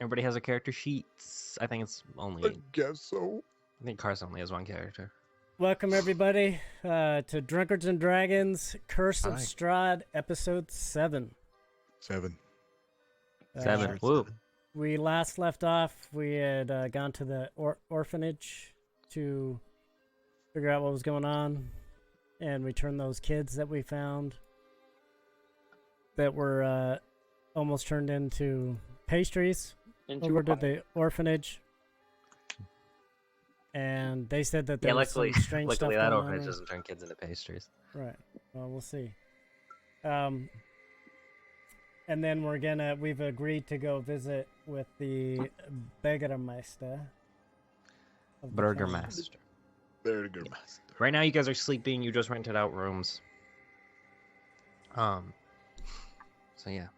Everybody has a character sheets. I think it's I only. guess so. I think Carson only has one character. Welcome everybody to Drunkards and Dragons, Curse of Hi. Strahd, episode 7. 7. Seven. Woo. We last left off. We had gone to the orphanage to figure out what was going on, and return those kids that we found that were almost turned into pastries over to the orphanage. And they said that there was some strange stuff luckily that going orphanage on. doesn't turn kids into pastries. Right. Well, we'll see. And then we've agreed to go visit with the Bürgermeister. of the town. Burgermaster. Burgermaster. Right now, you guys are sleeping. You just rented out rooms. So yeah.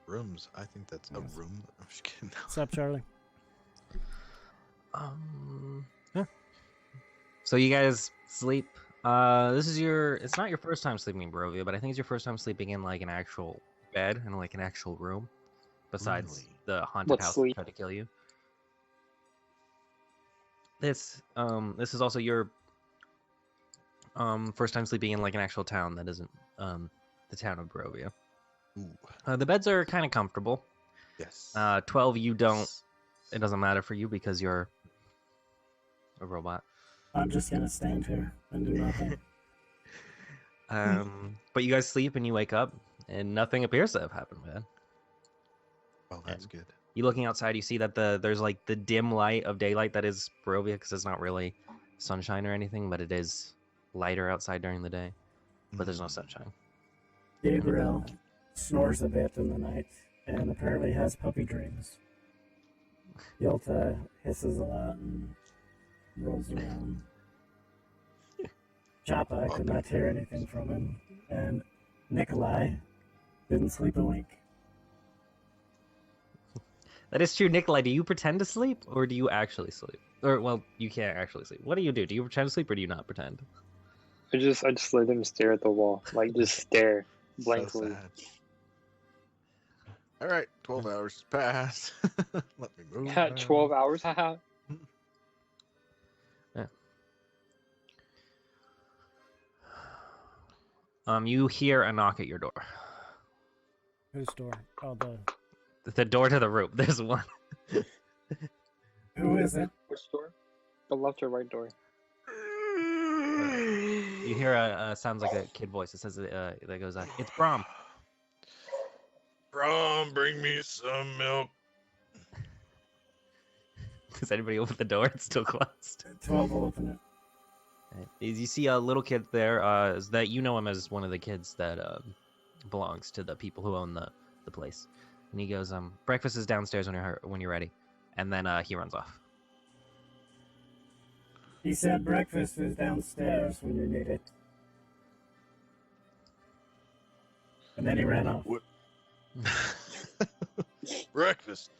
Rooms. I think that's a Yes. room. I'm just kidding. What's up, Charlie? Yeah. So you guys sleep. This is it's not your first time sleeping in Barovia, but I think it's your first time sleeping in like an actual bed and like an actual room, besides Really? the haunted What's house sleep? that tried to kill you. This is also your first time sleeping in like an actual town that isn't the town of Barovia. Ooh. The beds are kind of comfortable. Yes. 12 you don't. It doesn't matter for you because you're a robot. I'm just gonna stand here and do nothing. But you guys sleep and you wake up and nothing appears to have happened, man. Oh, that's good. You looking outside, you see that there's like the dim light of daylight that is Barovia, because it's not really sunshine or anything, but it is lighter outside during the day. But there's no sunshine. Gabriel snores a bit in the night and apparently has puppy dreams. Yelta hisses a lot and rolls around. Choppa could not hear anything from him, and Nikolai didn't sleep a wink. That is true, Nikolai. Do you pretend to sleep or do you actually sleep? Or well, you can't actually sleep. What do? Do you pretend to sleep or do you not pretend? I just let him stare at the wall, like just stare blankly. So sad. All right, 12 hours pass. Let me move. Yeah, now. 12 hours, haha. You hear a knock at your door. Whose door? Oh, The door to the room. There's one. Who is it? Which door? The left or right door? You hear sounds like a kid voice. It says that goes, "It's Brom." Brom, bring me some milk. Does anybody open the door? It's still closed. 12 will open it. Right. You see a little kid there. Is that you know him as one of the kids that belongs to the people who own the place. And he goes, "Breakfast is downstairs when you're ready." And then he runs off. He said breakfast is downstairs when you need it. And then he ran off. What? Breakfast.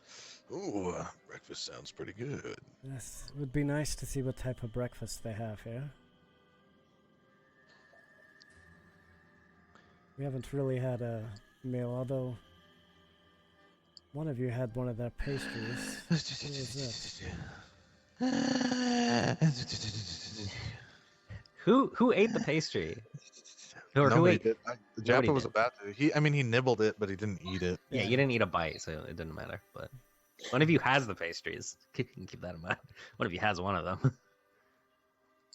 Ooh, breakfast sounds pretty good. Yes, it would be nice to see what type of breakfast they have here. We haven't really had a meal, although one of you had one of their pastries. What was Who ate the pastry? Or who Nobody ate? did. Nobody Jappa was did. about to. He nibbled it, but he didn't eat it. Yeah, you didn't eat a bite, so it didn't matter. But one of you has the pastries. Keep that in mind. One of you has one of them.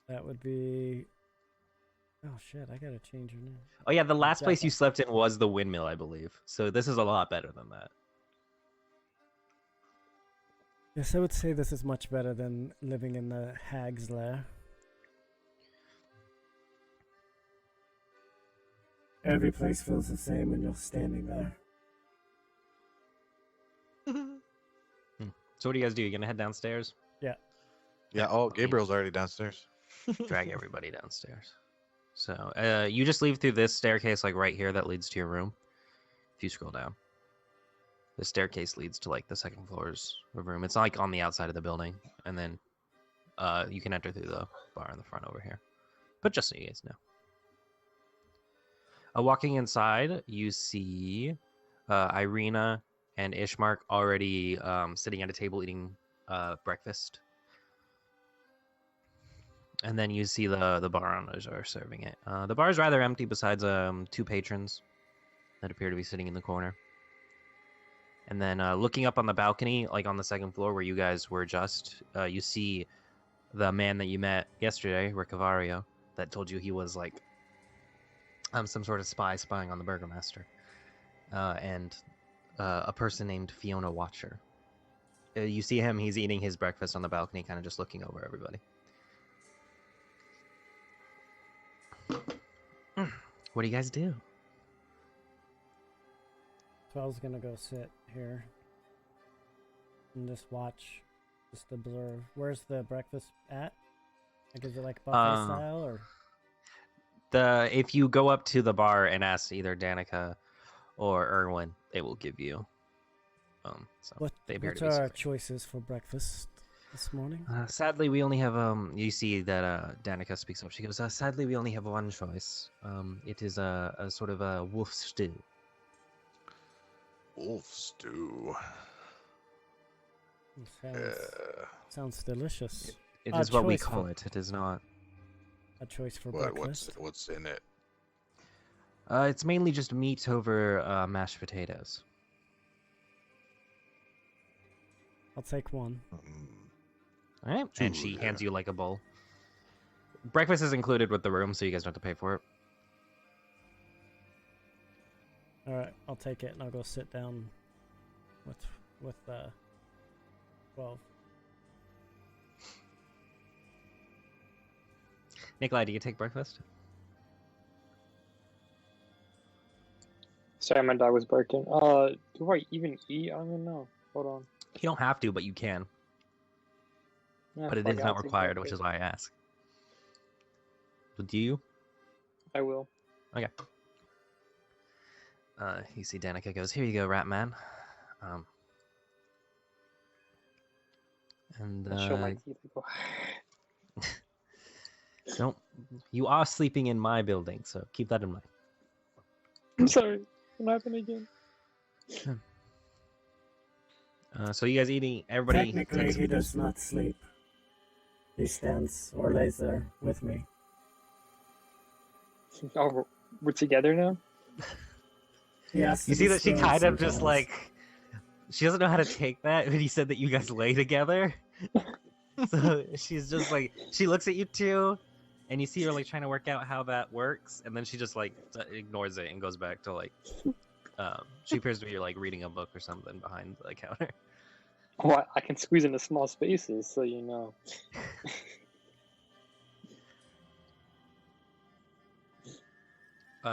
That would be... Oh shit, I gotta change your name. Oh yeah, the last place you Jaffa. slept in was the windmill, I believe. So this is a lot better than that. Yes, I would say this is much better than living in the hag's lair. Every place feels the same when you're standing there. So what do you guys do? You gonna head downstairs? Yeah. Oh, Gabriel's already downstairs. Drag everybody downstairs. So you just leave through this staircase, like right here, that leads to your room. If you scroll down, the staircase leads to like the second floor's room. It's like on the outside of the building, and then you can enter through the bar in the front over here. But just so you guys know. Walking inside, you see Irina and Ishmark already sitting at a table eating breakfast. And then you see the bar owners are serving it. The bar is rather empty besides 2 patrons that appear to be sitting in the corner. And then looking up on the balcony, like on the 2nd floor where you guys were just, you see the man that you met yesterday, Ricavario, that told you he was like some sort of spying on the burgomaster. And a person named Fiona Watcher. You see him, he's eating his breakfast on the balcony, kind of just looking over everybody. What do you guys do? So I was gonna go sit here and just watch, just observe. Where's the breakfast at? Like, is it like buffet style or? If you go up to the bar and ask either Danica or Erwin, they will give you. So What are our choices for breakfast this morning? Sadly, we only have You see that Danica speaks up. She goes, "Sadly, we only have one choice. It is a sort of a wolf stew." Wolf stew. Sounds delicious. It is what we call it. It is not. A choice for breakfast. What's in it? It's mainly just meat over mashed potatoes. I'll take one. All right, and she hands you like a bowl. Breakfast is included with the room, so you guys don't have to pay for it. All right, I'll take it and I'll go sit down with 12. Nikolai, do you take breakfast? Sorry, my dog was barking. Do I even eat? I don't even know. Hold on. You don't have to, but you can. Yeah, But it is not required, which is why I ask. Do you? I will. Okay. You see Danica goes, "Here you go, rat man." And I show my teeth. I go, don't. You are sleeping in my building, so keep that in mind. I'm sorry. What happened again? So you guys eating? Everybody. Technically, he does not sleep. He stands or lays there with me. Oh, we're together now? Yes. You see that she kind of just like, she doesn't know how to take that when he said that you guys lay together. So she's just like, she looks at you two, and you see her like trying to work out how that works, and then she just like ignores it and goes back to like, she appears to be like reading a book or something behind the counter. Oh, I can squeeze into small spaces, so you know.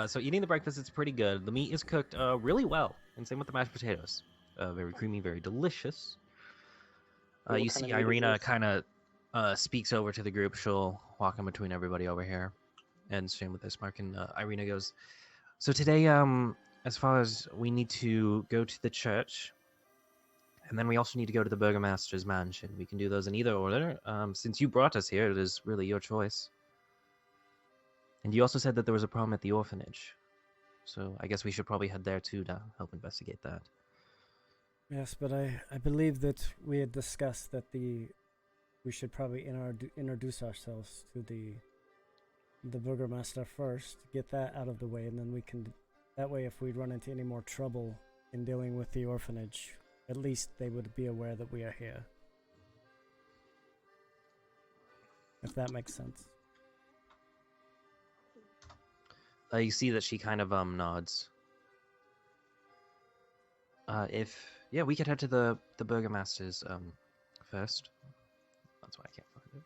So eating the breakfast, it's pretty good. The meat is cooked really well, and same with the mashed potatoes. Very creamy, very delicious. You see Irina kind of speaks over to the group. She'll walk in between everybody over here, and same with Ishmark. And Irina goes, "So today, as far as we need to go to the church, and then we also need to go to the Burgomaster's mansion. We can do those in either order. Since you brought us here, it is really your choice. And you also said that there was a problem at the orphanage. So I guess we should probably head there too to help investigate that." Yes, but I believe that we had discussed that we should probably introduce ourselves to the Burgomaster first, get that out of the way, and then we can. That way, if we run into any more trouble in dealing with the orphanage, at least they would be aware that we are here. If that makes sense. You see that she kind of nods. Yeah, we could head to the Burgomaster's first. That's why I can't find it.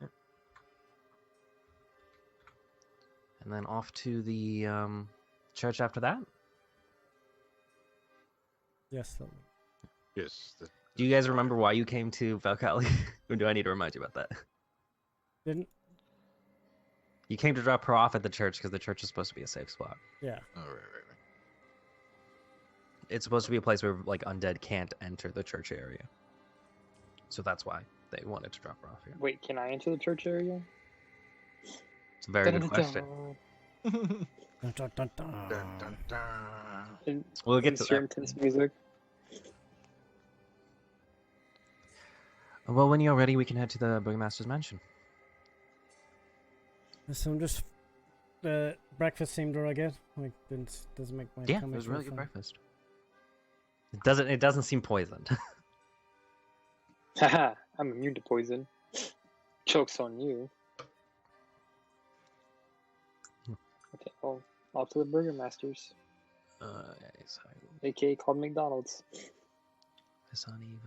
Yeah. And then off to the church after that. Yes. Yes. Do you guys remember why you came to Valcali? Or do I need to remind you about that? Didn't. You came to drop her off at the church because the church is supposed to be a safe spot. Yeah. Oh, right. It's supposed to be a place where like undead can't enter the church area. So that's why they wanted to drop her off here. Wait, can I enter the church area? It's a very good question. Dun, dun, dun, dun. Dun, dun, dun. And We'll get to insert that. intense music. Well, when you're ready, we can head to the Burgomaster's mansion. So I'm just breakfast seemed really good. Like doesn't make my Yeah, it tummy was feel really good funny. breakfast. It doesn't seem poisoned. Haha, I'm immune to poison. Joke's on you. Okay, well, off to the Burgermasters, aka called McDonald's. Vasani.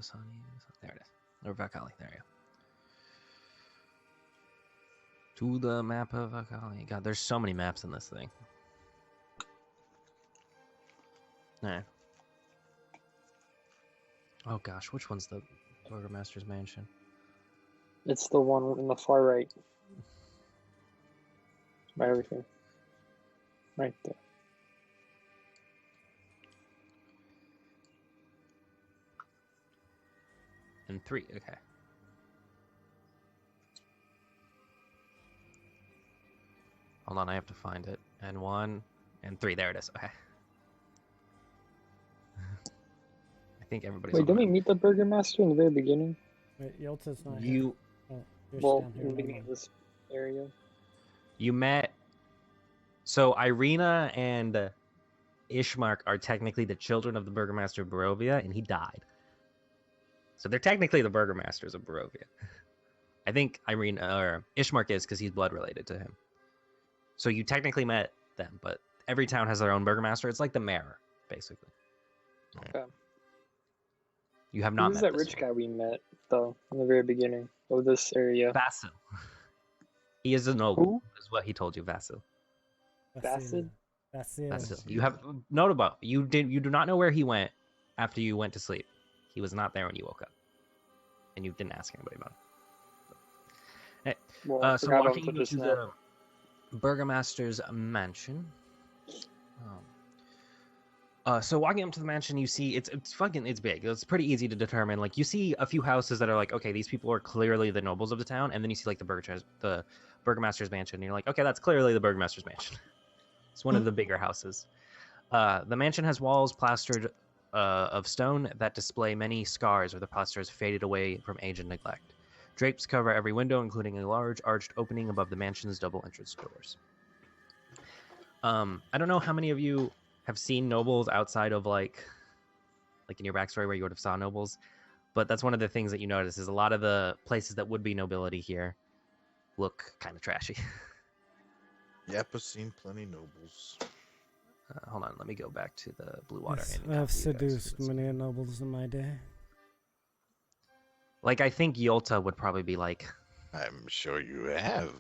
There it is. Or Vakali, there you go. To the map of Vakali. God, there's so many maps in this thing. Alright. Oh gosh, which one's the Burgomaster's mansion? It's the one in the far right. By everything. Right there. And 3, okay. Hold on, I have to find it. And 1, and 3, there it is, okay. I think everybody's Wait, on didn't the we map. meet the Burgermaster in the very beginning? Wait, Yelta's not here. You Oh, you're Well, down in here. the Never beginning of mind. this area. you met so Irina and Ishmark are technically the children of the Burgomaster of Barovia, and he died. So they're technically the Burgomasters of Barovia. I think Irina or Ishmark is because he's blood related to him. So you technically met them, but every town has their own Burgomaster. It's like the mayor, basically. Okay. You have Who not was met that this rich guy we met, though, in the very beginning of this area? Vasil. He is a noble, Who? is what he told you, Vasil. Bacid? Vasil. Vasil. You have note about you do not know where he went after you went to sleep. He was not there when you woke up, and you didn't ask anybody about it. Well, I So forgot about walking him into just now. the Burgomaster's mansion. So walking up to the mansion, you see it's big. It's pretty easy to determine. Like you see a few houses that are like, okay, these people are clearly the nobles of the town, and then you see like the Burgomaster's mansion, and you're like, okay, that's clearly the Burgomaster's mansion. It's one of the bigger houses. The mansion has walls plastered of stone that display many scars where the plaster has faded away from age and neglect. Drapes cover every window, including a large arched opening above the mansion's double entrance doors. I don't know how many of you have seen nobles outside of like in your backstory where you would have saw nobles, but that's one of the things that you notice is a lot of the places that would be nobility here look kind of trashy. Yep, I've seen plenty nobles. Hold on, let me go back to the Blue Water Yes, Inn. I have seduced many nobles in my day. Like, I think Yolta would probably be like, I'm sure you have.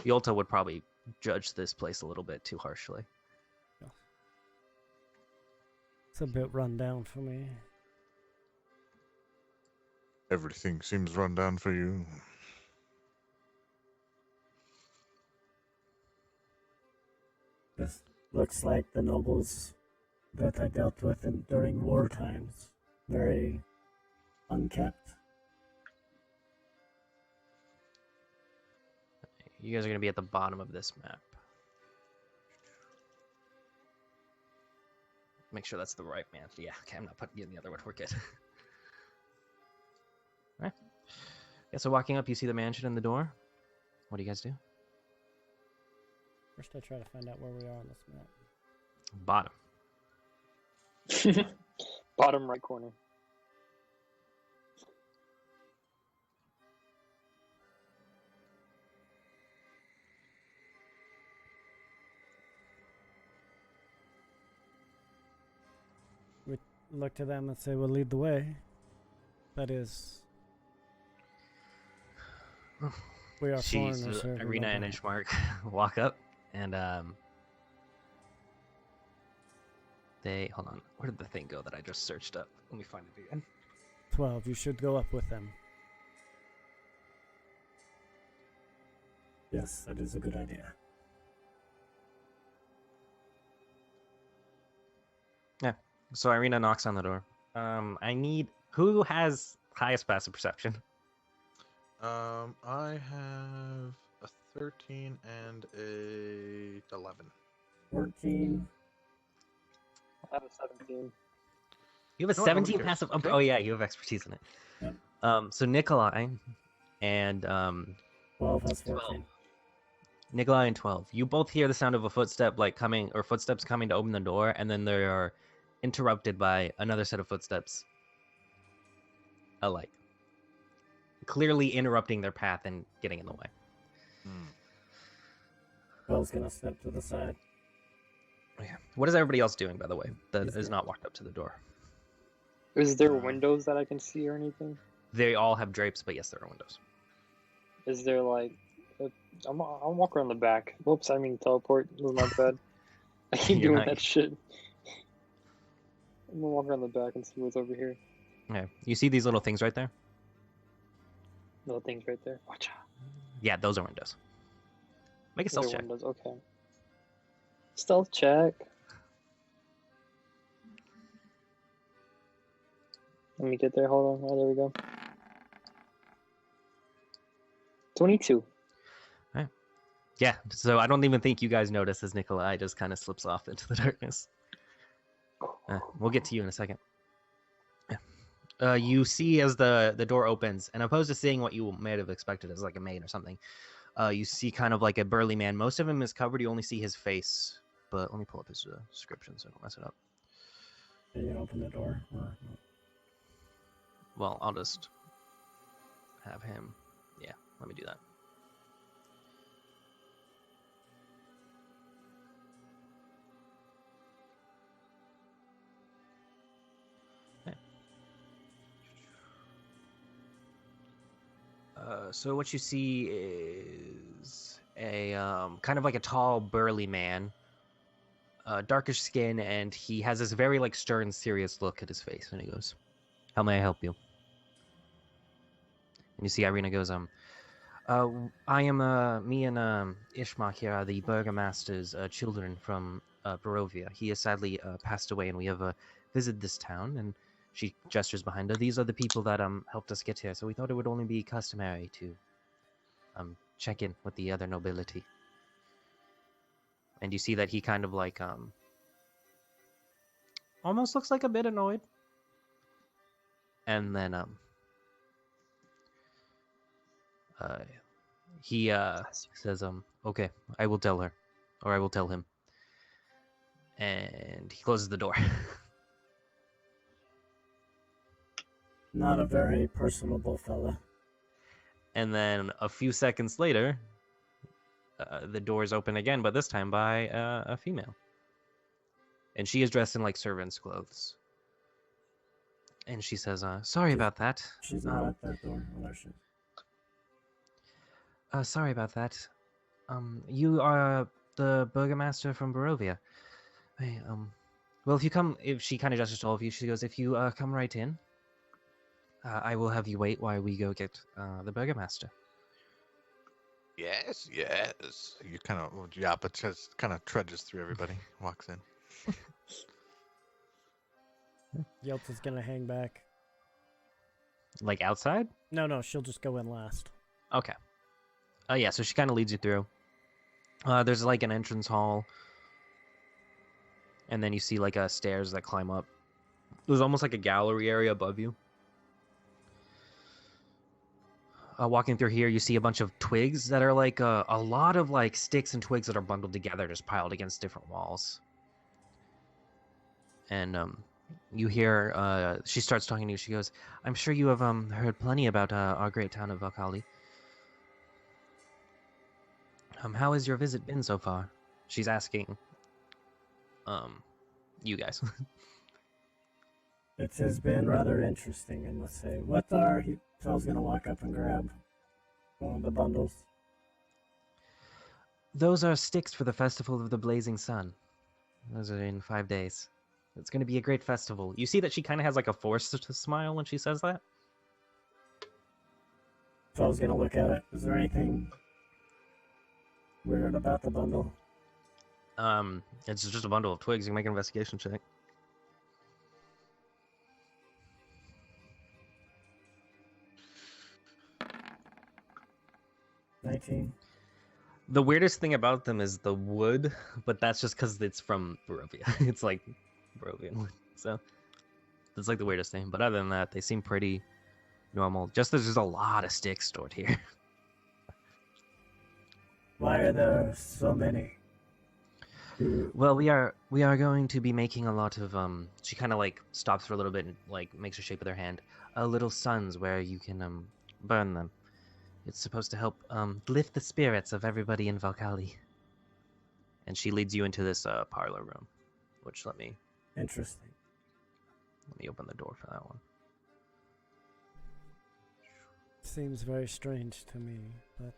Yolta would probably judge this place a little bit too harshly. It's a bit run down for me. Everything seems run down for you. This looks like the nobles that I dealt with during war times. Very unkept. You guys are going to be at the bottom of this map. Make sure that's the right man. Yeah, okay, I'm not putting you in the other one. We're good. Alright. Yeah, so walking up, you see the mansion and the door. What do you guys do? First, I try to find out where we are on this map. Bottom. Bottom right corner. We look to them and say, we'll lead the way. That is... We are Jeez, foreigners here. Irina and Ishmark walk up, and they... Hold on. Where did the thing go that I just searched up? Let me find it again. 12, you should go up with them. Yes, that is a good idea. Yeah. So Irina knocks on the door. I need... Who has highest passive perception? I have a 13 and a 11. 14. I have a 17. You have a No, nobody 17 cares. passive. Okay. Oh yeah, you have expertise in it. Yep. So Nikolai and 12 has 12. 14. Nikolai and 12. You both hear the sound of a footstep like coming, or footsteps coming to open the door, and then they are interrupted by another set of footsteps. Alike. Clearly interrupting their path and getting in the way. Hmm. 12's gonna step to the side. Okay. What is everybody else doing, by the way, that He's is good. not walked up to the door? Is there Uh, windows that I can see or anything? They all have drapes, but yes, there are windows. Is there like... I'll walk around the back. Whoops, I mean teleport. That was my bad. I keep You're doing not- that shit. I'm gonna walk around the back and see what's over here. Okay. You see these little things right there? Little things right there. Watch out. Yeah, those are windows. Make a Those stealth are check. windows. Okay. Stealth check. Let me get there. Hold on. Oh, there we go. 22. Yeah, so I don't even think you guys notice as Nikolai just kind of slips off into the darkness. We'll get to you in a second. You see as the door opens, and opposed to seeing what you may have expected as like a maid or something, you see kind of like a burly man. Most of him is covered. You only see his face. But let me pull up his description so I don't mess it up. Can you open the door? Well, I'll just have him. Yeah, let me do that. So what you see is a kind of like a tall, burly man, darkish skin, and he has this very like stern, serious look at his face, and he goes, "How may I help you?" And you see Irina goes, I am me and Ishmak here are the burgomaster's children from Barovia. He has sadly passed away, and we have visited this town." And she gestures behind her. "These are the people that helped us get here, so we thought it would only be customary to check in with the other nobility." And you see that he kind of like almost looks like a bit annoyed. And then he says, "Okay, I will tell her, or I will tell him." And he closes the door. Not a very personable fella. And then a few seconds later, the doors open again, but this time by a female. And she is dressed in like servant's clothes. And she says, "Sorry about that. She's not at that door. Well, she... Sorry about that. You are the burgomaster from Barovia. Hey, well, if she kind of gestures to all of you, she goes, if you come right in, I will have you wait while we go get the burgomaster." Yes, yes. You kind of, yeah, but just kind of trudges through everybody, walks in. Yeltsin's gonna hang back. Like outside? No, she'll just go in last. Okay. Yeah, so she kind of leads you through. There's like an entrance hall. And then you see like stairs that climb up. There's almost like a gallery area above you. Walking through here, you see a bunch of twigs that are like a lot of like sticks and twigs that are bundled together, just piled against different walls. And you hear she starts talking to you. She goes, "I'm sure you have heard plenty about our great town of Valkali. How has your visit been so far?" She's asking you guys. It has been rather interesting, I must say. What are he? Phil's gonna walk up and grab one of the bundles. Those are sticks for the Festival of the Blazing Sun. Those are in 5 days. It's going to be a great festival. You see that she kind of has like a forced smile when she says that? Phil's gonna look at it. Is there anything weird about the bundle? It's just a bundle of twigs. You can make an investigation check. 19. The weirdest thing about them is the wood, but that's just because it's from Barovia. It's like Barovian wood, so that's like the weirdest thing. But other than that, they seem pretty normal. Just there's a lot of sticks stored here. Why are there so many? Well, we are going to be making a lot of She kind of like stops for a little bit and like makes a shape with her hand. Little suns where you can burn them. It's supposed to help lift the spirits of everybody in Valkali. And she leads you into this parlor room, which let me Interesting. open the door for that one. Seems very strange to me, but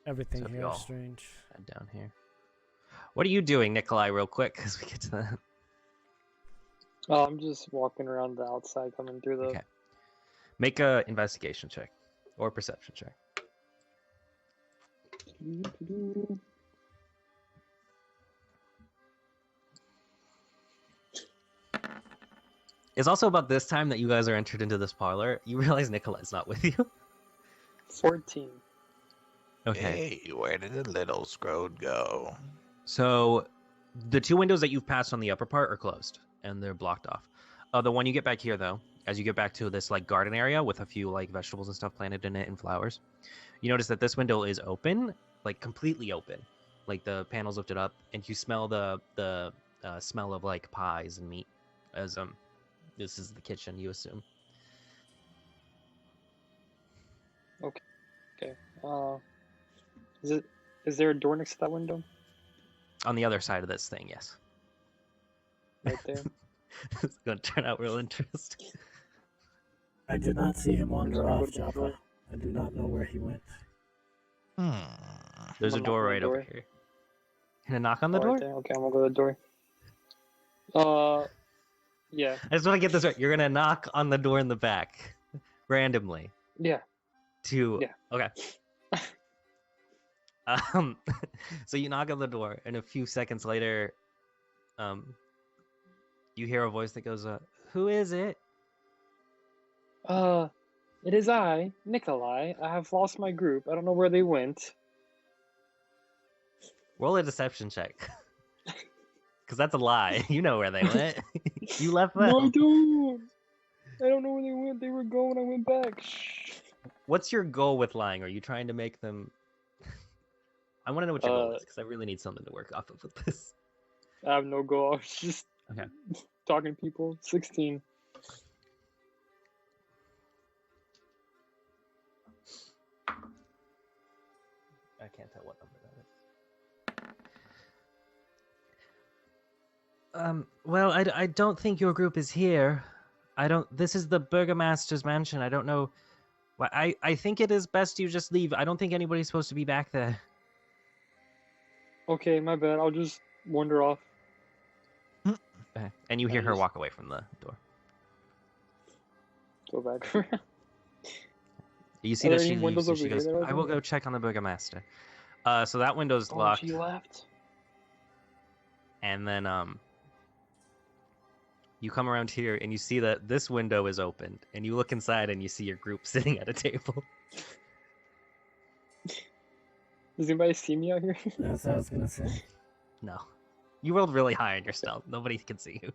everything So if here y'all is strange. head down here. What are you doing, Nikolai? Real quick, as we get to that. Oh, I'm just walking around the outside, coming through the. Okay. Make a investigation check or perception check. It's also about this time that you guys are entered into this parlor. You realize Nikolai's not with you. 14. Okay. Hey, where did the little Strahd go? So the two windows that you've passed on the upper part are closed and they're blocked off. The one you get back here, though, as you get back to this like garden area with a few like vegetables and stuff planted in it and flowers, you notice that this window is open, like completely open, like the panels lifted up, and you smell the smell of like pies and meat. As this is the kitchen, you assume. Okay. Is there a door next to that window? On the other side of this thing, yes. Right there. It's going to turn out real interesting. I did not see him wander Go off, to the Jaffa. door. I do not know where he went. There's a I'm gonna knock door on the right over door. here. Gonna knock on the Oh, door? right there. Okay, I'm gonna go to the door. Yeah. I just want to get this right. You're gonna knock on the door in the back, randomly. Yeah. To Yeah. Okay. So you knock on the door, and a few seconds later, you hear a voice that goes, "Who is it?" It is I, Nikolai. I have lost my group. I don't know where they went. Roll a deception check, because that's a lie. You know where they went. You left them. No, I don't. I don't know where they went. They were going. I went back. Shh. What's your goal with lying? Are you trying to make them? I want to know what your goal is, because I really need something to work off of with this. I have no goal. I was just Okay. talking to people. 16. I can't tell what number that is. Well, I don't think your group is here. This is the Burgomaster's mansion. I don't know. Well, I think it is best you just leave. I don't think anybody's supposed to be back there. Okay, my bad. I'll just wander off. Okay. And you hear her walk away from the door. Go back around. You see Are that there she any windows leaves. And she over goes, here that are "I will open?" go check on the Burgomaster." So that window's Oh, locked. she left. And then you come around here and you see that this window is opened, and you look inside and you see your group sitting at a table. Does anybody see me out here? That's what I was gonna say. No. You rolled really high on your stealth. Nobody can see you.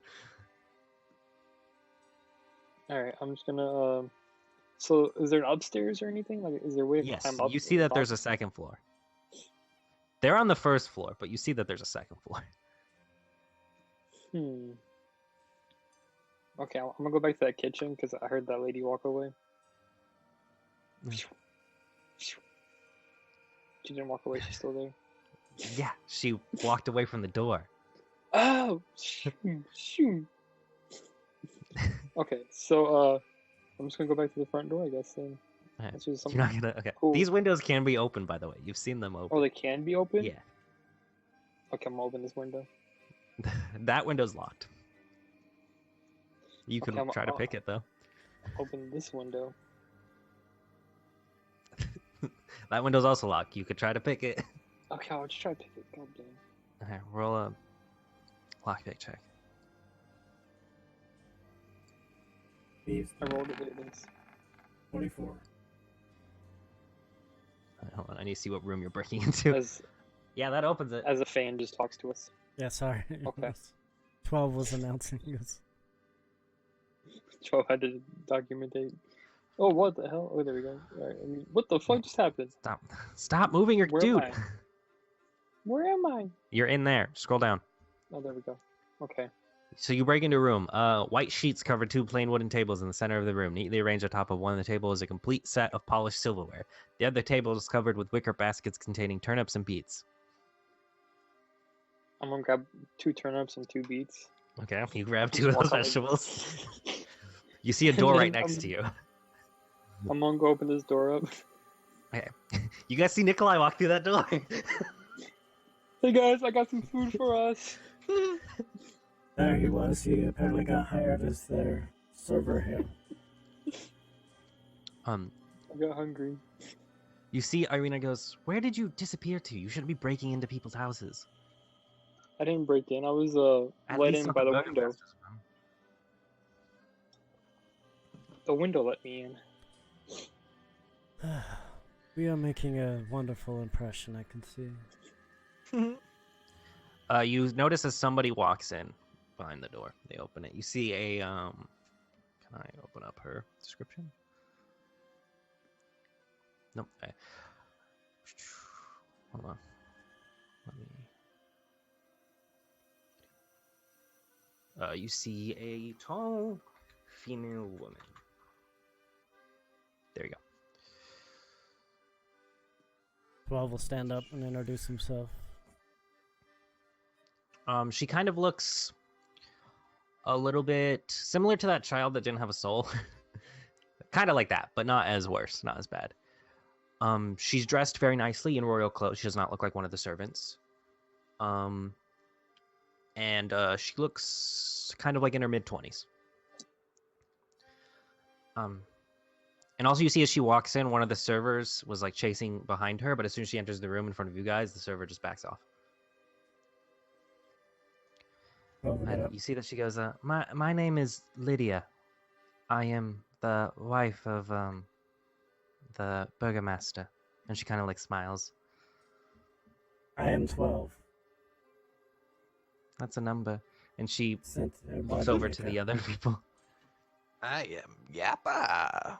Alright, I'm just gonna. So, is there an upstairs or anything? Like, is there a way to Yes, climb up? you see that there's a second floor. They're on the first floor, but you see that there's a second floor. Okay, I'm gonna go back to that kitchen because I heard that lady walk away. Mm. She didn't walk away. She's still there. Yeah, she walked away from the door. Oh, shoot. Okay, so I'm just gonna go back to the front door, I guess. Then Alright, let's do You're something. not gonna. Okay. Cool. These windows can be open, by the way. You've seen them open. Oh, they can be open. Yeah. Okay, I'm gonna open this window. That window's locked. You can Okay, try to pick it though. Open this window. That window's also locked. You could try to pick it. Okay, I'll just try to pick it. God damn. Okay, roll a lockpick check. These I rolled it. There it is. 24. Hold on, I need to see what room you're breaking into. As Yeah, that opens it. as a fan just talks to us. Yeah, sorry. Okay. 12 was announcing this. Joe had to documentate. Oh, what the hell? Oh, there we go. All right, what the fuck just happened? Stop moving your Where dude. am I? Where am I? You're in there. Scroll down. Oh, there we go. Okay. So you break into a room. White sheets cover 2 plain wooden tables in the center of the room. Neatly arranged atop of one of the tables is a complete set of polished silverware. The other table is covered with wicker baskets containing turnips and beets. I'm gonna grab 2 turnips and 2 beets. Okay, you grab Just 2 of walk those on the- vegetables. You see a And door then right next to you. I'm gonna go open this door up. Okay. You guys see Nikolai walk through that door? Hey guys, I got some food for us. There he was. He apparently got hired as their server here. I got hungry. You see Irina goes, "Where did you disappear to? You shouldn't be breaking into people's houses." I didn't break in. I was At let least in not by the Burger window. Master's room. The window let me in. We are making a wonderful impression, I can see. You notice as somebody walks in behind the door. They open it. You see a Can I open up her description? Nope. Hold on. Let me. You see a tall female woman. There you go. 12 will stand up and introduce himself. She kind of looks a little bit similar to that child that didn't have a soul. Kind of like that, but not as worse, not as bad. She's dressed very nicely in royal clothes. She does not look like one of the servants. And she looks kind of like in her mid-20s. And also you see as she walks in, one of the servers was like chasing behind her, but as soon as she enters the room in front of you guys, the server just backs off. And you see that she goes, my name is Lydia. I am the wife of the burgomaster. And she kind of like smiles. I am 12. That's a number. And she Sent looks over to the other people. I am Yappa.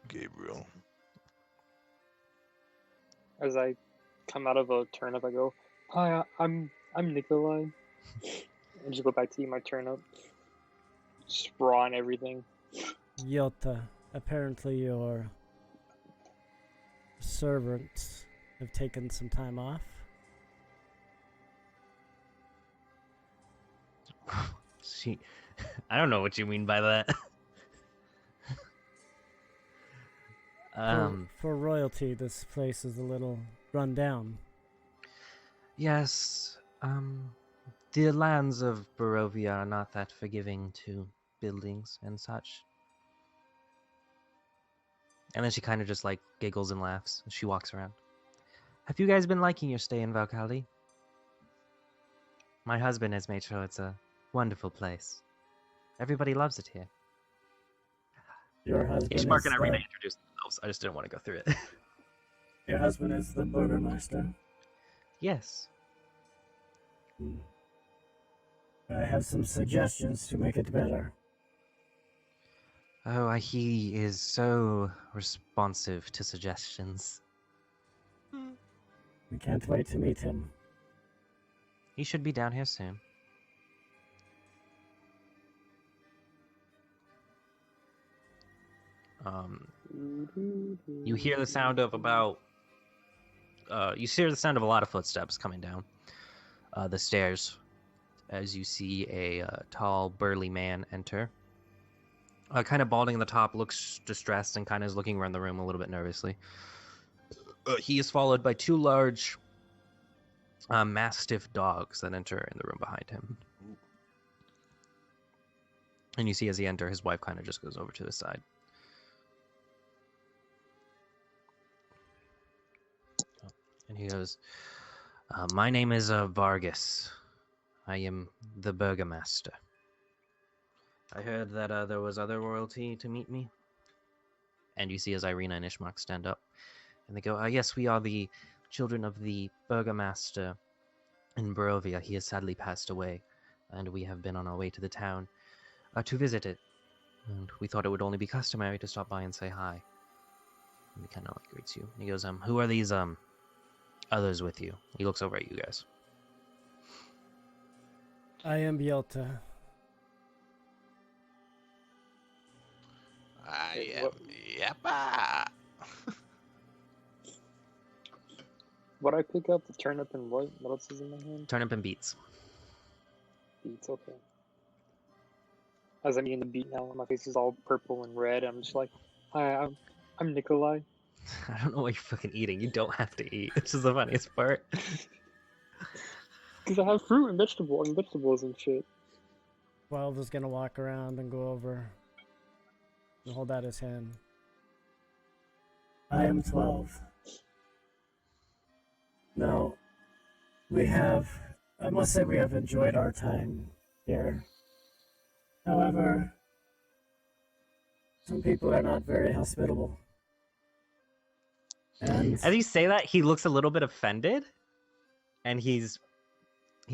Gabriel. As I come out of a turnip, I go, "Hi, I'm Nikolai." And just go back to eat my turnip. Just raw and everything. Yota, apparently your servants have taken some time off. I don't know what you mean by that. For royalty, this place is a little run down. Yes, the lands of Barovia are not that forgiving to buildings and such. And then she kind of just like giggles and laughs as she walks around. Have you guys been liking your stay in Valkali? My husband has made sure it's a wonderful place. Everybody loves it here. Your husband Ishmark and Irina introduced themselves. I just didn't want to go through it. Your husband is the burgomaster. Yes. I have some suggestions to make it better. Oh, he is so responsive to suggestions. We can't wait to meet him. He should be down here soon. You hear the sound of a lot of footsteps coming down the stairs as you see a tall, burly man enter. Kind of balding on the top, looks distressed and kind of is looking around the room a little bit nervously. He is followed by 2 large mastiff dogs that enter in the room behind him. And you see as he enters, his wife kind of just goes over to the side. And he goes, my name is Vargas. I am the burgomaster. I heard that there was other royalty to meet me. And you see as Irina and Ishmark stand up. And they go, yes, we are the children of the burgomaster in Barovia. He has sadly passed away, and we have been on our way to the town to visit it. And we thought it would only be customary to stop by and say hi. And he kind of like greets you. And he goes, who are these others with you? He looks over at you guys. I am Bielta. I am Yappa. What I pick up? The turnip and what? What else is in my hand? Turnip and beets. Beets, okay. As I'm eating the beet now, my face is all purple and red. I'm just like, hi, I'm Nikolai. I don't know what you're fucking eating. You don't have to eat. Which is the funniest part. Because I have fruit and vegetables and shit. 12 is gonna walk around and go over and hold out his hand. I am 12. Now, I must say we have enjoyed our time here. However, some people are not very hospitable. And As you say that, he looks a little bit offended, and he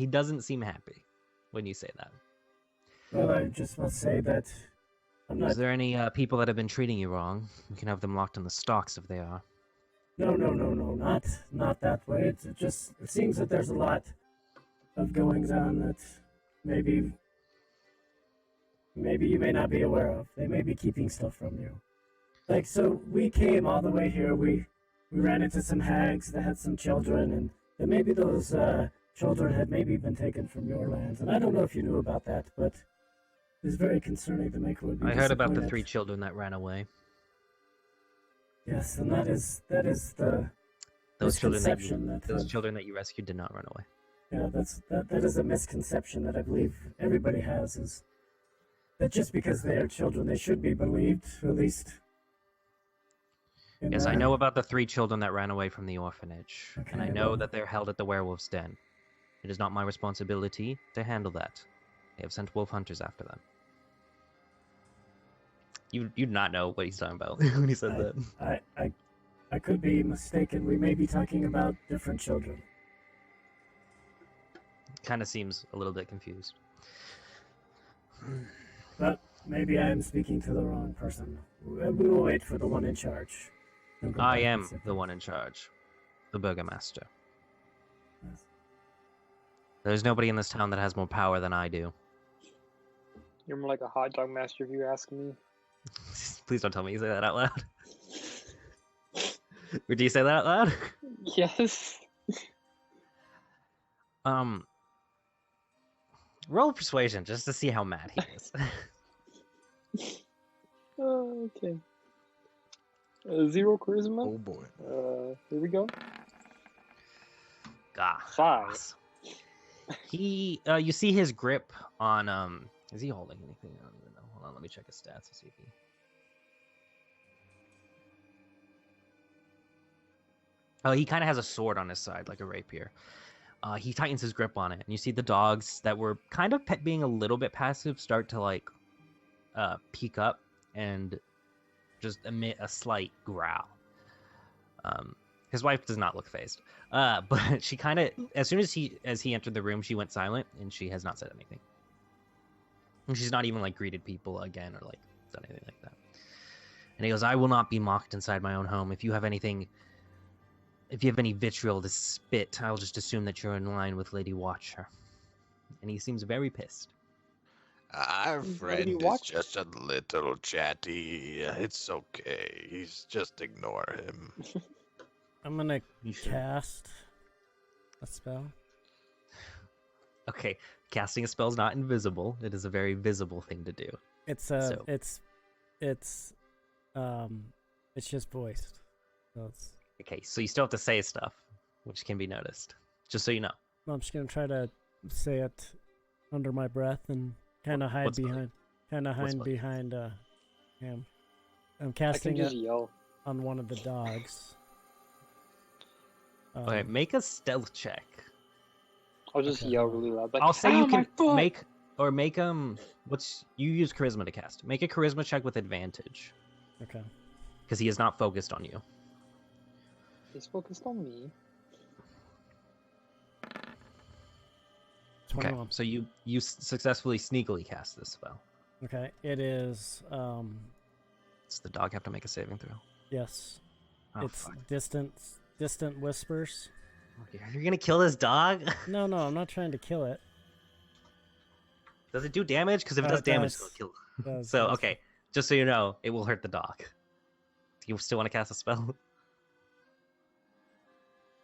doesn't seem happy when you say that. well, I just must say that I'm not. Is there any people that have been treating you wrong? You can have them locked in the stocks if they are. No, not that way. It seems that there's a lot of goings on that maybe you may not be aware of. They may be keeping stuff from you. Like, so we came all the way here. We ran into some hags that had some children, and maybe those children had maybe been taken from your lands. And I don't know if you knew about that, but it's very concerning to make would be I heard about the disappointed. 3 children that ran away. Yes, and that is the Those children misconception children that you rescued did not run away. Yeah, that is a misconception that I believe everybody has, is that just because they are children, they should be believed, at least. Yes, I know about the 3 children that ran away from the orphanage, and I Okay, know well- that they're held at the werewolf's den. It is not my responsibility to handle that. They have sent wolf hunters after them. You'd not know what he's talking about when he said that. I could be mistaken. We may be talking about different children. Kind of seems a little bit confused. But maybe I am speaking to the wrong person. We will wait for the one in charge. He'll go I back and am sit the down. one in charge, the burgomaster. Yes. There's nobody in this town that has more power than I do. You're more like a hot dog master if you ask me. Please don't tell me you say that out loud. Would you say that out loud? Yes. Roll persuasion just to see how mad he is. Oh, okay. 0 charisma. Oh boy. Here we go. Gah. 5. He, you see his grip on, is he holding anything? I don't even know. Hold on, let me check his stats to see if he... Oh, he kind of has a sword on his side, like a rapier. He tightens his grip on it, and you see the dogs that were kind of being a little bit passive start to, like, peek up and just emit a slight growl. His wife does not look phased, but she kind of, as soon as he entered the room, she went silent, and she has not said anything. And she's not even like greeted people again or like done anything like that. And he goes, "I will not be mocked inside my own home. If you have any vitriol to spit, I'll just assume that you're in line with Lady Watcher." And he seems very pissed. Our Lady friend is Watcher. just a little chatty. It's okay. He's just ignore him. I'm gonna You should. cast a spell. Okay, casting a spell is not invisible. It is a very visible thing to do. It's So- it's just voiced. So it's, Okay, so you still have to say stuff, which can be noticed. Just so you know. I'm just gonna try to say it under my breath and kind of hide What's behind, spell? behind him. I'm I can casting just it yell. on one of the dogs. Okay, make a stealth check. I'll just Okay, yell hold on. really loud. Like, I'll say "Ow, you my can foot!" make you use charisma to cast. Make a charisma check with advantage Okay. because he is not focused on you. He's focused on me. 21. Okay, so you successfully sneakily cast this spell. Okay, it is. Does the dog have to make a saving throw? Yes, Oh, it's fuck. distant whispers. Okay, you're gonna kill this dog? No, I'm not trying to kill it. Does it do damage? Because if it does It damage, does. it'll kill. Does- So does. okay, just so you know, it will hurt the dog. Do you still want to cast a spell?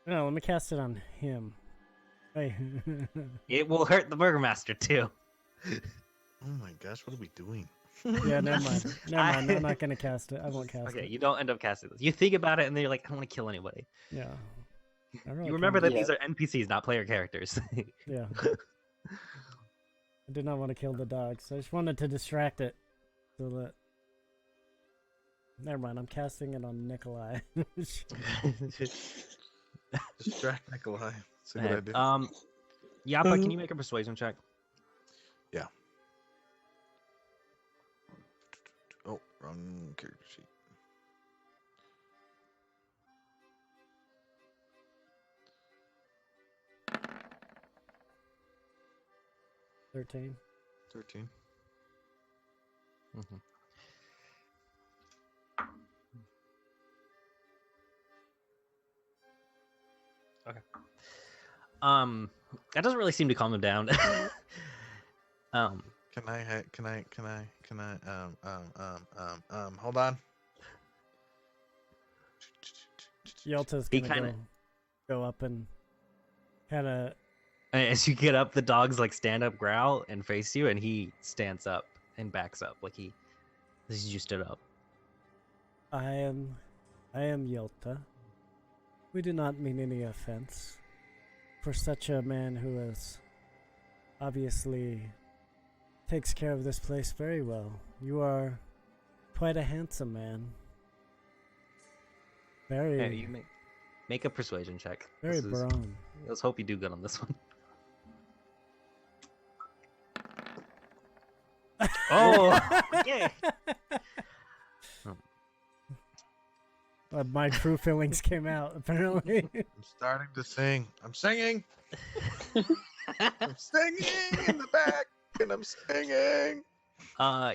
No, let me cast it on him. Hey. It will hurt the Burgermaster too. Oh my gosh, what are we doing? Yeah, never mind. Never mind. I'm not gonna cast it. I won't cast Okay, it. you don't end up casting this. You think about it, and then you're like, I don't want to kill anybody. Yeah. I really You remember that can't- these are NPCs, not player characters. Yeah. I did not want to kill the dog, so I just wanted to distract it. So that. Never mind. I'm casting it on Nikolai. Distract Nikolai. That's a good idea. Yappa, can you make a persuasion check? Yeah. Oh, wrong character sheet. $13. 13. Mm-hmm. Okay. That doesn't really seem to calm him down. Can I hold on. Yelta's He gonna kinda- go up and kind of. As you get up, the dogs like stand up, growl, and face you, and he stands up and backs up like this is you stood up. I am Yelta. We do not mean any offense for such a man who is obviously takes care of this place very well. You are quite a handsome man. Very, Yeah, you make a persuasion check. very This is- brown. Let's hope you do good on this one. Oh, yeah. My true feelings came out apparently. I'm starting to sing. I'm singing. I'm singing in the back, and I'm singing.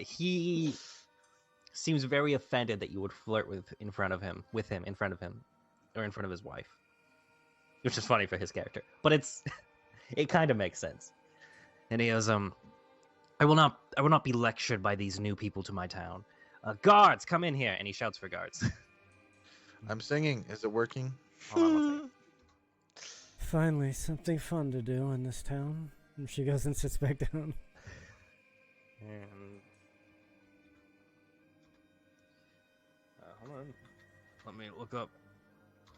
He seems very offended that you would flirt with him, in front of him, or in front of his wife, which is funny for his character. But it kind of makes sense. And he goes, I will not be lectured by these new people to my town. Guards, come in here! And he shouts for guards. I'm singing. Is it working? Hold on one second. Finally, something fun to do in this town. And she goes and sits back down. And hold on, let me look up.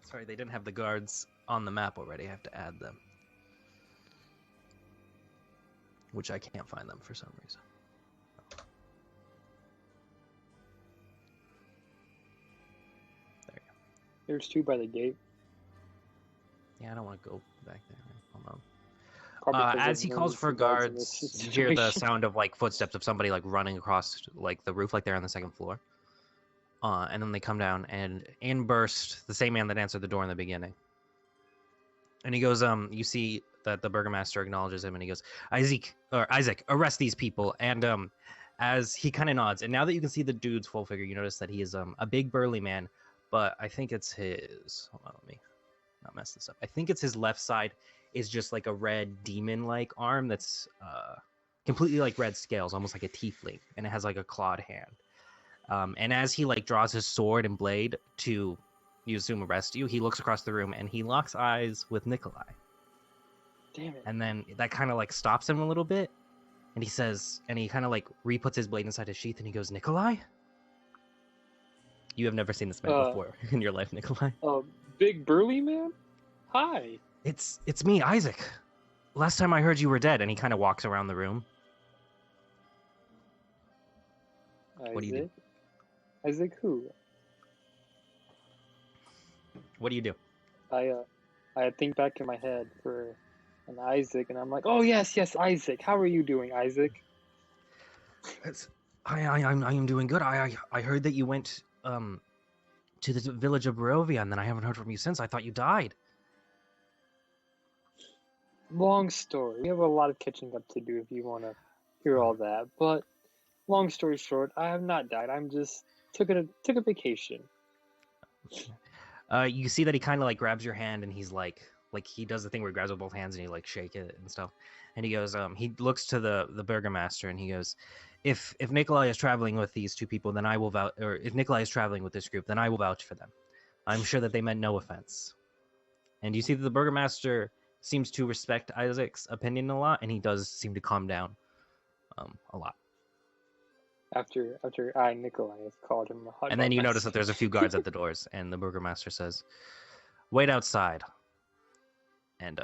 Sorry, they didn't have the guards on the map already. I have to add them, which I can't find them for some reason. There you go. There's two by the gate. Yeah, I don't want to go back there. Hold on. Probably 'cause As there's he no calls for two guards in guards, this you hear the situation. sound of like footsteps of somebody like running across like the roof, like they're on the second floor. And then they come down, and in burst the same man that answered the door in the beginning. And he goes, you see that the burgomaster acknowledges him, and he goes, Isaac, arrest these people. And as he kind of nods, and now that you can see the dude's full figure, you notice that he is a big burly man, but I think it's his. Hold on, let me not mess this up. I think it's his left side is just like a red demon-like arm that's completely like red scales, almost like a tiefling, and it has like a clawed hand. And as he like draws his sword and blade to, you assume, arrest you, he looks across the room and he locks eyes with Nikolai. Damn it. And then that kind of like stops him a little bit, and he says, and he kind of like re-puts his blade inside his sheath, and he goes, Nikolai? You have never seen this man before in your life, Nikolai. Big burly man? Hi. It's me, Isaac. Last time I heard you were dead. And he kind of walks around the room. What do you do? Isaac who? What do you do? I think back in my head for an Isaac, and I'm like, oh yes, Isaac. How are you doing, Isaac? I am doing good. I heard that you went to the village of Barovia, and then I haven't heard from you since. I thought you died. Long story. We have a lot of catching up to do if you want to hear all that. But long story short, I have not died. I'm just took a vacation. You see that he kind of like grabs your hand, and he's like he does the thing where he grabs with both hands and he like shake it and stuff. And he goes, he looks to the burgomaster and he goes, if Nikolai is traveling with these two people, then I will vouch. Or if Nikolai is traveling with this group, then I will vouch for them. I'm sure that they meant no offense. And you see that the burgomaster seems to respect Isaac's opinion a lot, and he does seem to calm down a lot. After I, Nikolai, have called him a hot And then you mess. notice that there's a few guards at the doors, and the burgomaster says, "Wait outside." And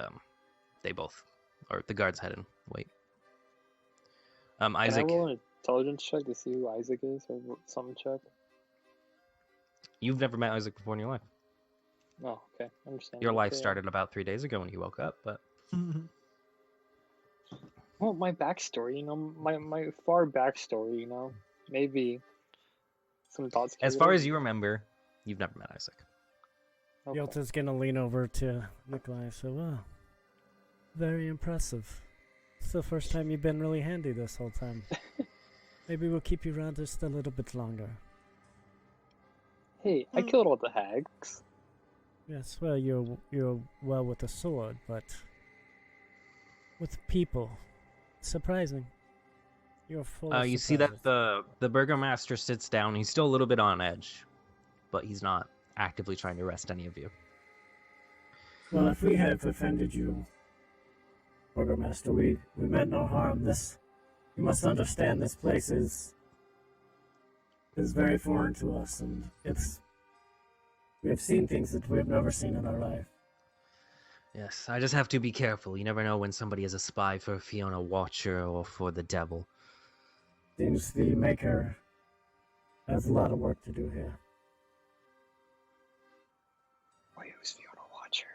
they both, or the guards head and wait. Isaac, Can I roll an intelligence check to see who Isaac is, or some check? you've never met Isaac before in your life. Oh, okay, I understand. Your life Okay. started about 3 days ago when you woke up, but Well, my backstory, my far backstory, maybe some thoughts. as far as you remember, you've never met Isaac. Okay. Yelta's gonna lean over to Nikolai and say, "Wow, very impressive. It's the first time you've been really handy this whole time. Maybe we'll keep you around just a little bit longer." Hey, I killed all the hags. Yes, well, you're well with a sword, but with people, surprising. You're full. Of You see that surprises. the burgomaster sits down. He's still a little bit on edge, but he's not actively trying to arrest any of you. Well, if we have offended you, Burgomaster, we meant no harm. You must understand, this place is very foreign to us, and we have seen things that we've never seen in our life. Yes, I just have to be careful. You never know when somebody is a spy for Fiona Watcher or for the devil. Seems the Maker has a lot of work to do here. Wait, who's Fiona Watcher?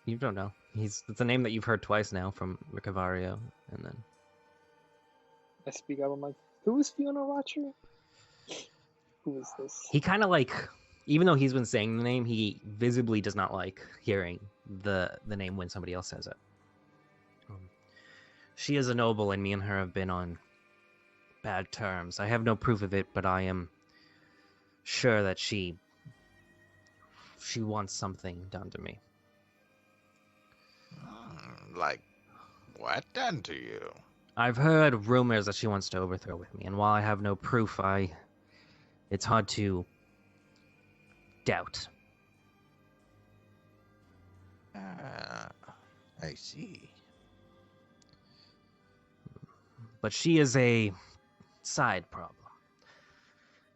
You don't know. It's a name that you've heard twice now from Ricavario, and then I speak up. I'm like, who is Fiona Watcher? Who is this? he kind of like, even though he's been saying the name, he visibly does not like hearing the name when somebody else says it. She is a noble, and me and her have been on bad terms. I have no proof of it, but I am sure that she wants something done to me. Like, what done to you? I've heard rumors that she wants to overthrow with me, and while I have no proof, it's hard to doubt. I see. But she is a side problem.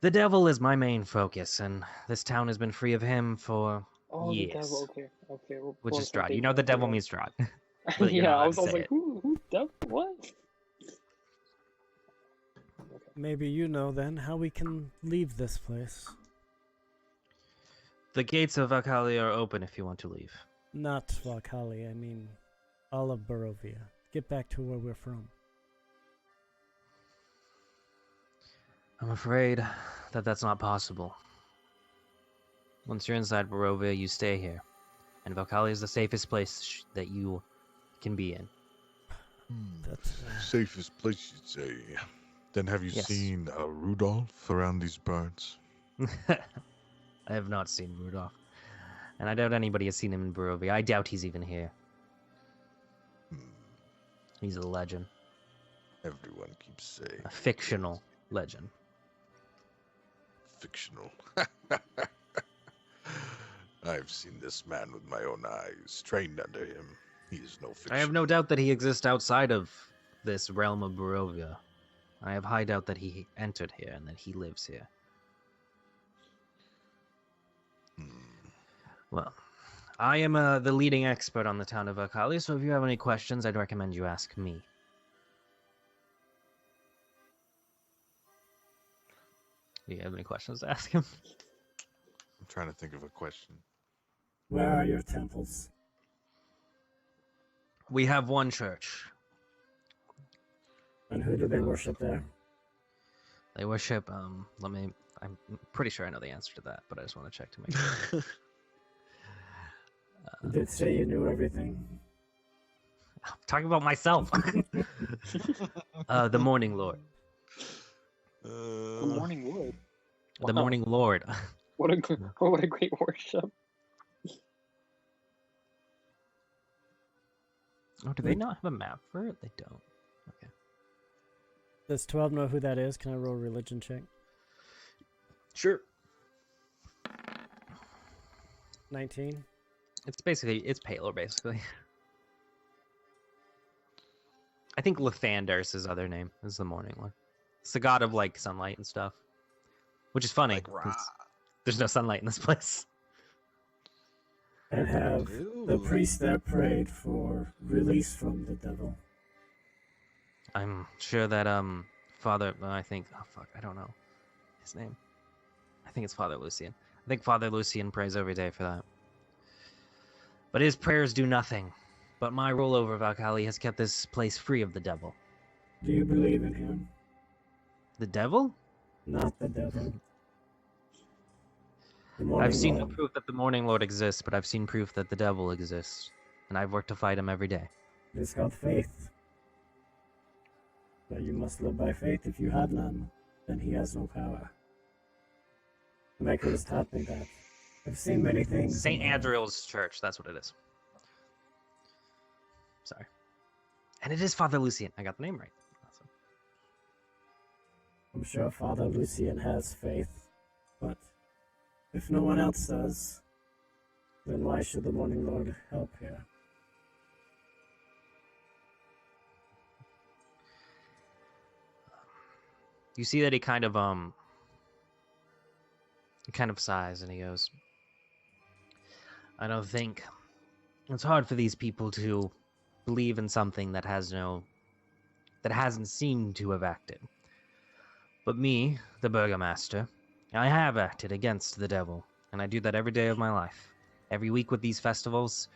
The devil is my main focus, and this town has been free of him for Oh, years. the devil. Okay. Which we're is on the same Strahd. page You know now. the devil Okay. means Strahd. But you're Yeah, not I allowed was to say like, it. who devil? What? Maybe you know then how we can leave this place. The gates of Valkalia are open if you want to leave. Not Valkali, I mean all of Barovia. Get back to where we're from. I'm afraid that that's not possible. Once you're inside Barovia, you stay here. And Valkalia is the safest place that you can be in. That's Safest place, you'd say. Then have you Yes. seen Rudolph around these parts? I have not seen Rudolph. And I doubt anybody has seen him in Barovia. I doubt he's even here. He's a legend. Everyone keeps saying. A fictional legend. Fictional. I've seen this man with my own eyes, trained under him. He is no fiction. I have no doubt that he exists outside of this realm of Barovia. I have high doubt that he entered here and that he lives here. Well, I am the leading expert on the town of Akali, so if you have any questions, I'd recommend you ask me. Do you have any questions to ask him? I'm trying to think of a question. Where are your temples? We have one church. And who do they worship there? They worship, I'm pretty sure I know the answer to that, but I just want to check to make sure. You did say you knew everything. I'm talking about myself. The Morning Lord. The Morning Wood. The Wow. Morning Lord. What a great worship. Oh, do they not have a map for it? They don't. Okay. Does 12 know who that is? Can I roll a religion check? Sure. 19. It's Palor, basically. I think Lathander is his other name, is the Morning Lord. It's the god of, like, sunlight and stuff. Which is funny, Like, 'cause there's no sunlight in this place. And have the priest there prayed for release from the devil. I'm sure that, Father, I think, oh fuck, I don't know his name. I think it's Father Lucian. I think Father Lucian prays every day for that. But his prayers do nothing. But my rule over Valkyrie has kept this place free of the devil. Do you believe in him? The devil? Not the devil. The I've seen no Lord. proof that the Morning Lord exists, but I've seen proof that the devil exists. And I've worked to fight him every day. It's called faith. But you must live by faith. If you have none, then he has no power. The Maker has taught me that. I've seen many things. St. Andrew's Church, that's what it is. Sorry. And it is Father Lucian. I got the name right. Awesome. I'm sure Father Lucian has faith, but if no one else does, then why should the Morning Lord help here? You see that he kind of sighs and he goes, I don't think it's hard for these people to believe in something that hasn't seemed to have acted. But me, the Burgomaster, I have acted against the devil, and I do that every day of my life. Every week with these festivals.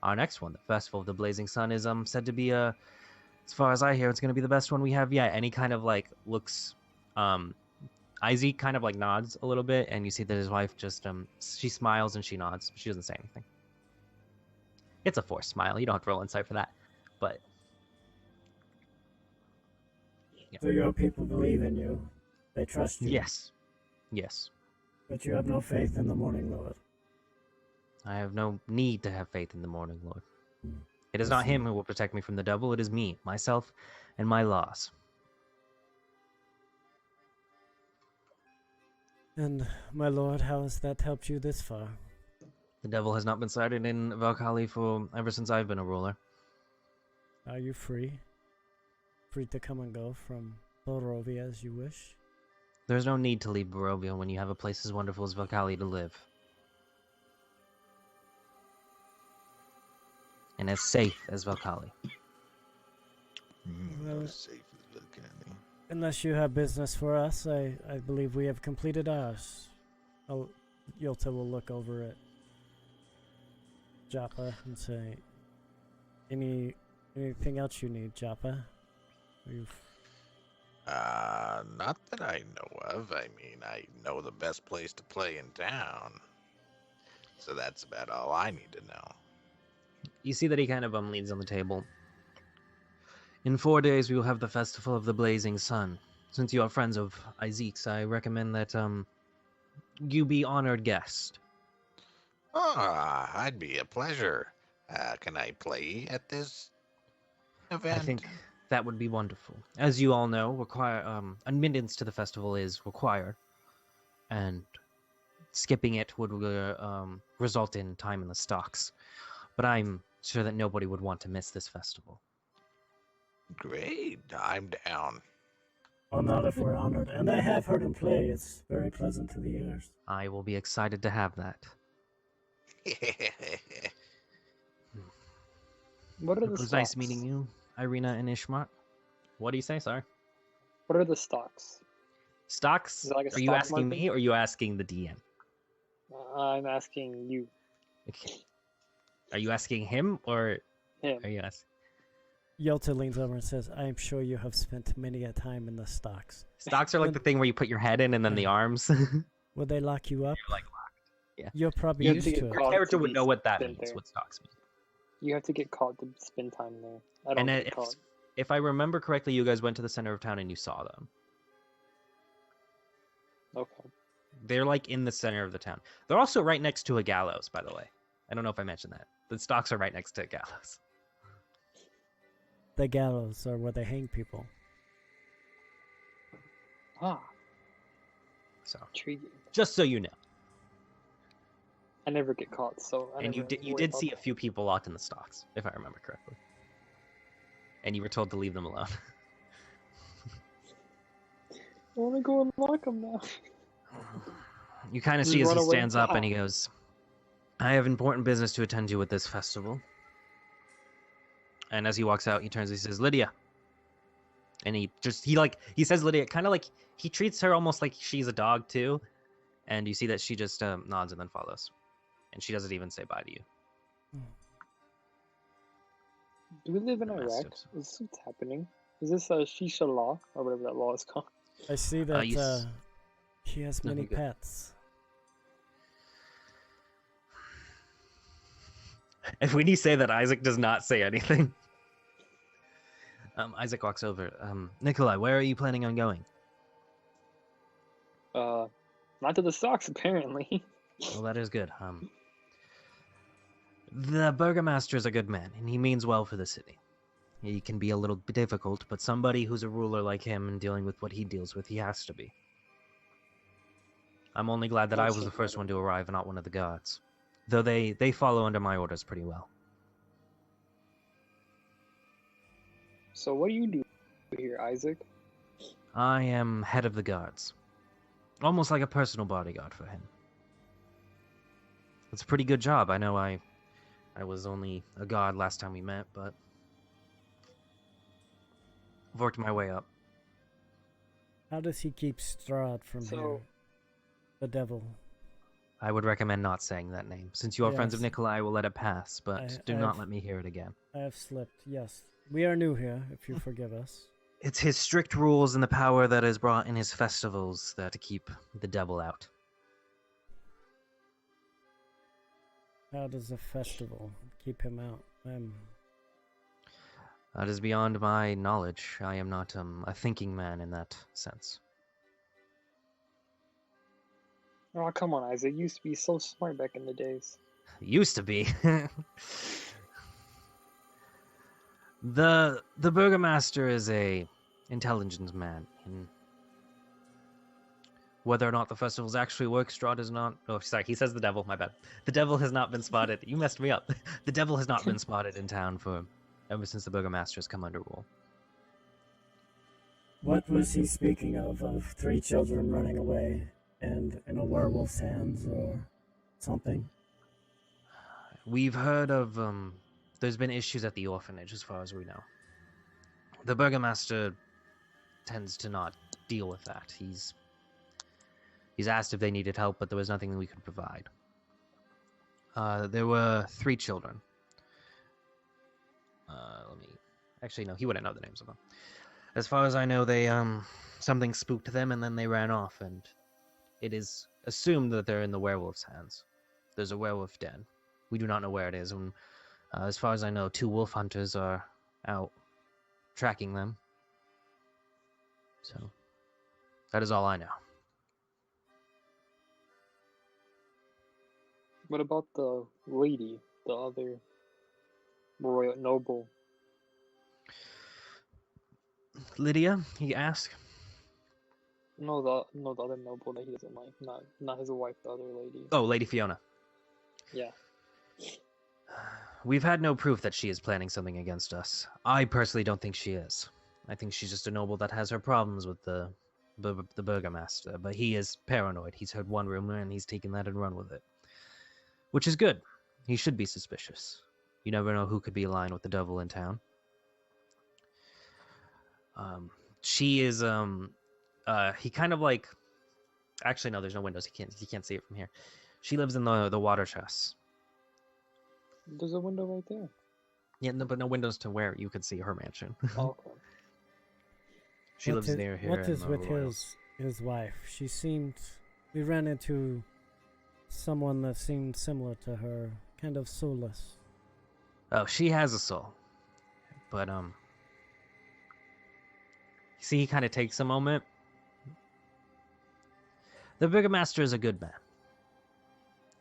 Our next one, the Festival of the Blazing Sun, is said to be as far as I hear, it's gonna be the best one we have yet. And he kind of like looks Izzy kind of like nods a little bit, and you see that his wife just she smiles and she nods. She doesn't say anything. It's a forced smile. You don't have to roll insight for that. But yeah. So your people believe in you. They trust you. Yes. Yes. But you have no faith in the Morning Lord. I have no need to have faith in the Morning Lord. It is not him who will protect me from the devil. It is me, myself, and my laws. And, my lord, how has that helped you this far? The devil has not been sighted in Valkyrie ever since I've been a ruler. Are you free? Free to come and go from Borovia as you wish? There's no need to leave Barovia when you have a place as wonderful as Valkyrie to live. And as safe as Valkyrie. Well, Safe as the candy. Unless you have business for us, I believe we have completed ours. Yolta will look over at Joppa and say, anything else you need, Joppa? Not that I know of. I mean, I know the best place to play in town. So that's about all I need to know. You see that he kind of leans on the table. In 4 days, we will have the Festival of the Blazing Sun. Since you are friends of Isaac's, I recommend that you be honored guest. I'd be a pleasure. Can I play at this event? I think that would be wonderful. As you all know, admittance to the festival is required, and skipping it would result in time in the stocks. But I'm sure that nobody would want to miss this festival. Great, I'm down. Well, not if we're honored. And I have heard him play. It's very pleasant to the ears. I will be excited to have that. What are It the was stocks? nice meeting you, Irina and Ishmat. What do you say, sorry? What are the stocks? Stocks? Is it like a Are you stock asking market? me or are you asking the DM? I'm asking you. Okay. Are you asking him or Him. are you asking? Yelta leans over and says, "I am sure you have spent many a time in the stocks. Stocks are like the thing where you put your head in and then the arms. Will they lock you up? You're like locked. Yeah. You're probably You have to used get to it. caught Character to would be know what that spent means. there. What stocks mean. You have to get caught to spend time there. I don't And get caught. if I remember correctly, you guys went to the center of town and you saw them. Okay. They're like in the center of the town. They're also right next to a gallows, by the way. I don't know if I mentioned that. The stocks are right next to a gallows. The gallows are where they hang people. Ah, So intriguing. just so you know. I never get caught, so I And you never did worry about see a that. few people locked in the stocks, if I remember correctly. And you were told to leave them alone. I want to go and lock them now. You kind of You see as run he away. stands up and he Ah. goes, "I have important business to attend to at this festival." And as he walks out, he turns and he says, "Lydia." And he says Lydia, kind of like he treats her almost like she's a dog too. And you see that she just nods and then follows. And she doesn't even say bye to you. Do we live in The Iraq? Masters. Is this what's happening? Is this a Shisha law or whatever that law is called? I see that you s- he has No, many you're good. pets. And when you say that, Isaac does not say anything. Isaac walks over. Nikolai, where are you planning on going? Not to the stocks apparently. Well, that is good. The burgomaster is a good man, and he means well for the city. He can be a little bit difficult, but somebody who's a ruler like him and dealing with what he deals with, he has to be. I'm only glad that I was the first one to arrive and not one of the guards. Though they follow under my orders pretty well. So what do you do here, Isaac? I am head of the guards. Almost like a personal bodyguard for him. It's a pretty good job. I know I was only a guard last time we met, but I've worked my way up. How does he keep Strahd from here? So The devil. I would recommend not saying that name. Since you are friends of Yes. Nikolai, I will let it pass, but do not I've- let me hear it again. I have slipped. Yes, we are new here. If you forgive us. It's his strict rules and the power that is brought in his festivals that to keep the devil out. How does a festival keep him out? That is beyond my knowledge. I am not a thinking man in that sense. oh come on, Isaac. You used to be so smart back in the days. Used to be. The burgomaster is a intelligent man, and whether or not the festivals actually work, Strahd is not. Oh, sorry, he says the devil. My bad. The devil has not been spotted. You messed me up. The devil has not been spotted in town ever since the burgomaster has come under rule. What was he speaking of? Of 3 children running away and in a werewolf's hands or something? We've heard of there's been issues at the orphanage, as far as we know. The burgomaster tends to not deal with that. He's asked if they needed help, but there was nothing that we could provide. There were 3 children. Actually, no, he wouldn't know the names of them. As far as I know, they something spooked them, and then they ran off. And it is assumed that they're in the werewolf's hands. There's a werewolf den. We do not know where it is, and as far as I know, 2 wolf hunters are out tracking them. So, that is all I know. What about the lady, the other royal noble? Lydia, he asked. No, the other noble that he doesn't like. Not his wife, the other lady. Oh, Lady Fiona. Yeah. We've had no proof that she is planning something against us. I personally don't think she is. I think she's just a noble that has her problems with the burgomaster, but he is paranoid. He's heard one rumor and he's taken that and run with it. Which is good. He should be suspicious. You never know who could be aligned with the devil in town. She is he kind of like, actually no, there's no windows. He can't see it from here. She lives in the water chest. There's a window right there. Yeah, no, but no windows to where you could see her mansion. Oh, okay. She lives near here. What in is the with Royal- his wife? She seemed. We ran into someone that seemed similar to her, kind of soulless. Oh, she has a soul, but see, he kind of takes a moment. The Burgomaster is a good man,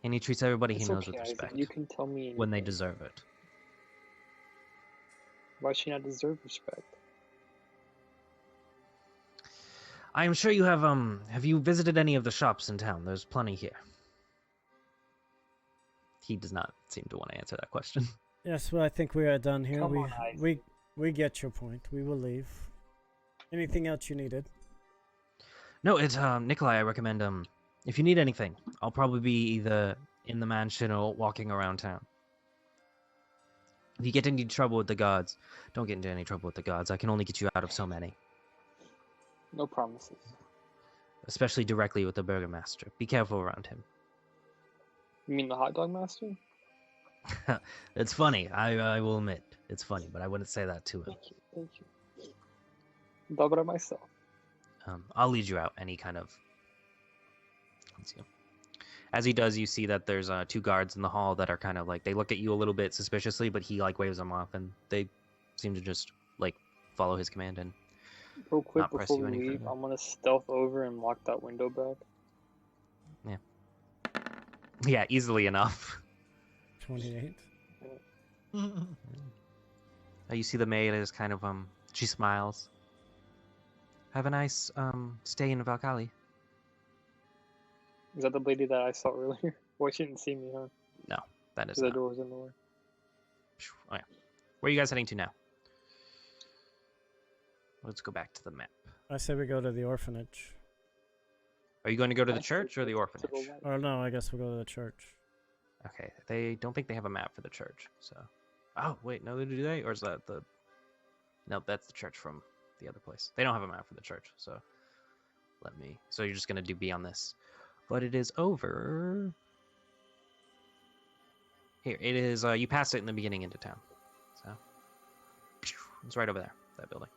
and he treats everybody It's he knows okay, with Isaac. respect You can tell me when they anything. deserve it. Why should she not deserve respect? I am sure you have. Have you visited any of the shops in town? There's plenty here. He does not seem to want to answer that question. Yes, well, I think we are done here. Come we on, Isaac. we get your point. We will leave. Anything else you needed? No, it's Nikolai. I recommend if you need anything, I'll probably be either in the mansion or walking around town. If you get into trouble with the guards, don't get into any trouble with the guards. I can only get you out of so many, No promises. especially directly with the Burgomaster. Be careful around him. You mean the hot dog master? It's funny. I will admit it's funny, but I wouldn't say that to him. Thank you. Thank you. Thought about it myself. I'll lead you out. Any kind of. Let's see. As he does, you see that there's two guards in the hall that are kind of like they look at you a little bit suspiciously, but he like waves them off, and they seem to just like follow his command and Real quick not press before you we any leave, further. I'm gonna stealth over and lock that window back. Yeah, easily enough. 28. You see the maid is kind of she smiles. Have a nice stay in Valkali. Is that the lady that I saw earlier? Well, she didn't see me, huh? No, that is Because the not. door was in the way. Oh, yeah. Where are you guys heading to now? Let's go back to the map. I say we go to the orphanage. Are you going to go to the I say church or the to orphanage? light. Or no, I guess we'll go to the church. Okay, they don't think they have a map for the church, so. Oh wait, no, do they? Or is that the? No, that's the church from the other place. They don't have a map for the church, so. Let me. So you're just gonna be on this, but it is over. Here, it is. You passed it in the beginning into town, so. It's right over there, that building.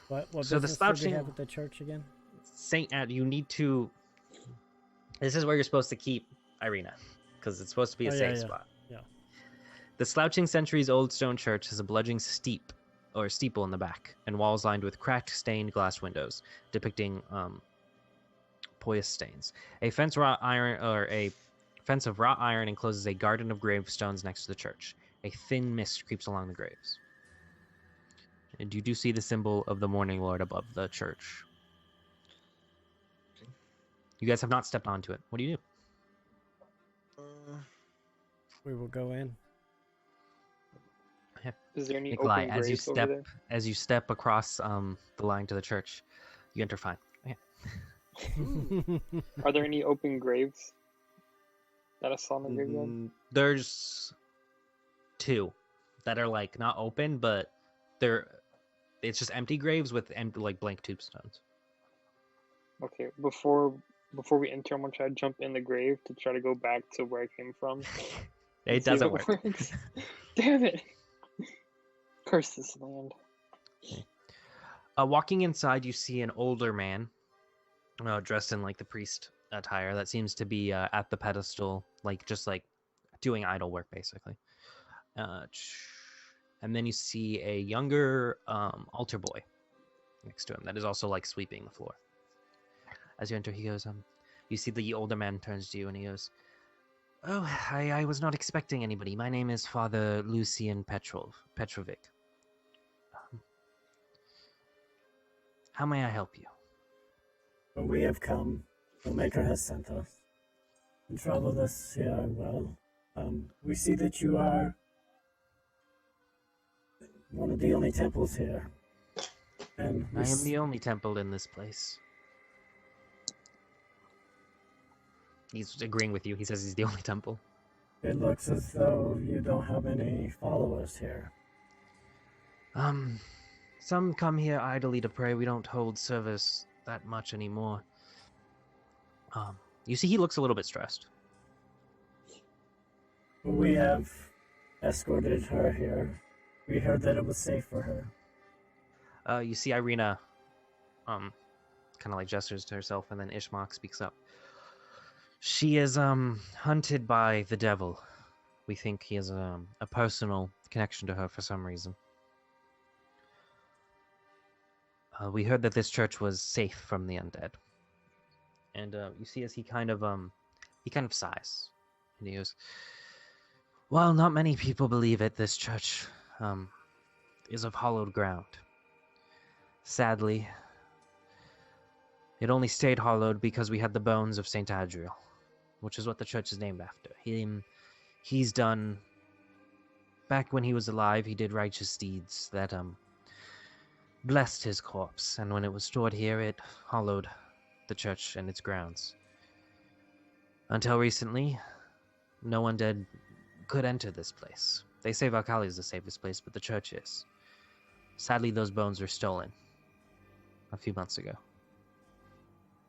What So the business did we slouching- have at the church again? Saint, you need to. This is where you're supposed to keep Irina, because it's supposed to be a Oh, safe yeah. spot. Yeah. The slouching centuries-old stone church has a bludgeoning steeple in the back, and walls lined with cracked, stained glass windows depicting poised stains. A fence of wrought iron encloses a garden of gravestones next to the church. A thin mist creeps along the graves. And you do see the symbol of the Morning Lord above the church. You guys have not stepped onto it. What do you do? We will go in. Is there any Nikolai, open as you graves over there? as you step across the line to the church, you enter fine. Okay. Are there any open graves that I saw in the graveyard? There's two that are like not open, but it's just empty graves with like blank tombstones. Okay, before we enter, I'm gonna try to jump in the grave to try to go back to where I came from. It and see if doesn't work. works. Damn it! Curse this land. Walking inside, you see an older man, dressed in like the priest attire. That seems to be at the pedestal, just doing idol work, basically. And then you see a younger altar boy next to him that is also like sweeping the floor. As you enter, he goes, you see the older man turns to you and he goes, "Oh, I was not expecting anybody. My name is Father Lucian Petrovic. How may I help you?" But we have come. The Maker has sent us. And traveled us here well. We see that you are one of the only temples here. And I am the only temple in this place. He's agreeing with you. He says he's the only temple. It looks as though you don't have any followers here. Some come here idly to pray. We don't hold service that much anymore. You see, he looks a little bit stressed. But we have escorted her here. We heard that it was safe for her. You see Irina, kind of like gestures to herself, and then Ishmak speaks up. She is, hunted by the devil. We think he has, a personal connection to her for some reason. We heard that this church was safe from the undead. And, you see as he kind of sighs. And he goes, "Well, not many people believe it. This church, is of hollowed ground. Sadly, it only stayed hollowed because we had the bones of Saint Adriel, which is what the church is named after. He's done... Back when he was alive, he did righteous deeds that, blessed his corpse, and when it was stored here, it hollowed the church and its grounds. Until recently, no undead could enter this place. They say Valkali is the safest place, but the church is. Sadly, those bones were stolen a few months ago.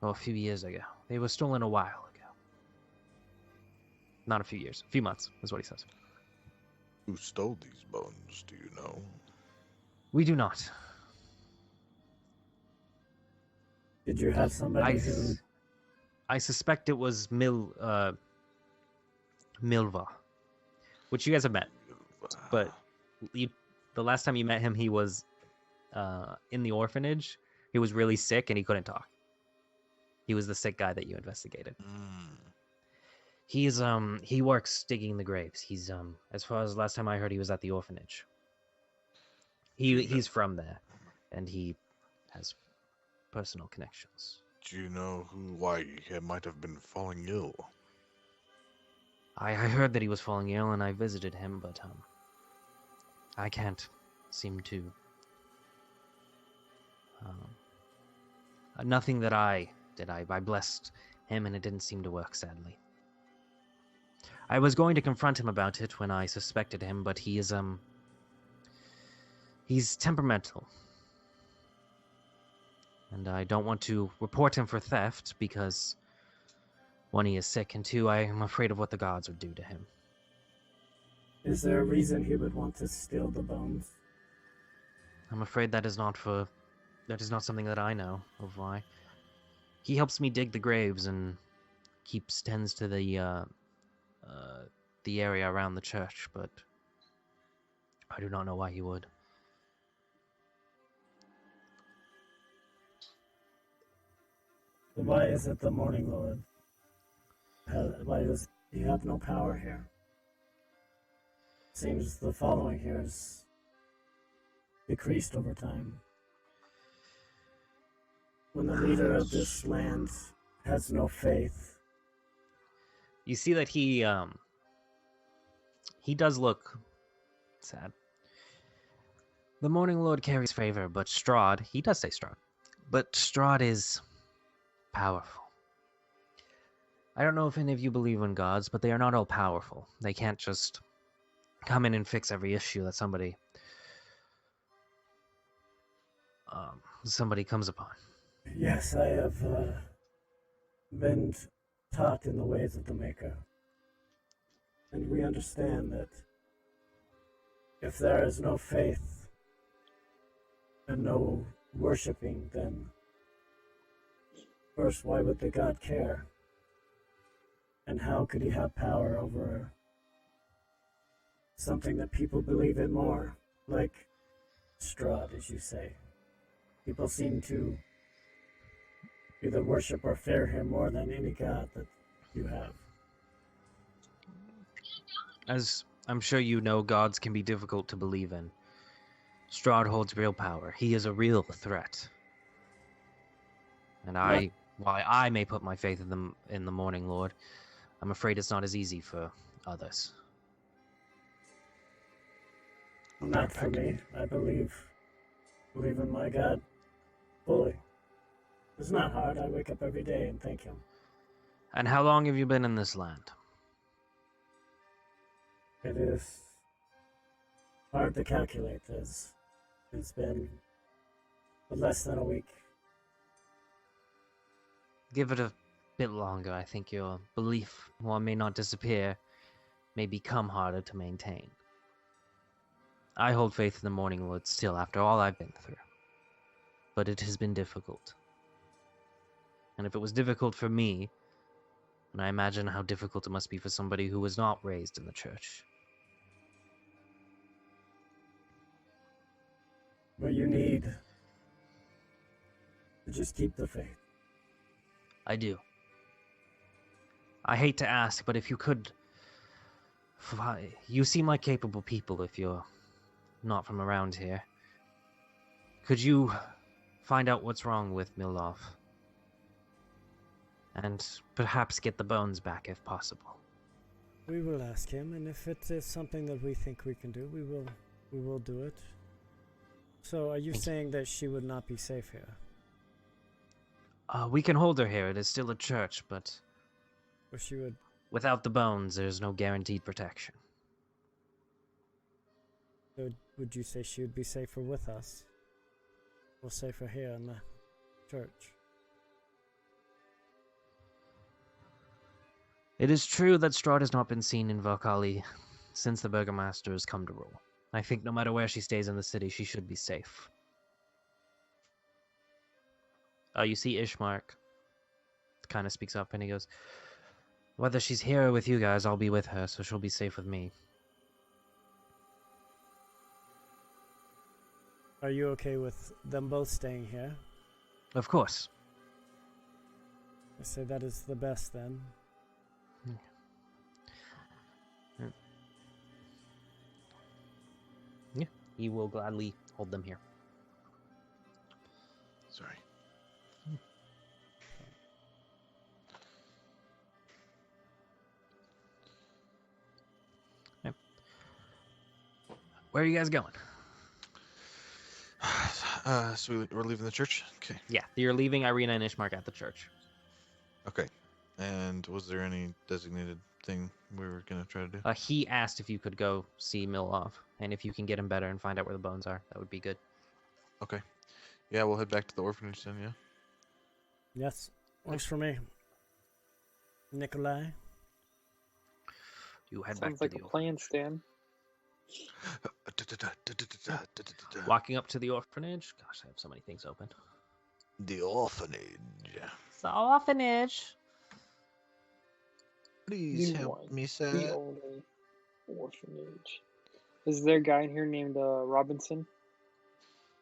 Well, a few years ago. They were stolen a while ago. Not a few years. A few months, is what he says. Who stole these bones, do you know? We do not. Did you have somebody who... I suspect it was Milva, which you guys have met. But the last time you met him, he was in the orphanage. He was really sick and he couldn't talk. He was the sick guy that you investigated. He works digging the graves. He's as far as last time I heard, he was at the orphanage. He's from there, and he has personal connections. Do you know why he might have been falling ill? I heard that he was falling ill, and I visited him, but I can't seem to. Nothing that I did. I blessed him, and it didn't seem to work, sadly. I was going to confront him about it when I suspected him, but he is he's temperamental. And I don't want to report him for theft because, one, he is sick, and two, I am afraid of what the gods would do to him. Is there a reason he would want to steal the bones? I'm afraid that is not something that I know of why. He helps me dig the graves and tends to the area around the church, but I do not know why he would. Why is it the Morning Lord? Why does he have no power here? Seems the following here is decreased over time. When the leader of this land has no faith. You see that he does look sad. The Morning Lord carries favor, but Strahd, he does say Strahd, but Strahd is powerful. I don't know if any of you believe in gods, but they are not all powerful. They can't just come in and fix every issue that somebody comes upon. Yes, I have been taught in the ways of the Maker. And we understand that if there is no faith and no worshipping, then first, why would the god care? And how could he have power over something that people believe in more? Like Strahd, as you say. People seem to either worship or fear him more than any god that you have. As I'm sure you know, gods can be difficult to believe in. Strahd holds real power. He is a real threat. And while I may put my faith in the Morning Lord, I'm afraid it's not as easy for others. Not for me. I believe in my God fully. It's not hard. I wake up every day and thank him. And how long have you been in this land? It is hard to calculate, as it's been less than a week. Give it a bit longer. I think your belief, while it may not disappear, may become harder to maintain. I hold faith in the morning wood still after all I've been through. But it has been difficult. And if it was difficult for me, then I imagine how difficult it must be for somebody who was not raised in the church. What you need to just keep the faith. I do. I hate to ask, but if you could... You seem like capable people if you're not from around here. Could you find out what's wrong with Milov? And perhaps get the bones back if possible. We will ask him, and if it is something that we think we can do, we will do it. So, are you saying that she would not be safe here? We can hold her here. It is still a church, but Or she would... without the bones, there's no guaranteed protection. So would you say she would be safer with us? Or safer here in the church? It is true that Strahd has not been seen in Valkali since the Burgomaster has come to rule. I think no matter where she stays in the city, she should be safe. You see Ishmark kind of speaks up and he goes, whether she's here with you guys, I'll be with her, so she'll be safe with me. Are you okay with them both staying here? Of course. I say that is the best then. Yeah, he will gladly hold them here. Sorry. Yep. Where are you guys going? So we're leaving the church? Okay. Yeah, you're leaving Irina and Ishmark at the church. Okay. And was there any designated thing we were going to try to do? He asked if you could go see Milov, and if you can get him better and find out where the bones are, that would be good. Okay. Yeah, we'll head back to the orphanage then, yeah? Yes, works for me. Nikolai? You head back Sounds to like the a plan, Stan. Walking up to the orphanage. Gosh, I have so many things open. The orphanage. The orphanage. Please You help want me, The sir. only orphanage. Is there a guy in here named Robinson?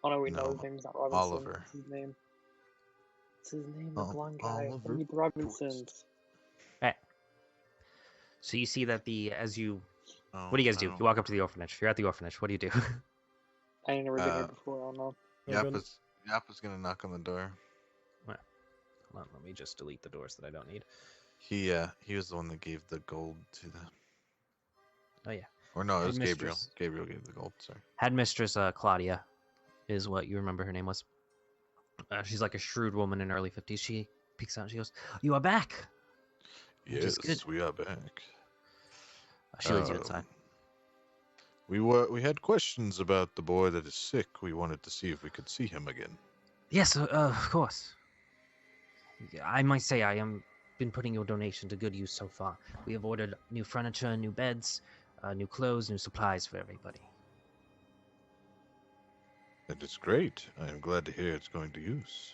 Oh no, wait, no, his No, name's not Robinson. Oliver. What's his name? What's his name? The Ol- blonde guy. Oliver Meet the Robinsons. Right. So you see that as you... Oh, What do you guys I do? don't- You walk up to the orphanage. You're at the orphanage. What do you do? I ain't never been here Uh, before, I don't know. Yappa's gonna knock on the door. Hold on, let me just delete the doors that I don't need. He was the one that gave the gold to the... Oh, yeah. Or no, it was Gabriel. Headmistress. Gabriel gave the gold, sorry. Headmistress Claudia is what you remember her name was. She's like a shrewd woman in her early 50s. She peeks out and she goes, "You are back!" Which is Yes, good. we are back. She leads you inside. We had questions about the boy that is sick. We wanted to see if we could see him again. Yes, of course. I might say I am been putting your donation to good use so far. We have ordered new furniture, new beds, new clothes, new supplies for everybody. That is great. I am glad to hear it's going to use.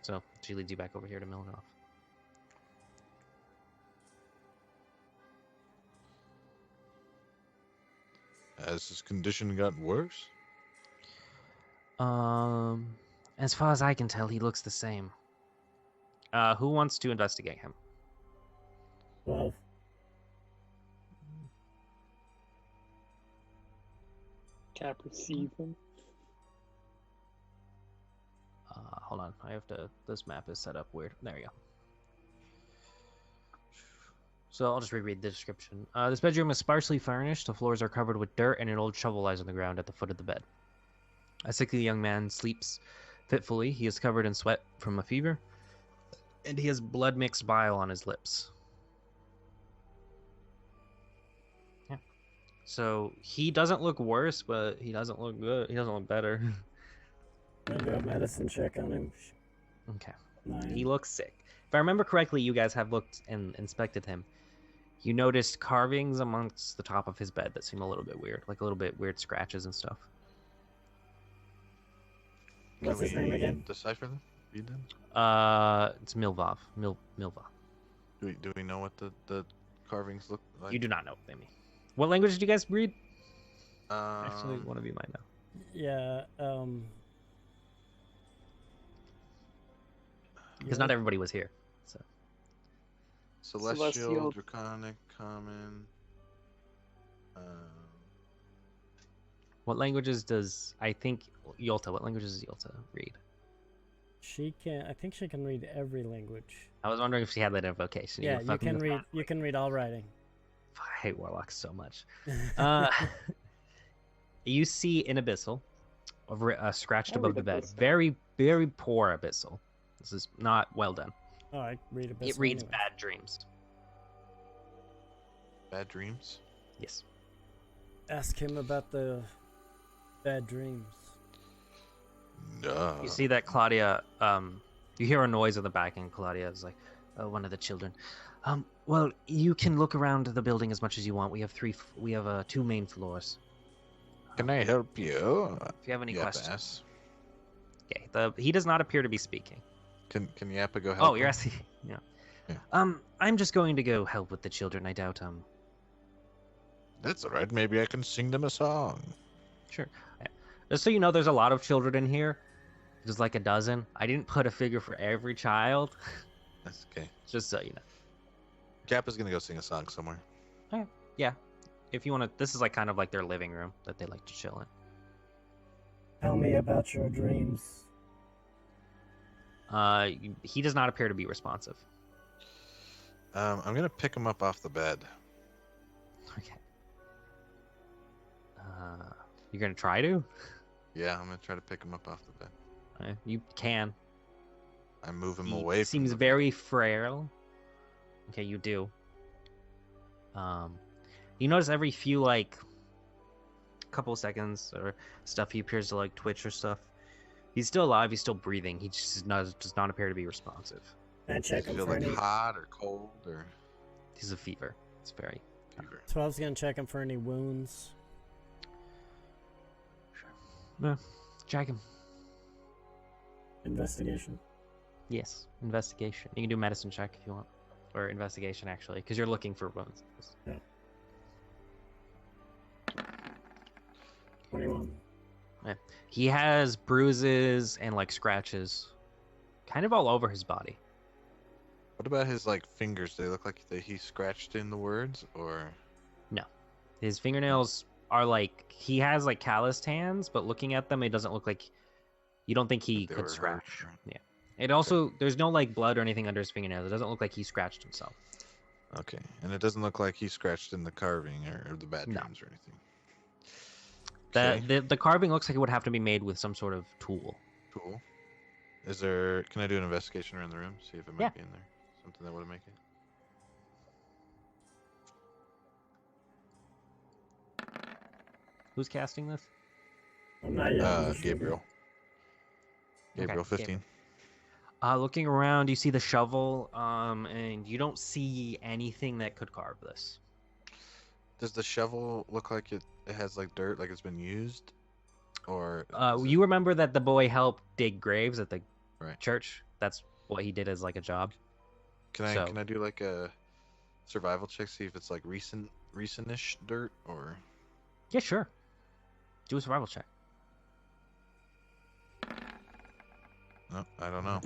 So she leads you back over here to Milanov. Has his condition gotten worse? As far as I can tell, he looks the same. Who wants to investigate him? 12. Can't perceive him. Hold on, I have to. This map is set up weird. There you go. So I'll just reread the description. This bedroom is sparsely furnished. The floors are covered with dirt, and an old shovel lies on the ground at the foot of the bed. A sickly young man sleeps fitfully. He is covered in sweat from a fever, and he has blood-mixed bile on his lips. Yeah. So he doesn't look worse, but he doesn't look good. He doesn't look better. I'll do a medicine check on him. Okay. 9. He looks sick. If I remember correctly, you guys have looked and inspected him. You noticed carvings amongst the top of his bed that seem a little bit weird, like a little bit weird scratches and stuff. What's his name again? Decipher them? Read them? It's Milvav. Milva. Do we know what the carvings look like? You do not know what they mean. What language did you guys read? Actually, one of you might know. Yeah. Because not everybody was here. So Celestial, Draconic, Common. what languages does what languages does Yolta read? She can. I think she can read every language. I was wondering if she had that invocation. Yeah, you can read. You can read all writing. I hate warlocks so much. You see an abyssal, scratched I'll above read the bed. abyssal. Very, very poor abyssal. This is not well done. Oh, I read a bit. It reads bad dreams. Bad dreams? Yes. Ask him about the bad dreams. No. You see that Claudia, you hear a noise in the back, and Claudia is like, one of the children. Well, you can look around the building as much as you want. We have two main floors. Can I help you? If you have any Yappa questions. asks. Okay. He does not appear to be speaking. Can Yappa go help? Oh, you're him? asking. Yeah. Yeah. I'm just going to go help with the children. I doubt. That's alright. Maybe I can sing them a song. Sure. Just so you know, there's a lot of children in here. There's like a dozen. I didn't put a figure for every child. That's okay. Just so you know. Yappa's gonna go sing a song somewhere. Yeah. If you want to, this is like kind of like their living room that they like to chill in. Tell me about your dreams. He does not appear to be responsive. I'm gonna pick him up off the bed. Okay. You're gonna try to? Yeah, I'm gonna try to pick him up off the bed. You can. I move him He away. seems from very frail. Okay, you do. You notice every few couple of seconds or stuff he appears to like twitch or stuff. He's still alive. He's still breathing. He just does not appear to be responsive. Can I check Does him it feel for like any? hot or cold or He's a fever. It's very. fever? 12's gonna check him for any wounds. Sure. No, check him. Investigation. Yes, investigation. You can do medicine check if you want, or investigation actually, because you're looking for wounds. 21. He has bruises and like scratches, kind of all over his body. What about his fingers? Do they look like he scratched in the words or? His fingernails are he has calloused hands, but looking at them, it doesn't look like. You don't think he They could were scratch. hurt. Yeah. It also there's no blood or anything under his fingernails. It doesn't look like he scratched himself. Okay, and it doesn't look like he scratched in the carving or the bad No. dreams or anything. Okay. The carving looks like it would have to be made with some sort of tool. Cool. Can I do an investigation around the room? See if it might Yeah. be in there. Something that would make it. Who's casting this? I'm not yet. Gabriel. Gabriel, Okay, 15. Looking around, you see the shovel, and you don't see anything that could carve this. Does the shovel look like it has dirt, like it's been used? Or is it- You remember that the boy helped dig graves at the Right. church? That's what he did as a job. Can I so- can I do a survival check, see if it's recentish dirt or Yeah, sure. Do a survival check. no, I don't know.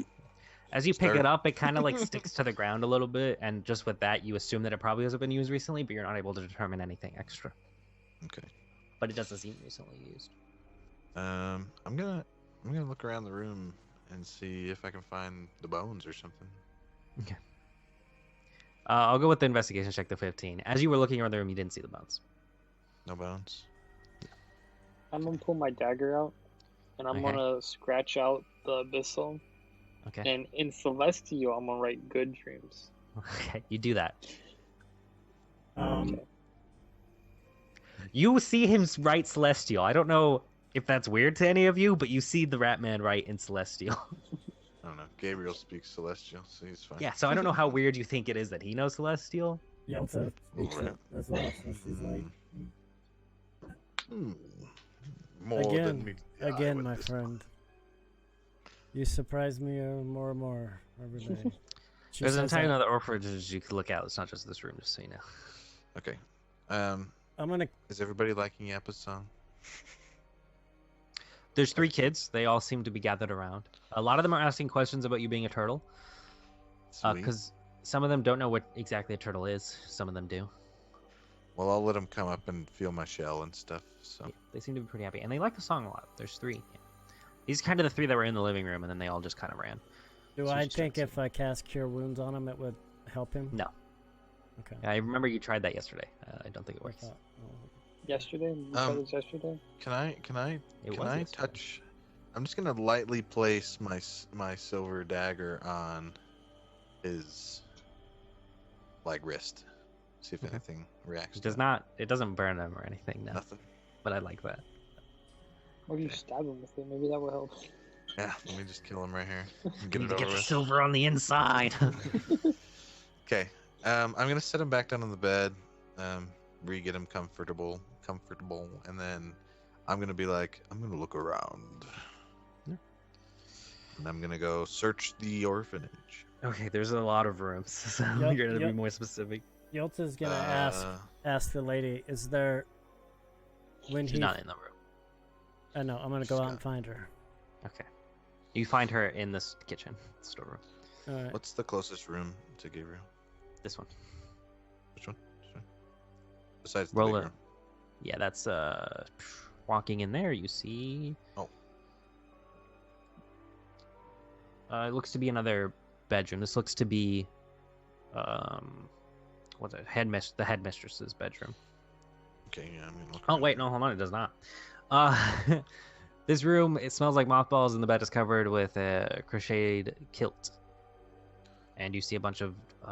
As you pick Start- it up, it kind of sticks to the ground a little bit, and just with that, you assume that it probably hasn't been used recently, but you're not able to determine anything extra. Okay. But it doesn't seem recently used. I'm gonna look around the room and see if I can find the bones or something. I'll go with the investigation check, the 15. As you were looking around the room, you didn't see the bones. No bones. I'm gonna pull my dagger out, and I'm Okay. gonna scratch out the abyssal. Okay. And in Celestial, I'm gonna write good dreams. Okay, you do that. Okay. You see him write Celestial. I don't know if that's weird to any of you, but you see the Rat Man write in Celestial. I don't know. Gabriel speaks celestial, so he's fine. Yeah, so I don't know how weird you think it is that he knows Celestial. Yelta speaks Right. it as well, so she's like, More than me. Again, my friend. You surprise me more and more every day. She There's an says entire that- other orphanages you could look at. It's not just this room, just so you know. Okay. I'm gonna. Is everybody liking Yappa's song? There's 3 kids. They all seem to be gathered around. A lot of them are asking questions about you being a turtle, Sweet. because some of them don't know what exactly a turtle is. Some of them do. Well, I'll let them come up and feel my shell and stuff. So. Yeah, they seem to be pretty happy, and they like the song a lot. There's 3. Yeah. These are kind of the 3 that were in the living room, and then they all just kind of ran. Do So I just think checks. if I cast Cure Wounds on him, it would help him? No. Okay. I remember you tried that yesterday. I don't think it works. Yesterday? You tried this yesterday? Can I It was yesterday. touch? I'm just gonna lightly place my silver dagger on his wrist. See if Okay. anything reacts. It to does not. It doesn't burn them or anything. No. Nothing. But I like that. What if you stab him with it? Maybe that will help. Yeah. Let me just kill him right here. and You Get need it to over get the with. silver on the inside. Okay. I'm gonna set him back down on the bed. Get him comfortable, and then I'm gonna be like, I'm gonna look around. Yeah. And I'm gonna go search the orphanage. Okay, there's a lot of rooms, so Yep, you're gonna be yep. more specific. Yelta's gonna Uh, ask the lady, is there when She's he not in the room. I know, I'm gonna go out and find her. Okay. You find her in this kitchen, storeroom. Alright. What's the closest room to Gabriel? This one. Which one? This one? Besides the Roll big it. room. Yeah, that's walking in there. You see. Oh. It looks to be another bedroom. This looks to be, what's it? The headmistress's bedroom. Okay, yeah, I'm gonna look. Oh around. wait, no, hold on, it does not. This room, it smells like mothballs, and the bed is covered with a crocheted kilt. And you see a bunch of, It's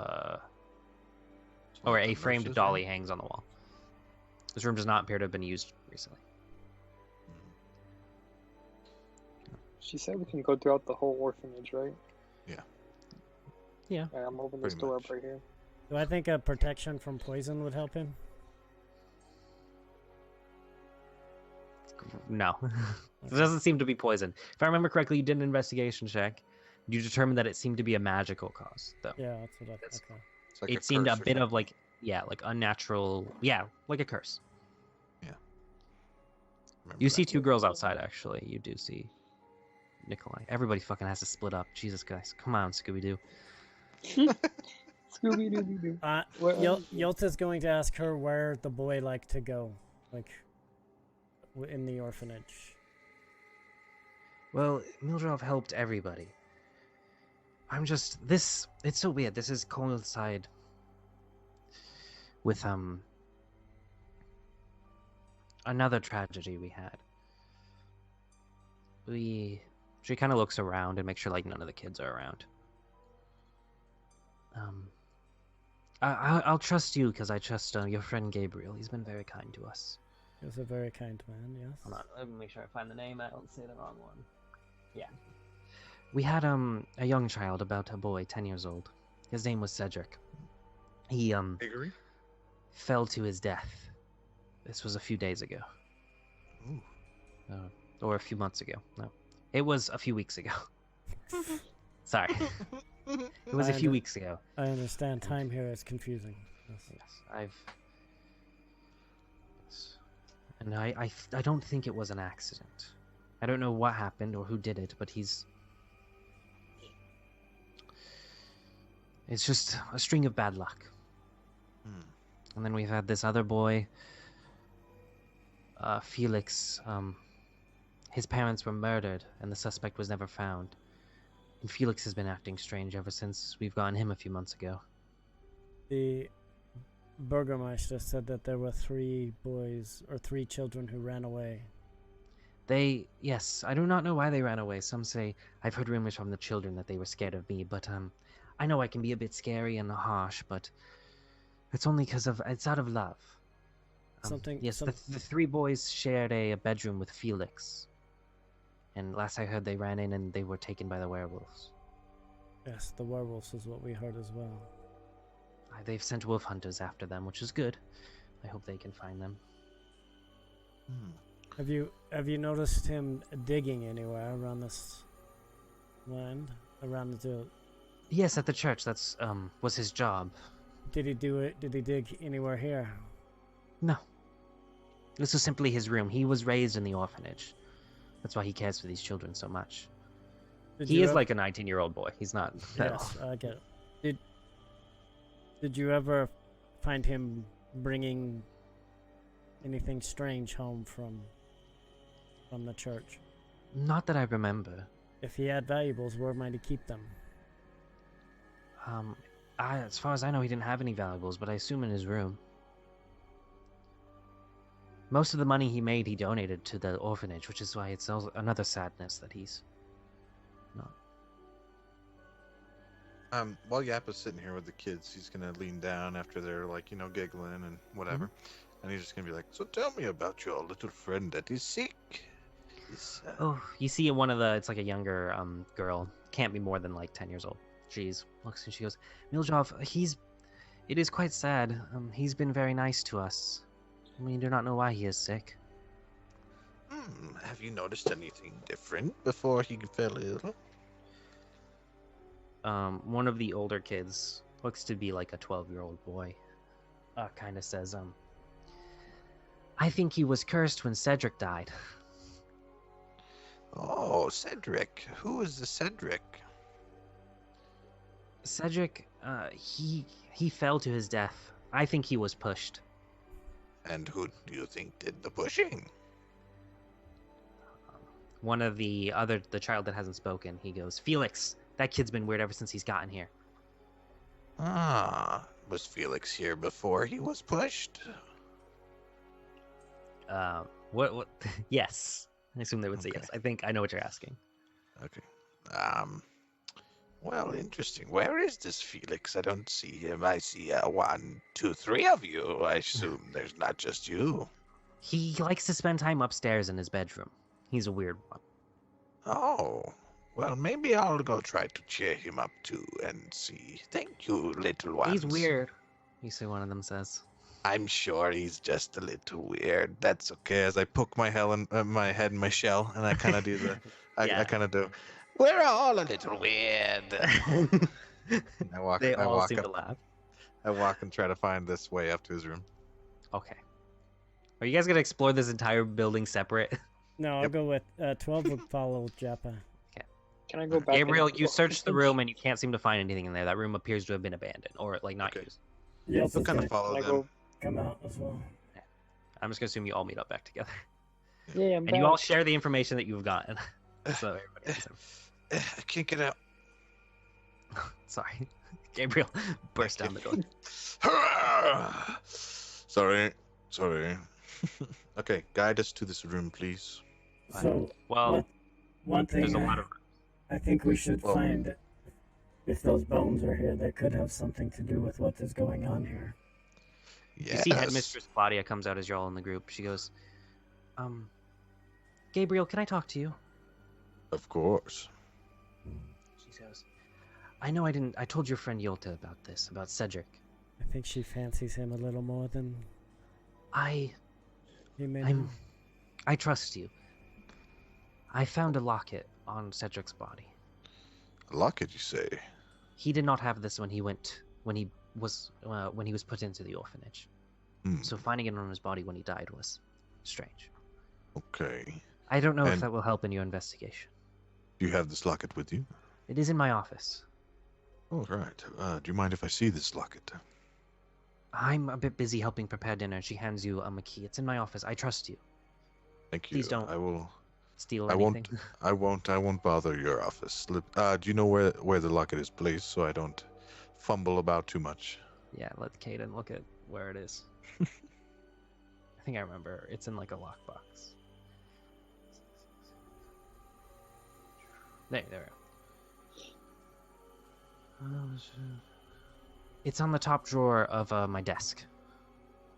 or like a the framed nurse's dolly room? hangs on the wall. This room does not appear to have been used recently. She said we can go throughout the whole orphanage, right? Yeah. Alright, I'm opening this Pretty door much. up right here. Do I think a protection from poison would help him? No. It doesn't seem to be poison. If I remember correctly, you did an investigation check. You determined that it seemed to be a magical cause, though. Yeah, that's what I That's- okay. It's like It seemed a curse or bit of something. like, yeah, like unnatural. Yeah, like a curse. Remember You that. see 2 girls outside, actually. You do see Nikolai. Everybody fucking has to split up. Jesus Christ. Come on, Scooby-Doo. Scooby Doo Doo. Yelta's going to ask her where the boy liked to go, like in the orphanage. Well, Mildred helped everybody. I'm just it's so weird. This is coincide with another tragedy we had. She kind of looks around and makes sure like none of the kids are around. I'll trust you because I trust your friend Gabriel. He's been very kind to us. He was a very kind man, yes. Hold on, let me make sure I find the name. I don't say the wrong one. Yeah. We had a young child, about a boy, 10 years old. His name was Cedric. He Hickory? fell to his death. This was a few days ago. Ooh. Or a few months ago. No. It was a few weeks ago. Sorry. It was a few weeks ago. I understand. Time here is confusing. Yes. Yes, and I don't think it was an accident. I don't know what happened or who did it, but it's just a string of bad luck. Hmm. And then we've had this other boy, Felix. His parents were murdered, and the suspect was never found. And Felix has been acting strange ever since we've gotten him a few months ago. The Burgermeister said that there were 3 boys or 3 children who ran away. Yes, I do not know why they ran away. Some say, I've heard rumors from the children that they were scared of me, but I know I can be a bit scary and harsh, but it's only because it's out of love. Yes, the 3 boys shared a bedroom with Felix. And last I heard, they ran in and they were taken by the werewolves. Yes, the werewolves is what we heard as well. They've sent wolf hunters after them, which is good. I hope they can find them. Have you noticed him digging anywhere around this land? Around the Yes, at the church. That's was his job. Did he do it? Did he dig anywhere here? No. This was simply his room. He was raised in the orphanage. That's why he cares for these children so much. He is like a 19-year-old boy. He's not. Yes, I get it. Did you ever find him bringing anything strange home from the church? Not that I remember. If he had valuables, where might he keep them? As far as I know, he didn't have any valuables, but I assume in his room. Most of the money he made, he donated to the orphanage, which is why it's another sadness that he's not. While Yap is sitting here with the kids, he's gonna lean down after they're like, giggling and whatever, and he's just gonna be like, "So tell me about your little friend that is sick." Oh, you see one of the, it's like a younger girl, can't be more than like 10 years old. She's looks and she goes, Miljov, it is quite sad. He's been very nice to us. We do not know why he is sick. Have you noticed anything different before he fell ill? One of the older kids looks to be like a 12-year-old boy. Kind of says, I think he was cursed when Cedric died. Oh, Cedric. Who is the Cedric? Cedric, he fell to his death. I think he was pushed. And who do you think did the pushing? One of the child that hasn't spoken, he goes, Felix, that kid's been weird ever since he's gotten here. Was Felix here before he was pushed? What? Yes. I assume they would say Okay. yes. I think I know what you're asking. Okay. Well, interesting. Where is this Felix? I don't see him. I see 1, 2, 3 of you. I assume there's not just you. He likes to spend time upstairs in his bedroom. He's a weird one. Oh. Well, maybe I'll go try to cheer him up too and see. Thank you, little ones. He's weird. You see, one of them says. I'm sure he's just a little weird. That's okay. As I poke my head in my shell, and I kind of do the, I kind of do. We're all a little weird. I walk. They I all walk seem up. to laugh. I walk and try to find this way up to his room. Okay. Are you guys gonna explore this entire building separate? No, I'll go with 12 would follow Japa. Can I go back? Gabriel, in you searched the room and you can't seem to find anything in there. That room appears to have been abandoned or like not Okay. used. Yes, We'll it's kind gonna of follow Can I them. go? come out as well. I'm just gonna assume you all meet up back together. Yeah, I'm And you all back. share the information that you've gotten. So everybody has it. I can't get out. Sorry. Gabriel burst down the door. Sorry. Okay, guide us to this room, please. So, Well, one thing there's a lot of I think we should Well- find if those bones are here, they could have something to do with what is going on here. You see Headmistress Claudia comes out as you're all in the group. She goes, Gabriel, can I talk to you? Of course. She goes, I know I told your friend Yolta about this, about Cedric. I think she fancies him a little more than I he may. I trust you. I found a locket on Cedric's body. A locket, you say? He did not have this when he was put into the orphanage. So finding it on his body when he died was strange. Okay. I don't know if And- that will help in your investigation. Do you have this locket with you? It is in my office. Oh, right. Do you mind if I see this locket? I'm a bit busy helping prepare dinner. She hands you a key. It's in my office. I trust you. Thank you. Please don't. I will. Steal I anything. won't. I won't bother your office. Do you know where the locket is placed, so I don't fumble about too much? Yeah, let Caden look at where it is. I think I remember. It's in like a lockbox. There we go. It's on the top drawer of my desk.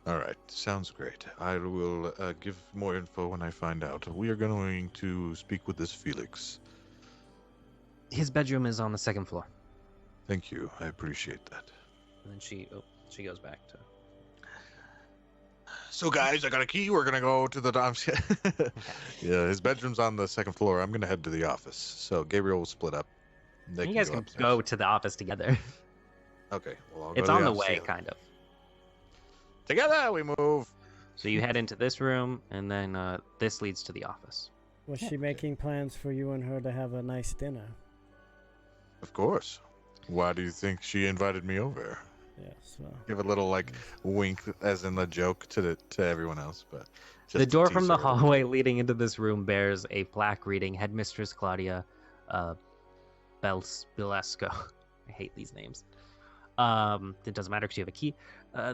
All right. Sounds great. I will give more info when I find out. We are going to speak with this Felix. His bedroom is on the second floor. Thank you. I appreciate that. And then she goes back to. So guys, I got a key. We're gonna go to the Dom's. Yeah, his bedroom's on the second floor. I'm gonna head to the office. So Gabriel will split up. They You guys can upstairs. go to the office together. Okay, well I'll go It's to on the upstairs. way, kind of. Together we move. So you head into this room, and then this leads to the office. Was she making plans for you and her to have a nice dinner? Of course. Why do you think she invited me over? Yes. Well, Give a little like wink, as in the joke to everyone else, but just The to door tease from the her a little. hallway leading into this room bears a plaque reading Headmistress Claudia Belesco. I hate these names. It doesn't matter because you have a key.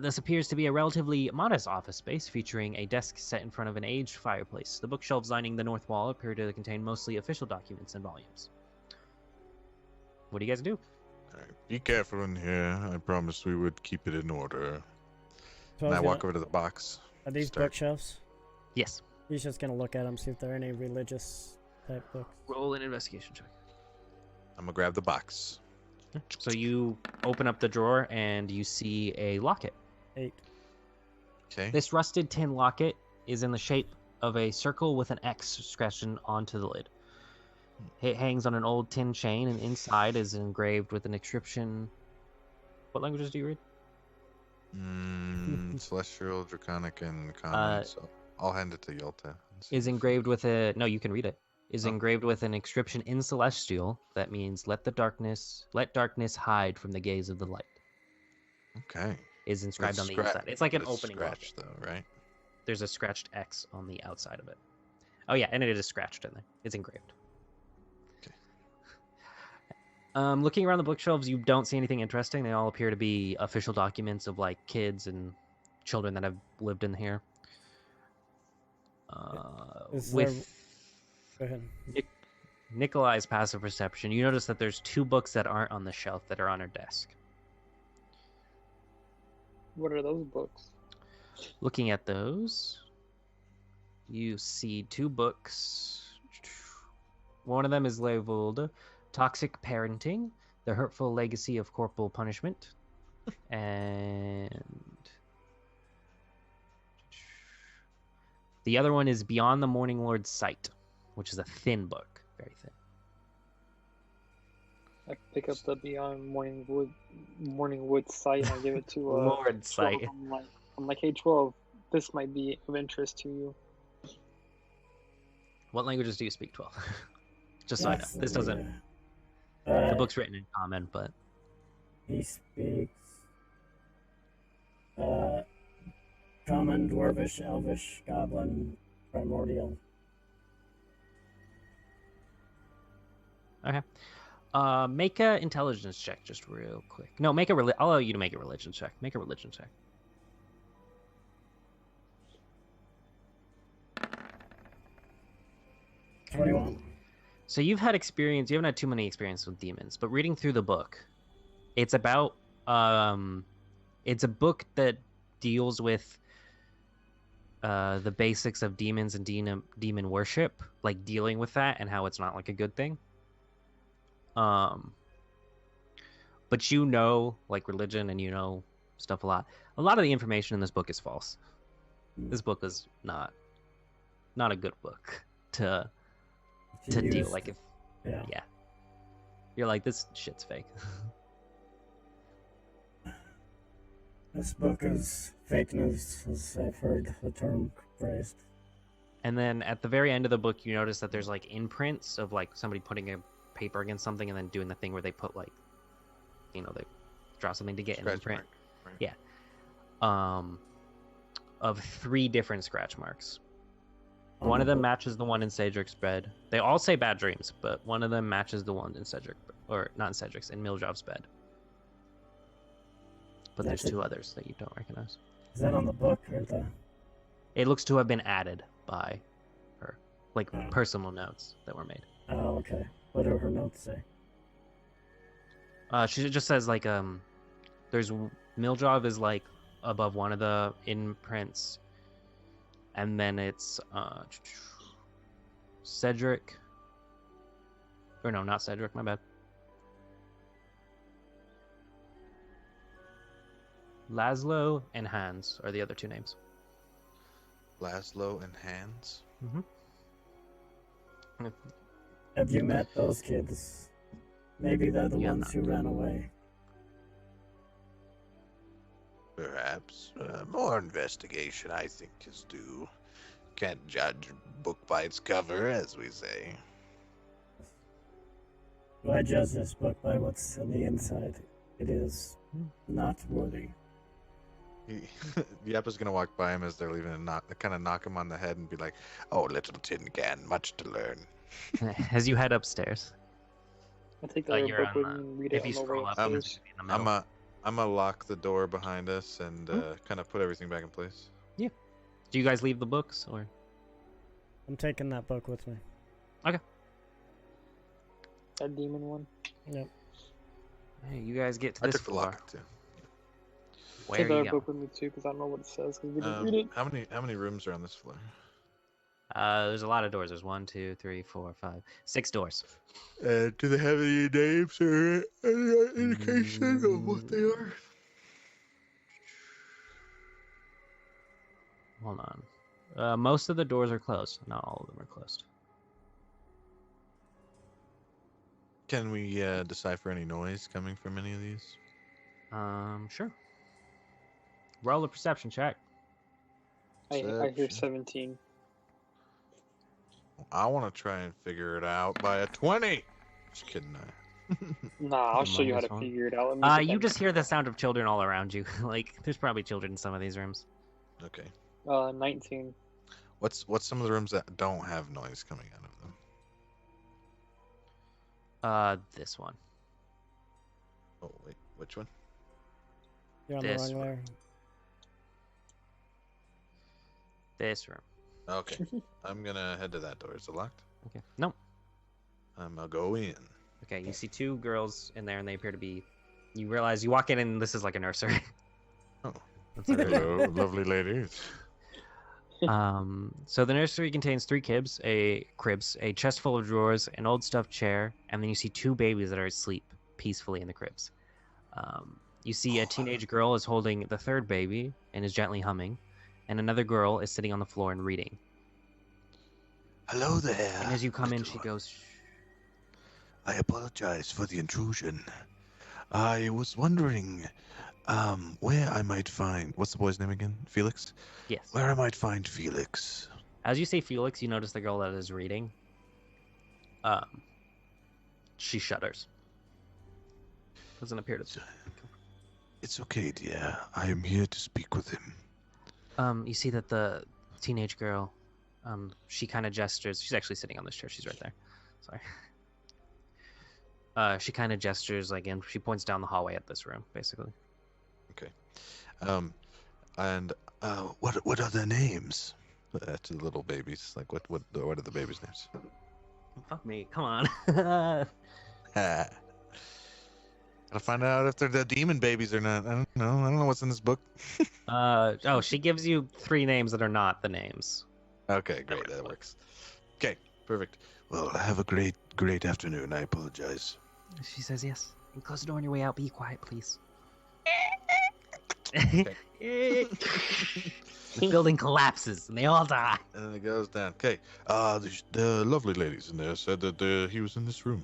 This appears to be a relatively modest office space featuring a desk set in front of an aged fireplace. The bookshelves lining the north wall appear to contain mostly official documents and volumes. What do you guys do? All right, be careful in here. I promised we would keep it in order. so And I was walk gonna- over to the box. Are these start- bookshelves? Yes. He's just gonna look at them, see if there are any religious type books. Roll an investigation check. I'm gonna grab the box. So you open up the drawer and you see a locket. 8. Okay. This rusted tin locket is in the shape of a circle with an X scratched onto the lid. It hangs on an old tin chain, and inside is engraved with an inscription. What languages do you read? Celestial, Draconic, and Common. So I'll hand it to Yolta. Is engraved with a no. You can read it. Is Oh. engraved with an inscription in Celestial that means let darkness hide from the gaze of the light. Okay. Is inscribed It's on the scra- inside. It's like an it's opening locket. scratch, though, right? There's a scratched X on the outside of it. Oh yeah, and it is scratched in there. It's engraved. Okay. Looking around the bookshelves, you don't see anything interesting. They all appear to be official documents of like kids and children that have lived in here. Is With Go ahead. Nikolai's passive perception, you notice that there's 2 books that aren't on the shelf that are on her desk. What are those books? Looking at those, you see 2 books. One of them is labeled Toxic Parenting, The Hurtful Legacy of Corporal Punishment. And the other one is Beyond the Morning Lord's Sight, which is a thin book. Very thin. I pick up the Beyond Morningwood site and I give it to Lord's 12. Sight. I'm like, hey 12, this might be of interest to you. What languages do you speak, 12? Just so I know. Yes, This doesn't... yeah. The book's written in common, but... He speaks Common, Dwarvish, Elvish, Goblin, Primordial. Okay. Make a intelligence check just real quick. No, I'll allow you to make a religion check. Make a religion check. So you've had experience. You haven't had too many experience with demons, but reading through the book, it's about it's a book that deals with the basics of demons and demon worship, like dealing with that and how it's not like a good thing. But you know, like religion, and you know stuff a lot. A lot of the information in this book is false. This book is not a good book to deal. Like if Yeah. yeah, you're like, this shit's fake. This book is fake news, as I've heard the term phrased. And then at the very end of the book, you notice that there's like imprints of like somebody putting a paper against something and then doing the thing where they put like, you know, they draw something to get an Scratch imprint. mark, right. Yeah. Of 3 different scratch marks. One of them matches the one in Cedric's bed. They all say bad dreams, but one of them matches the one in Cedric, or not in Cedric's, in Mildrov's bed. But there's That's it. 2 others that you don't recognize. Is that on the book or the? It looks to have been added by her, like Oh. personal notes that were made. Oh, okay. What do her notes say? She just says like there's Mildrov is like above one of the imprints, and then it's Cedric. Or no, not Cedric. My bad. Laszlo and Hans are the other two names. Laszlo and Hans. Have you met those kids? Maybe they're the Yeah, ones who ran away. Perhaps. More investigation, I think, is due. Can't judge a book by its cover, as we say. I judge this book by what's on the inside. It is not worthy. Yep is gonna walk by him as they're leaving and kind of knock him on the head and be like, "Oh, little tin can, much to learn." As you head upstairs. I take the You're other book on with me and read if it you on the way scroll up, upstairs. it's gonna be in the middle. I'm gonna lock the door behind us and kind of put everything back in place. Do you guys leave the books or? I'm taking that book with me. That demon one. Yep. Hey, you guys get to I this took the floor. locket too. Where Take are the you other going? book with me too, because I don't know what it says, because we didn't read it. How many rooms are on this floor? There's a lot of doors. There's 1, 2, 3, 4, 5, 6 doors. Do they have any names or any indication of what they are? Hold on. Most of the doors are closed. Not all of them are closed. Can we decipher any noise coming from any of these? Sure. Roll a perception check. I hear Perception. 17. I want to try and figure it out by a 20. Just kidding. Nah, I'll show you how to Minus one. figure it out. Let me get You that- just hear the sound of children all around you. Like, there's probably children in some of these rooms. Okay. 19. What's some of the rooms that don't have noise coming out of them? This one. Oh wait, which one? You're on This the wrong room. layer. This room. Okay. I'm gonna head to that door. Is it locked? Okay. No. I'm gonna go in. Okay, you see 2 girls in there, and they appear to be. You realize you walk in, and this is like a nursery. Oh. That's like Hello, lovely ladies. So the nursery contains 3 cribs, a chest full of drawers, an old stuffed chair, and then you see 2 babies that are asleep peacefully in the cribs. You see a teenage girl is holding the 3rd baby and is gently humming, and another girl is sitting on the floor and reading. Hello there. And as you come in, little she one. goes, "Shh." I apologize for the intrusion. I was wondering, where I might find. What's the boy's name again? Felix? Yes. Where I might find Felix. As you say Felix, you notice the girl that is reading. She shudders. Doesn't appear to. It's okay, dear. I am here to speak with him. You see that the teenage girl, she kind of gestures. She's actually sitting on this chair. She's right there. Sorry. She kind of gestures and she points down the hallway at this room, basically. Okay. And what are their names? To the little babies. Like what are the babies' names? Fuck me, come on. Gotta find out if they're the demon babies or not. I don't know what's in this book. She gives you 3 names that are not the names. Okay, great. That works. Okay, perfect. Well, have a great afternoon. I apologize. She says yes. And close the door on your way out. Be quiet, please. The building collapses and they all die. And then it goes down. Okay. The lovely ladies in there said that he was in this room.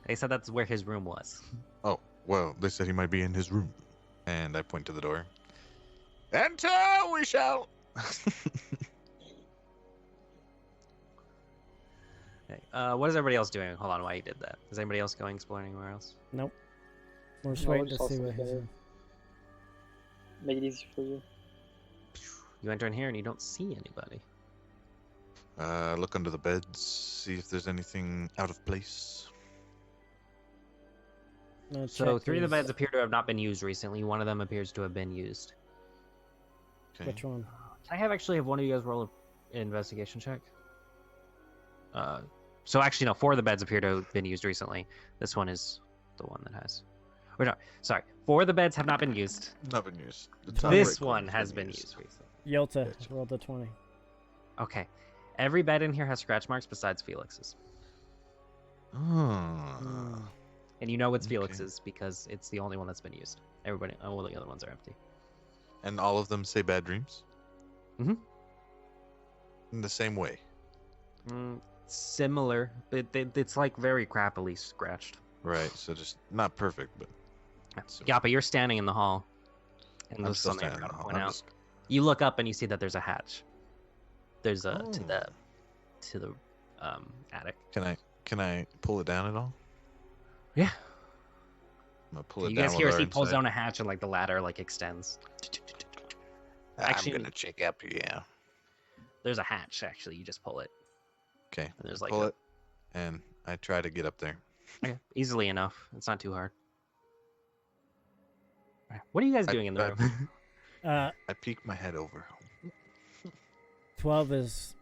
They said that's where his room was. Oh, well, they said he might be in his room. And I point to the door. Enter we shall. Okay. What is everybody else doing? Hold on, while you did that. Is anybody else going exploring anywhere else? Nope. We're just No, waiting just to all see sit what he's together. doing. Make it easy for you. You enter in here and you don't see anybody. Look under the beds, see if there's anything out of place. No, So check 3 of the these. beds appear to have not been used recently. One of them appears to have been used. Okay. Which one? Can I actually have one of you guys roll an investigation check? So actually, no. 4 of the beds appear to have been used recently. This one is the one that has. Or no, sorry. 4 of the beds have not been used. Not been used. The This top This right one corner's has been used recently. Yelta Gotcha. rolled a 20. Okay. Every bed in here has scratch marks besides Felix's. Oh. And you know it's Okay. Felix's because it's the only one that's been used. Everybody, all the other ones are empty. And all of them say bad dreams? Mhm. In the same way. Similar, but it's like very crappily scratched. Right, so just not perfect, but... So, Yeah, but you're standing in the hall. And I'm this is still something I standing in forgot the to hall. point I'm out. just... You look up and you see that there's a hatch. There's a Oh. to the attic. Can I pull it down at all? Yeah. I'm gonna pull it You down guys while hear as they're he pulls inside. down a hatch and like the ladder like extends. Actually- I'm gonna check up here. Yeah. There's a hatch actually. You just pull it. Okay. And there's like pull a- it, and I try to get up there. Okay, easily enough. It's not too hard. What are you guys doing in the room? I peek my head over. 12 is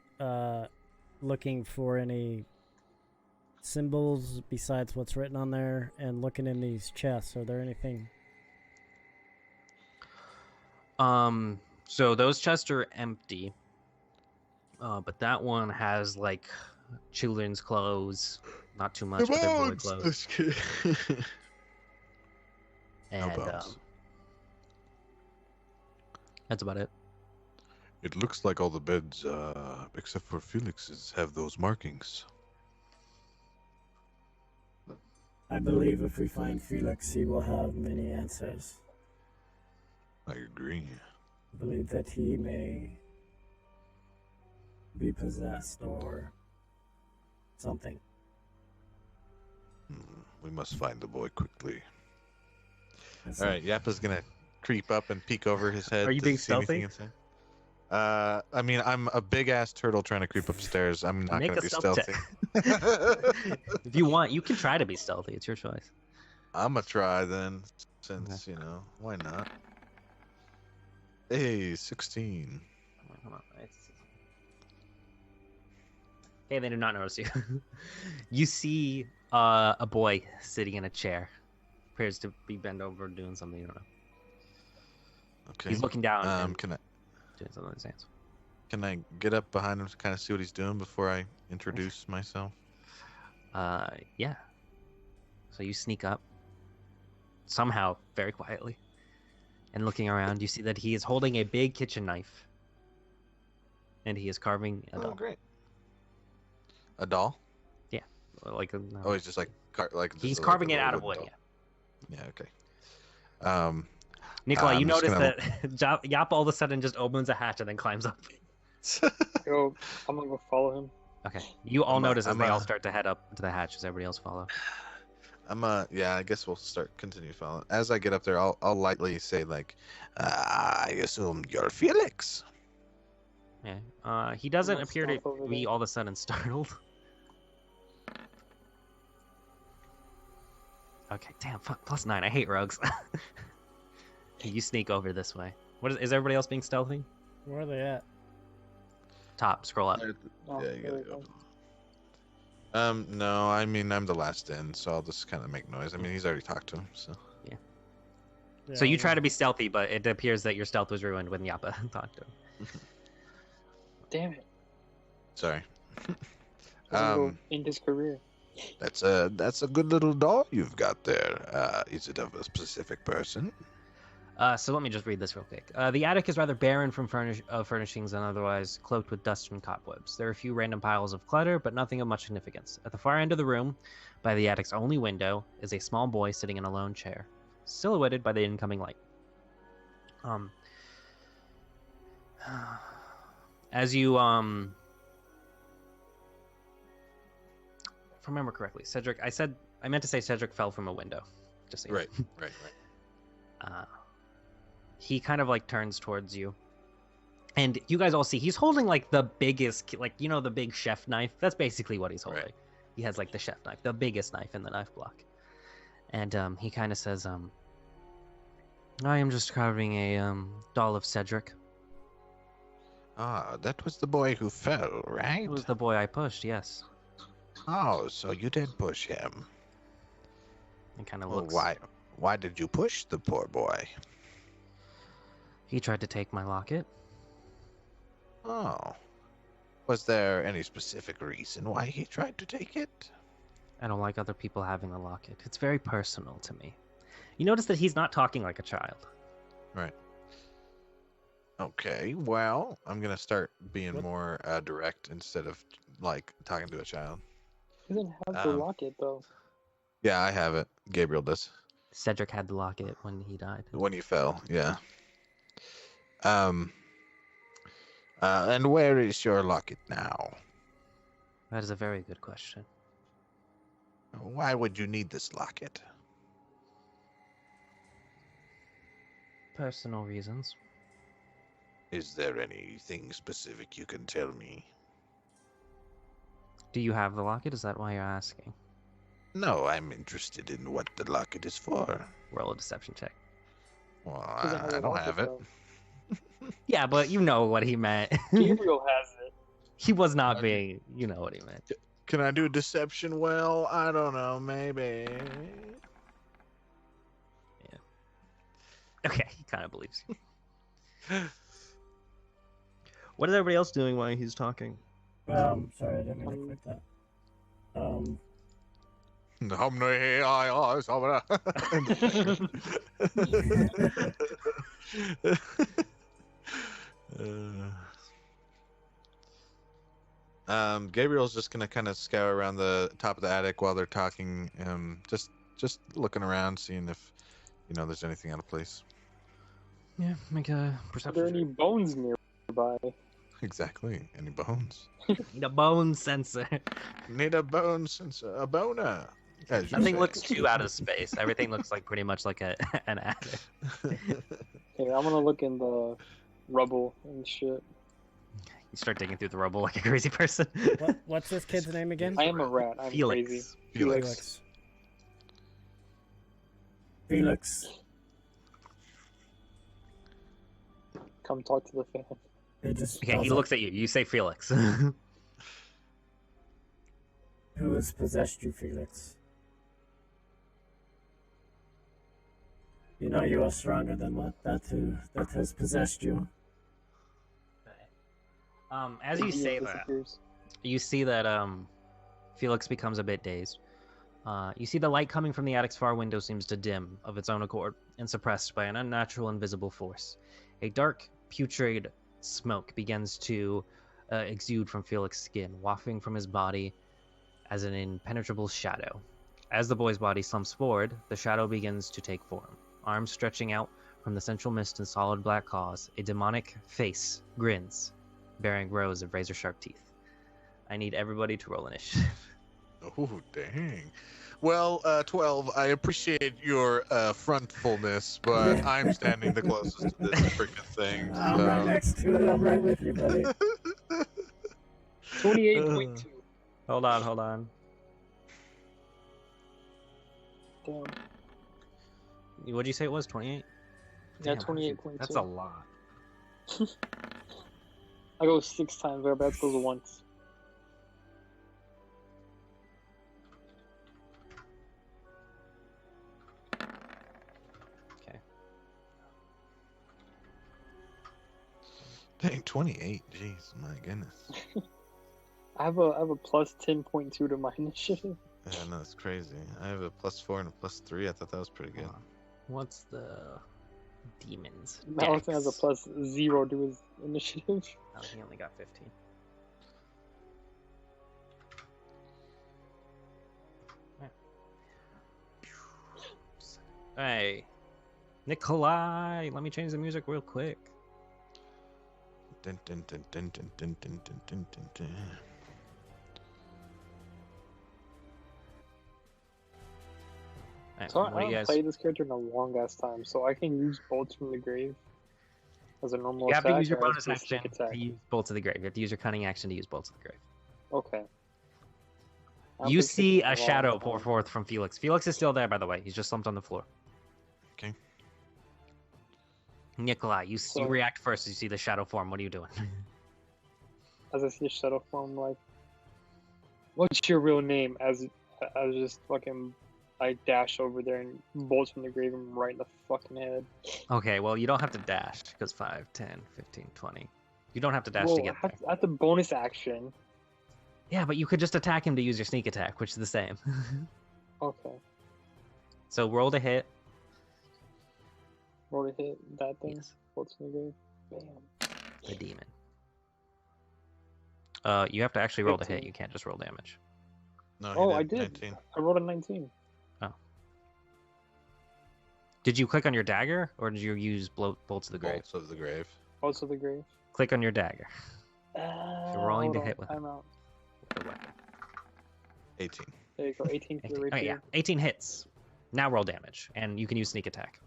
looking for any symbols besides what's written on there and looking in these chests. Are there anything? So those chests are empty. But that one has like children's clothes, not too much, but they're boy clothes. And bones. that's about it. It looks like all the beds, except for Felix's, have those markings. I believe if we find Felix, he will have many answers. I agree. I believe that he may be possessed or something. We must find the boy quickly. That's All right, Yappa's gonna creep up and peek over his head. Are you to being see anything stealthy? inside. I mean, I'm a big ass turtle trying to creep upstairs. I'm not Make gonna a be stealth stealthy. If you want, you can try to be stealthy. It's your choice. I'm gonna try then, since you know why not. Hey, 16. Hold on. Okay, they do not notice you. You see a boy sitting in a chair. Appears to be bent over doing something. You don't know. Okay. He's looking down and Can doing something with his hands. I get up behind him to kind of see what he's doing before I introduce myself? Yeah. So you sneak up, somehow, very quietly, and looking around, you see that he is holding a big kitchen knife, and he is carving a doll. Great. A doll? Like a, Oh, he's just like he's just carving like it a out of wooden wood. doll. Yeah. Yeah. Okay. Nikolai, you I'm just notice gonna- that Yap all of a sudden just opens a hatch and then climbs up. Yo, I'm gonna go follow him. Okay. You all notice as I'm they all a- start to head up to the hatch as everybody else follow. Yeah, I guess we'll continue following. As I get up there, I'll lightly say like, I assume you're Felix. Yeah. He doesn't Let's appear to stop over be there. all of a sudden startled. Okay, damn, fuck, +9. I hate rogues. You sneak over this way. What is everybody else being stealthy? Where are they at? Top, scroll up. Oh, Yeah, you there gotta we go. go. No, I mean I'm the last in, so I'll just kind of make noise. I mean he's already talked to him, so. So you try to be stealthy, but it appears that your stealth was ruined when Yappa talked to him. Damn it. Sorry. Doesn't go in his career. That's a good little doll you've got there. Is it of a specific person? So let me just read this real quick. The attic is rather barren from furnishings and otherwise cloaked with dust and cobwebs. There are a few random piles of clutter, but nothing of much significance. At the far end of the room, by the attic's only window, is a small boy sitting in a lone chair, silhouetted by the incoming light. As you if I remember correctly, Cedric. I meant to say Cedric fell from a window. Just so you know. Right. He kind of like turns towards you, and you guys all see he's holding like the biggest, like you know, the big chef knife. That's basically what he's holding. Right. He has like the chef knife, the biggest knife in the knife block, and he kind of says, "I am just carving a doll of Cedric. Ah, that was the boy who fell, right? It was the boy I pushed. Yes." Oh, so you did push him. And kind of Well, looks. why did you push the poor boy? He tried to take my locket. Oh. Was there any specific reason why he tried to take it? I don't like other people having the locket. It's very personal to me. You notice that he's not talking like a child. Right. Okay, well, I'm gonna start being What? more direct instead of like talking to a child. He doesn't have the Um, locket though. Yeah, I have it. Gabriel does. Cedric had the locket when he died. When you fell, yeah. And where is your locket now? That is a very good question. Why would you need this locket? Personal reasons. Is there anything specific you can tell me? Do you have the locket? Is that why you're asking? No, I'm interested in what the locket is for. Roll a deception check. Well, Doesn't have I a don't locket, have it. though. Yeah, but you know what he meant. Gabriel has it. He was not Okay. being, you know what he meant. Can I do deception? Well, I don't know, maybe. Okay, he kind of believes you. What is everybody else doing while he's talking? Sorry, I didn't mean to click that. Gabriel's just gonna kind of scour around the top of the attic while they're talking, just looking around, seeing if there's anything out of place. Yeah, make a Are there perception any check. bones nearby? Exactly. Any bones? Need a bone sensor. Need a bone sensor, a boner. As you Nothing say. looks too out of space. Everything looks like pretty much like an attic. Okay, I'm gonna look in the rubble and shit. You start digging through the rubble like a crazy person. What's this kid's name again? I am a rat. I'm Felix. crazy. Felix. Felix, Come talk to the fan. it just Okay, he also- looks at you. You say Felix. Who has possessed you, Felix? You know you are stronger than that has possessed you. As you say that, Disappears. you see that Felix becomes a bit dazed. You see the light coming from the attic's far window seems to dim of its own accord and suppressed by an unnatural invisible force. A dark, putrid smoke begins to exude from Felix's skin, wafting from his body as an impenetrable shadow. As the boy's body slumps forward, the shadow begins to take form. Arms stretching out from the central mist and solid black claws, a demonic face grins, bearing rows of razor-sharp teeth. I need everybody to roll initiative. Oh, dang. Well, 12, I appreciate your frontfulness, but I'm standing the closest to this freaking thing. I'm right next to it. I'm right with you, buddy. 28.2. Hold on. Damn. What'd you say it was? 28? Yeah, Damn, 28.2. That's a lot. I go 6 times. Our bad goes once. Okay. Dang, 28. Jeez, my goodness. I have a plus 10.2 to my initiative. Yeah, no, that's crazy. I have a +4 and a +3. I thought that was pretty good. What's the demons? Allison has a Dex. plus 0 to his initiative. Oh, he only got 15. Hey, Nikolai, let me change the music real quick. Dun, dun, dun, dun, dun, dun, dun, dun, dun, dun, dun. Alright, So what I do you haven't guys? played this character in a long ass time, so I can use bolts from the grave as a normal You have attack. to use your or as bonus a sneak action attack. to use Bolts of the Grave. You have to use your cunning action to use Bolts of the Grave. Okay. I've You been see thinking a a long shadow time. pour forth from Felix. Felix is still there, by the way. He's just slumped on the floor. Okay. Nikolai, you So- react first as you see the shadow form. What are you doing? As I see a shadow form, like, what's your real name? As I was just fucking, I dash over there and bolts from the grave him right in the fucking head. Okay, well, you don't have to dash because 5, 10, 15, 20. You don't have to dash Well, to get there. at the bonus action, Yeah, but you could just attack him to use your sneak attack, which is the same. Okay. So roll to hit. Roll to hit that thing. Yes. Bolts in the grave. Bam. The demon. You have to actually roll to hit. 15. You can't just roll damage. No, Oh, he I did. did. 19. I rolled a 19. Did you click on your dagger, or did you use bolts of the grave? Bolts of the grave. Bolts of the grave. Click on your dagger. You're rolling to Hold hit on, with time out. the weapon. 18. There you go. 18 for the 18. rapier. Oh, yeah. 18 hits. Now roll damage, and you can use sneak attack.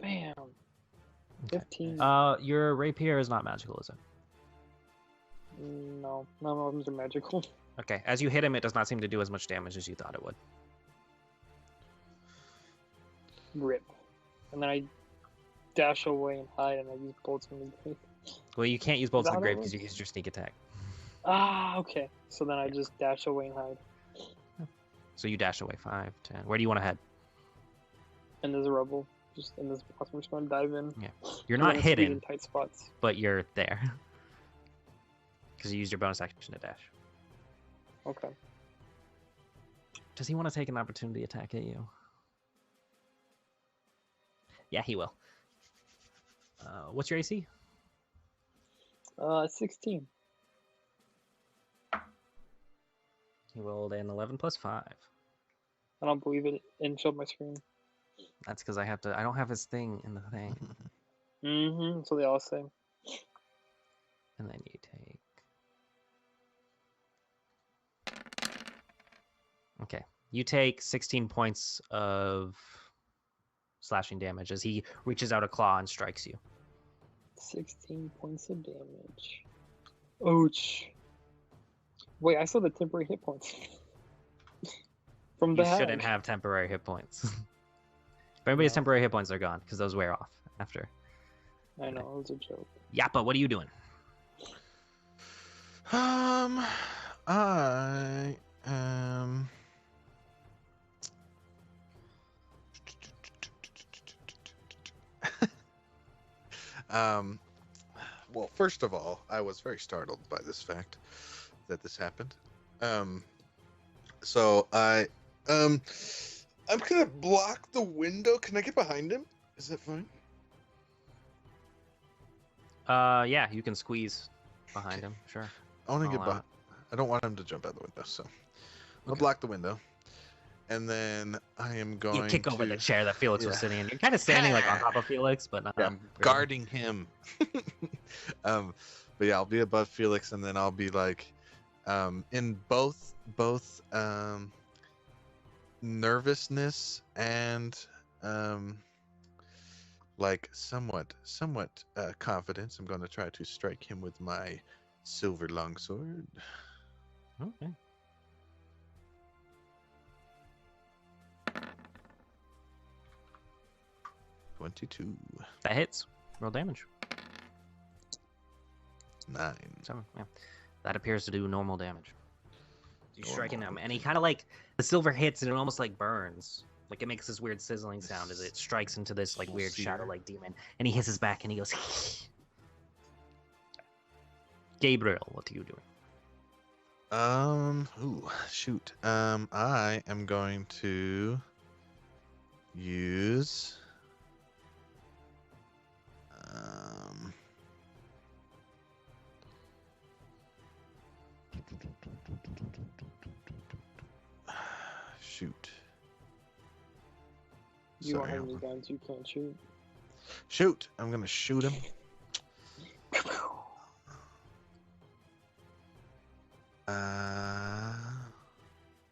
Bam. Okay. 15. Your rapier is not magical, is it? No, none of them are magical. Okay. As you hit him, it does not seem to do as much damage as you thought it would. Rip. And then I dash away and hide, and I use bolts in the grave. Well, you can't use bolts of that the how grave that because you works? used your sneak attack. Ah, okay. So then I just dash away and hide. So you dash away 5, 10. Where do you want to head? And there's a rubble. Just in this box, I'm just going to dive in. Yeah. You're I'm not gonna squeeze hidden, in tight spots. but you're there. Because you used your bonus action to dash. Okay. Does he want to take an opportunity attack at you? Yeah, he will. What's your AC? 16. He rolled an 11 plus 5. I don't believe it. It showed my screen. That's because I don't have his thing in the thing. Mm-hmm. So they all say. And then you take... Okay. You take 16 points of slashing damage as he reaches out a claw and strikes you. 16 points of damage. Ouch. Wait, I saw the temporary hit points. From the You shouldn't hash. have temporary hit points. If anybody has No. temporary hit points, they're gone because those wear off after. I know, it was a joke. Yeah, but what are you doing? I am. Well, first of all, I was very startled by this fact that this happened. So I'm gonna block the window. Can I get behind him? Is that fine? Yeah, you can squeeze behind him, sure. I want to I'll get allow behind. I don't want him to jump out the window, so I'll Okay. block the window, and then I am going You kick over to the chair that Felix was Yeah. sitting in. You're kind of standing like on top of Felix, but not Yeah, really. guarding him. But yeah, I'll be above Felix, and then I'll be like, in both nervousness and like somewhat confidence. I'm going to try to strike him with my silver longsword. Okay. $22. That hits. Roll damage. 9. 7. Yeah. That appears to do normal damage. You're striking Normal. him, and he kind of like the silver hits, and it almost like burns. Like it makes this weird sizzling sound as it strikes into this like weird Sear. shadow-like demon, and he hisses back, and he goes. Gabriel, what are you doing? Ooh, shoot. I am going to use shoot. You don't Sorry, have hold any on. guns, you can't shoot. Shoot! I'm gonna shoot him.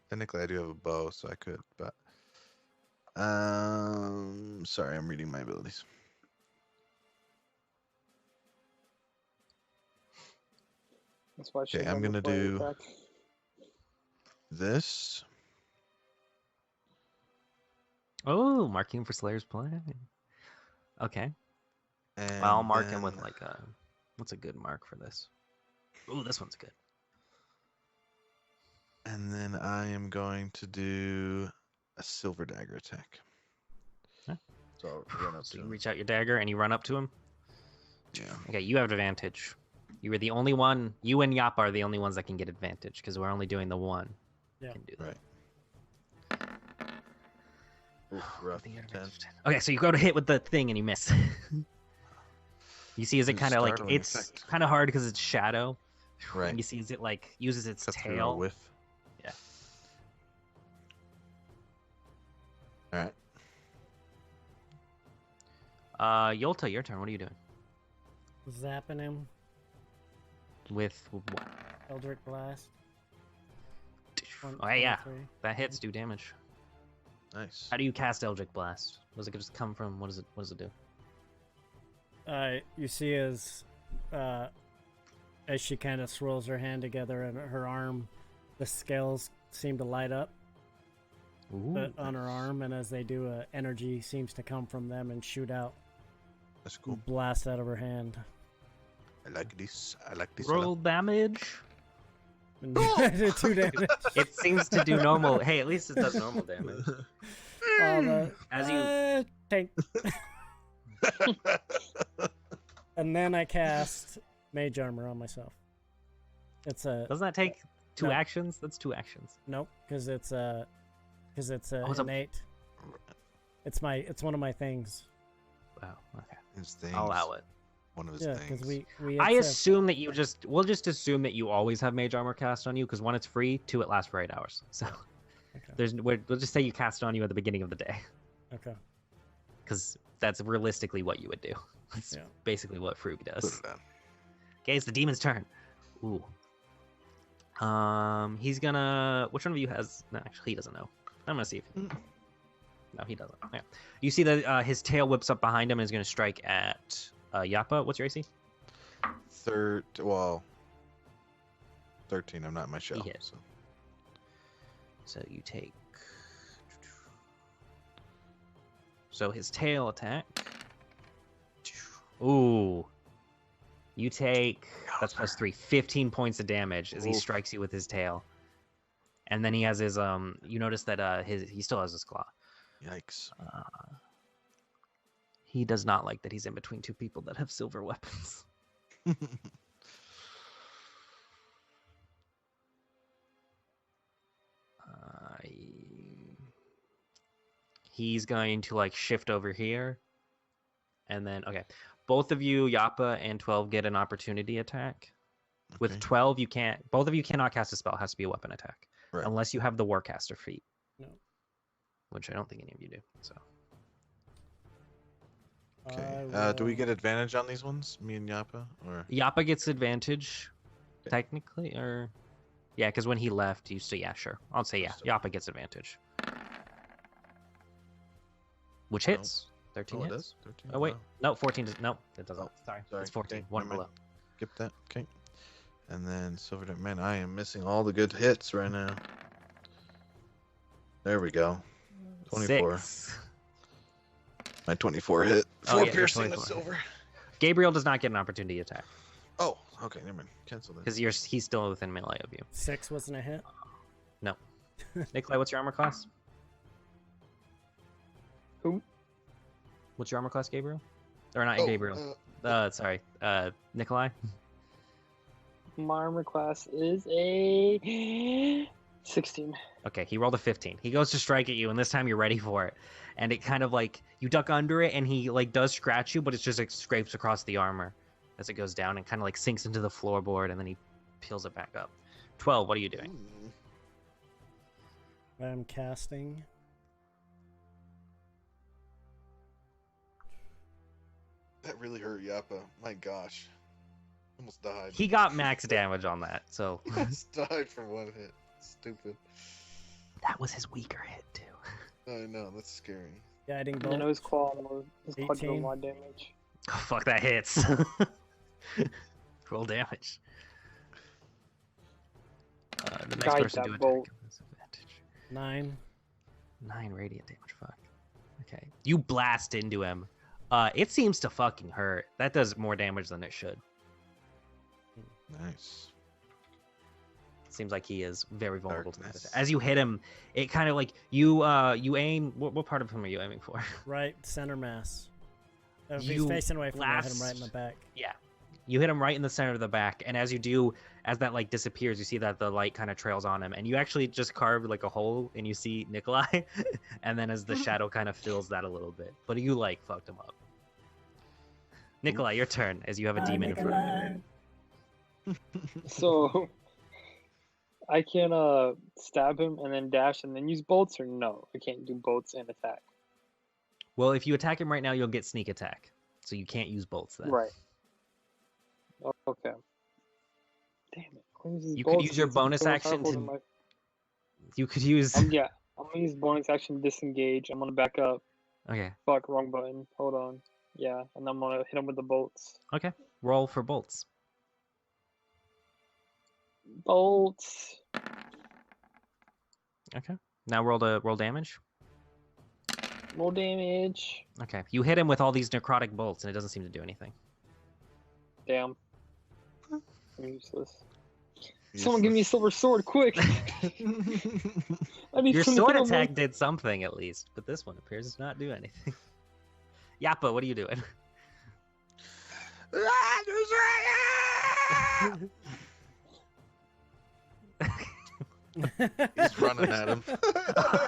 Technically I do have a bow, so I could, but sorry, I'm reading my abilities. That's why I should Okay, have I'm done gonna before I do attack. this. Oh, marking for Slayer's plan. Okay. And Well, I'll mark him with then- like a. What's a good mark for this? Ooh, this one's good. And then I am going to do a silver dagger attack. Huh? So I'll run up So to you him. reach out your dagger and you run up to him. Yeah. Okay, you have advantage You were the only one. You and Yappa are the only ones that can get advantage because we're only doing the one. Yeah. Can do that. Right. Oof, rough. The 10. advantage 10. Okay, so you go to hit with the thing and you miss. You see, is it It's a kind of like startling it's effect. kind of hard because it's shadow. Right. And you see, is it like uses its Cut through a tail? whiff. Yeah. All right. Yolta, your turn. What are you doing? Zapping him. With what? Eldritch Blast. Oh yeah, 23. that hits. Do damage. Nice. How do you cast Eldritch Blast? Does it just come from? What does it do? You see as she kind of swirls her hand together and her arm, the scales seem to light up Ooh. on her arm, and as they do, energy seems to come from them and shoot out, That's cool. blast out of her hand. I like this. I like this. Roll damage. And 2 damage. It seems to do normal. Hey, at least it does normal damage. As you tank. And then I cast Mage Armor on myself. It's a doesn't that take 2 No. actions? That's 2 actions. nope, because it's Oh, it's a- innate. It's one of my things. Wow. Okay. His things. I'll allow it. One of his Yeah, things. because we I had said- assume that we'll just assume that you always have Mage Armor cast on you because 1, it's free. 2, it lasts for 8 hours. So Okay. we'll just say you cast it on you at the beginning of the day Okay. because that's realistically what you would do. That's Yeah. basically what Frug Put does. it down. Okay, it's the demon's turn. Ooh. He's gonna. Which one of you has? No, actually, he doesn't know. I'm gonna see if. No, he doesn't. Yeah. You see that his tail whips up behind him and is gonna strike at Yappa. What's your AC? Well, 13. I'm not in my shell. hit. So. So you take. So his tail attack. Ooh. You take. That's plus 3. 15 points of damage as he Oof. strikes you with his tail. And then he has his You notice that he still has his claw. Yikes. He does not like that he's in between 2 people that have silver weapons. He's going to like shift over here, and then both of you, Yappa and 12, get an opportunity attack. With Okay. 12, you can't. Both of you cannot cast a spell. It has to be a weapon attack, Right. unless you have the Warcaster feat. No. Which I don't think any of you do. So Okay. I Do we will- get advantage on these ones? Me and Yappa? Or Yappa gets advantage, Okay. technically, or yeah, because when he left, you say yeah, sure. I'll say yeah. So- Yappa gets advantage, which hits. 13 oh, it hits. does? 13? Oh wait, Wow. no, 14 does. No, it doesn't. Oh, sorry, sorry. it's 14. Okay, One never below. mind. Skip that. Okay. And then Silver Dip. Man, I am missing all the good hits right now. There we go. 24. 6. My 24 hit. Oh, 4 yeah, you're piercing with 24. silver. Gabriel does not get an opportunity attack Oh, okay. Never mind. Cancel that. because he's still within melee of you. 6 wasn't a hit. Nikolai, what's your armor class? Who? What's your armor class, Gabriel? Or not Oh, Gabriel? Sorry, Nikolai. My armor class is a 16. Okay, he rolled a 15. He goes to strike at you, and this time you're ready for it. And it kind of like you duck under it, and he like does scratch you, but it's just like scrapes across the armor as it goes down and kind of like sinks into the floorboard, and then he peels it back up. 12. What are you doing? I'm casting. That really hurt Yappa. My gosh. Almost died. He got max damage on that, so Almost died from 1 hit. Stupid. that was his weaker hit too. I know. That's scary. Guiding And then bolt. his claw does 18. more damage. Oh, fuck, that hits. Roll damage. The next Guide person to that attack bolt. has advantage. 9. 9 radiant damage. Fuck. Okay. You blast into him. It seems to fucking hurt. That does more damage than it should. Nice. Seems like he is very vulnerable to that. Darkness. As you hit him, it kind of like you aim. What part of him are you aiming for? Right center mass. If You he's facing away from me, I hit him right in blast- the back. Yeah. You hit him right in the center of the back, and as you do, as that like disappears, you see that the light kind of trails on him, and you actually just carved like a hole, and you see Nikolai, and then as the shadow kind of fills that a little bit, but you like fucked him up. Nikolai, your turn, as you have a Hi, demon in front of you. Nikolai. So I can stab him and then dash and then use bolts, or no? I can't do bolts and attack. Well, if you attack him right now, you'll get sneak attack, so you can't use bolts then. Right. Okay. Damn it. I'm gonna use You bolts could use your since it's bonus so action powerful to. than my- You could use. Yeah, I'm gonna use bonus action disengage. I'm gonna back up. Okay. Fuck, wrong button. Hold on. Yeah, and I'm gonna hit him with the bolts. Okay. Roll for bolts. Bolts. Okay. Now roll damage. More damage. Okay. You hit him with all these necrotic bolts, and it doesn't seem to do anything. Damn. I'm useless. Someone give me a silver sword, quick! I need Your someone to sword hit him attack with- did something at least, but this one appears to not do anything. Yappa, what are you doing? He's running at him.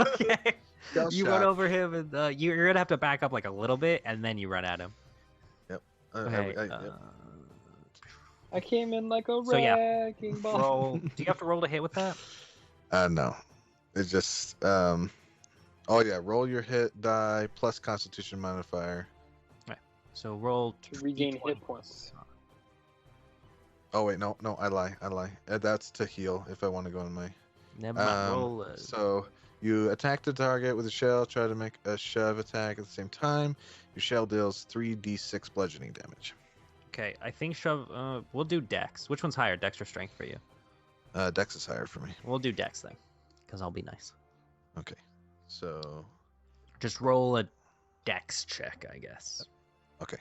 Okay. Shell You shock. run over him, and you're gonna have to back up like a little bit, and then you run at him. Okay. Yep. I came in like a So, yeah. wrecking ball. Roll. Do you have to roll to hit with that? No. It's just oh yeah, roll your hit die plus Constitution modifier. So roll To regain D20 hit points. Oh wait, no, I lie. That's to heal if I want to go in my. Never mind. Roll. So you attack the target with a shell. Try to make a shove attack at the same time. Your shell deals 3d6 bludgeoning damage. Okay, I think shove. We'll do Dex. Which one's higher, Dex or Strength for you? Dex is higher for me. We'll do Dex then, because I'll be nice. Okay, so Just roll a Dex check, I guess. okay.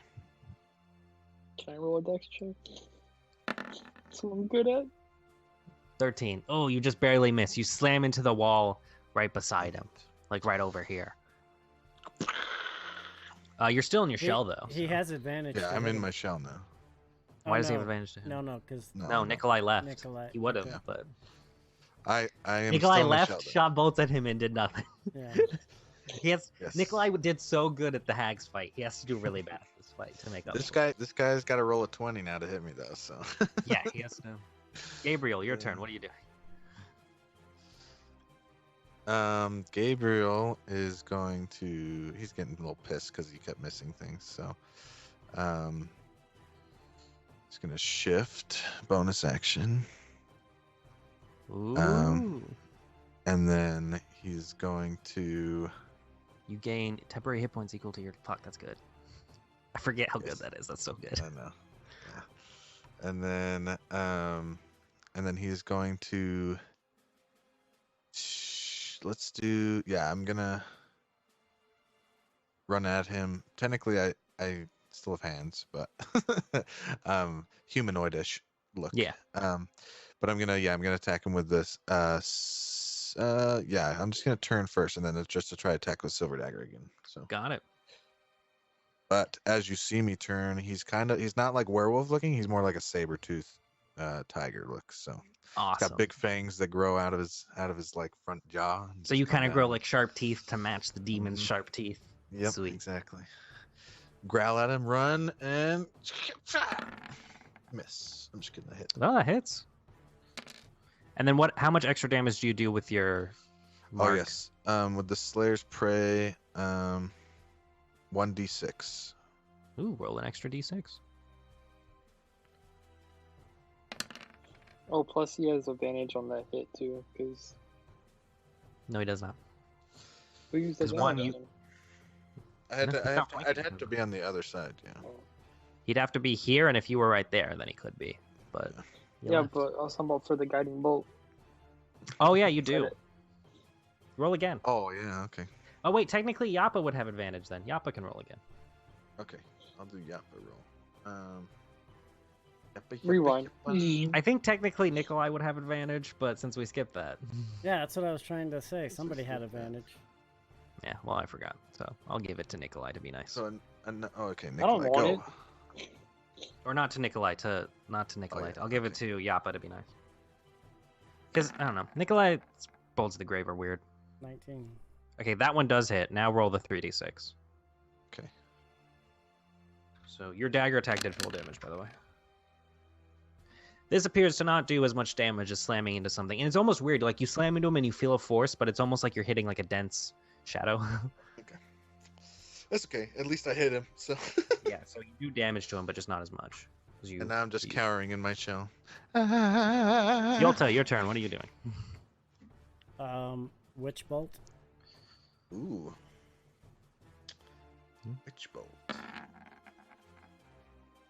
Can I roll a dex check? That's what I'm good at. 13. Oh, you just barely miss. You slam into the wall right beside him, like right over here. You're still in your shell though. He so- has advantage. Yeah, to I'm hit in him. my shell now. Why Oh, does he have no. advantage to him? No, because No, Nikolai left. Nikolai. He would have, okay. but I am. Nikolai still in my left, shell, though. shot bolts at him, and did nothing. Yeah. He has Yes. Nikolai did so good at the hags fight. He has to do really bad this fight to make up. This for it. guy's got to roll a 20 now to hit me though. So. Yeah, he has to. Gabriel, your turn. What are you doing? Gabriel is going to. He's getting a little pissed because he kept missing things. So, he's gonna shift bonus action, Ooh. and then he's going to. You gain temporary hit points equal to your clock. That's good. I forget how Yes. good that is. That's so good. I know. Yeah. And then he's going to. Let's do. Yeah, I'm gonna run at him. Technically, I still have hands, but humanoidish look. Yeah. But I'm gonna attack him with this. Yeah, I'm just gonna turn first, and then it's just to try attack with Silver Dagger again. So. Got it. But as you see me turn, he's not like werewolf looking. He's more like a saber tooth tiger look. So he's Awesome. got big fangs that grow out of his like front jaw. and So just you come kind of grow down. like sharp teeth to match the demon's Mhm. sharp teeth. Yep, Sweet. exactly. Growl at him, run, and miss. I'm just kidding. I hit. Oh, that hits. And then what? How much extra damage do you do with your? Mark? Oh yes. With the Slayer's Prey, 1d6. Ooh, roll an extra d6. Oh, plus he has advantage on that hit too, because No, he does not. who used There's advantage one on him? I'd have to be on the other side. Yeah. Oh. He'd have to be here, and if you were right there, then he could be. But you Yeah, left. but I was talking about for the guiding bolt. Oh yeah, you Said do. it. Roll again. Oh yeah. Okay. Oh wait, technically Yappa would have advantage then. Yappa can roll again. Okay. I'll do Yappa roll. Yappa, yappa, Rewind. yappa. I think technically Nikolai would have advantage, but since we skipped that, Yeah, that's what I was trying to say. This Somebody is had so bad. advantage. yeah. Well, I forgot, so I'll give it to Nikolai to be nice. So, oh, okay. I don't Nikolai, want go. it. Or not to Nikolai, not to Nikolai. yeah, I'll give it to Yappa to be nice. Because, I don't know, Nikolai's bolts of the grave are weird. 19. Okay, that one does hit. Now roll the 3d6. Okay. So your dagger attack did full damage, by the way. This appears to not do as much damage as slamming into something. And it's almost weird. Like, you slam into him and you feel a force, but it's almost like you're hitting, like, a dense shadow. Okay. That's okay. At least I hit him. So. Yeah, so you do damage to him, but just not as much. And now I'm just cowering in my shell. Yolta, your turn. What are you doing? Witch bolt. Ooh. Witch bolt.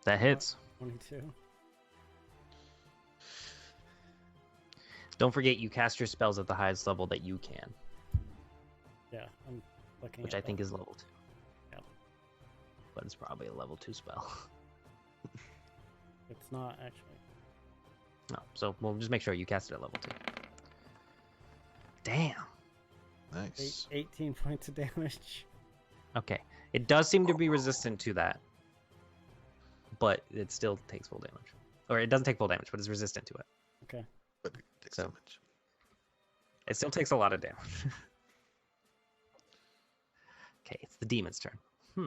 That hits. 22. Don't forget, you cast your spells at the highest level that you can, Yeah, I'm looking. which at I think that. is level 2. Yep. But it's probably a level 2 spell. It's not actually. No, so we'll just make sure you cast it at level 2. Damn. Nice. 18 points of damage. Okay. It does seem to be resistant to that, but it still takes full damage. Or it doesn't take full damage, but it's resistant to it. Okay. But it takes So- so much. It still takes a lot of damage. Okay, it's the demon's turn. How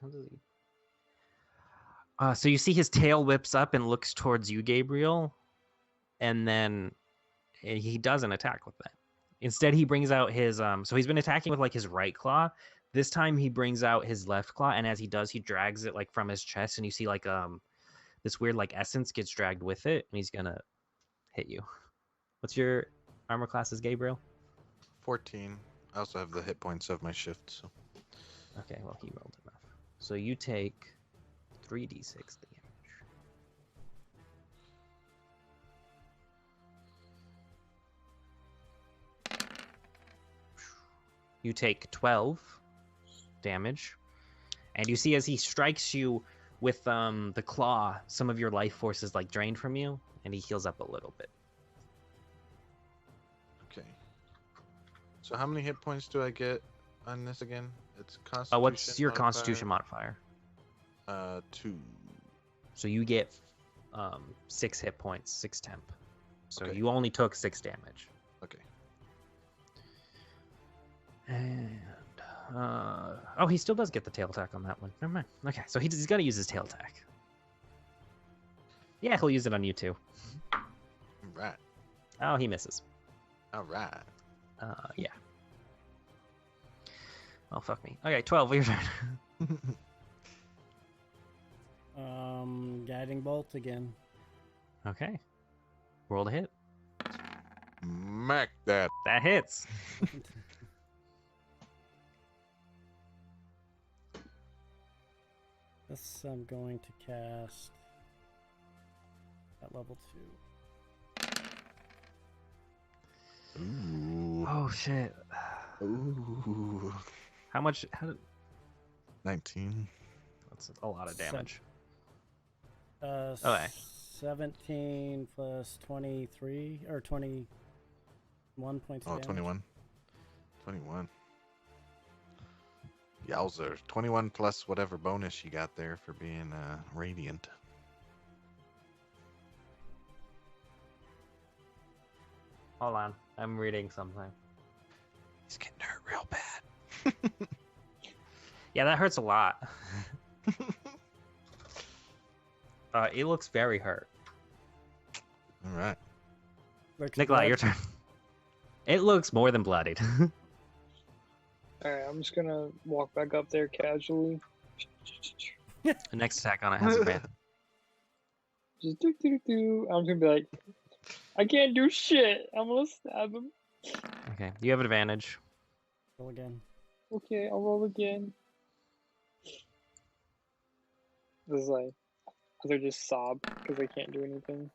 does he? So you see his tail whips up and looks towards you, Gabriel, and then he doesn't attack with that. Instead, he brings out his so he's been attacking with like his right claw. This time he brings out his left claw, and as he does, he drags it like from his chest, and you see like this weird like essence gets dragged with it, and he's gonna hit you. What's your armor classes, Gabriel? 14. I also have the hit points of my shift, so. Okay, well he rolled enough. So you take 3d6 damage. You take 12 damage, and you see as he strikes you with the claw, some of your life force is like drained from you, and he heals up a little bit. Okay. So how many hit points do I get on this again? It's Constitution. What's your modifier? Constitution modifier? 2. So you get 6 hit points, 6 temp. So Okay. you only took 6 damage. Okay. And oh, he still does get the tail attack on that one. Never mind. Okay, so he's got to use his tail attack. Yeah, he'll use it on you too. All right. Oh, he misses. All right. Yeah. Oh, fuck me. Okay, 12. Your turn. Guiding bolt again. Okay. Roll to hit. Smack that. That hits. This I'm going to cast at level 2. Ooh. Oh shit. Ooh. How much? How did? 19. That's a lot of damage. Okay. 17 plus 23 or 21 points of Oh, damage. 21. 21. Yowzer. 21 plus whatever bonus you got there for being radiant. Hold on. I'm reading something. He's getting hurt real bad. Yeah, that hurts a lot. It looks very hurt. All right. Looks Nikolai, blood- your turn. It looks more than bloodied. Alright, I'm just gonna walk back up there casually. The next attack on it has advantage. Just do. I'm gonna be like, I can't do shit. I'm gonna stab him. Okay, you have advantage. Roll again. Okay, I'll roll again. This is like, I just sob because I can't do anything.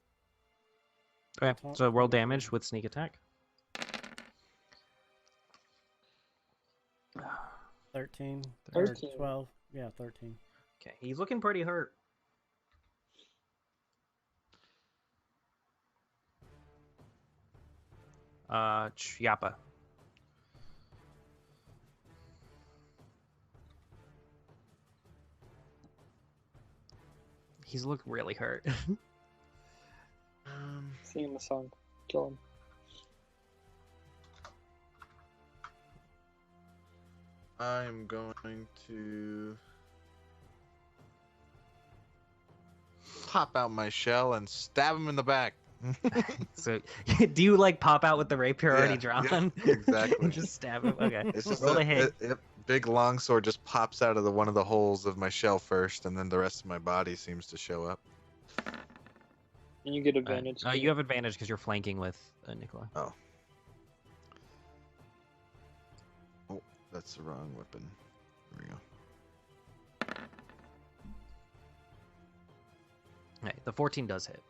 Okay, so roll damage with sneak attack. 13. 13. Or 12. Yeah, 13. Okay, he's looking pretty hurt. Yappa. He's looked really hurt. Sing him a song. Kill him. I'm going to pop out my shell and stab him in the back. So, do you like pop out with the rapier already Yeah, drawn? yeah, exactly. And just stab him. Okay. It's just Roll a hit. big long sword just pops out of one of the holes of my shell first, and then the rest of my body seems to show up. And you get advantage. You have advantage because you're flanking with Nikolai. Oh, that's the wrong weapon. There we go. Right, the 14 does hit.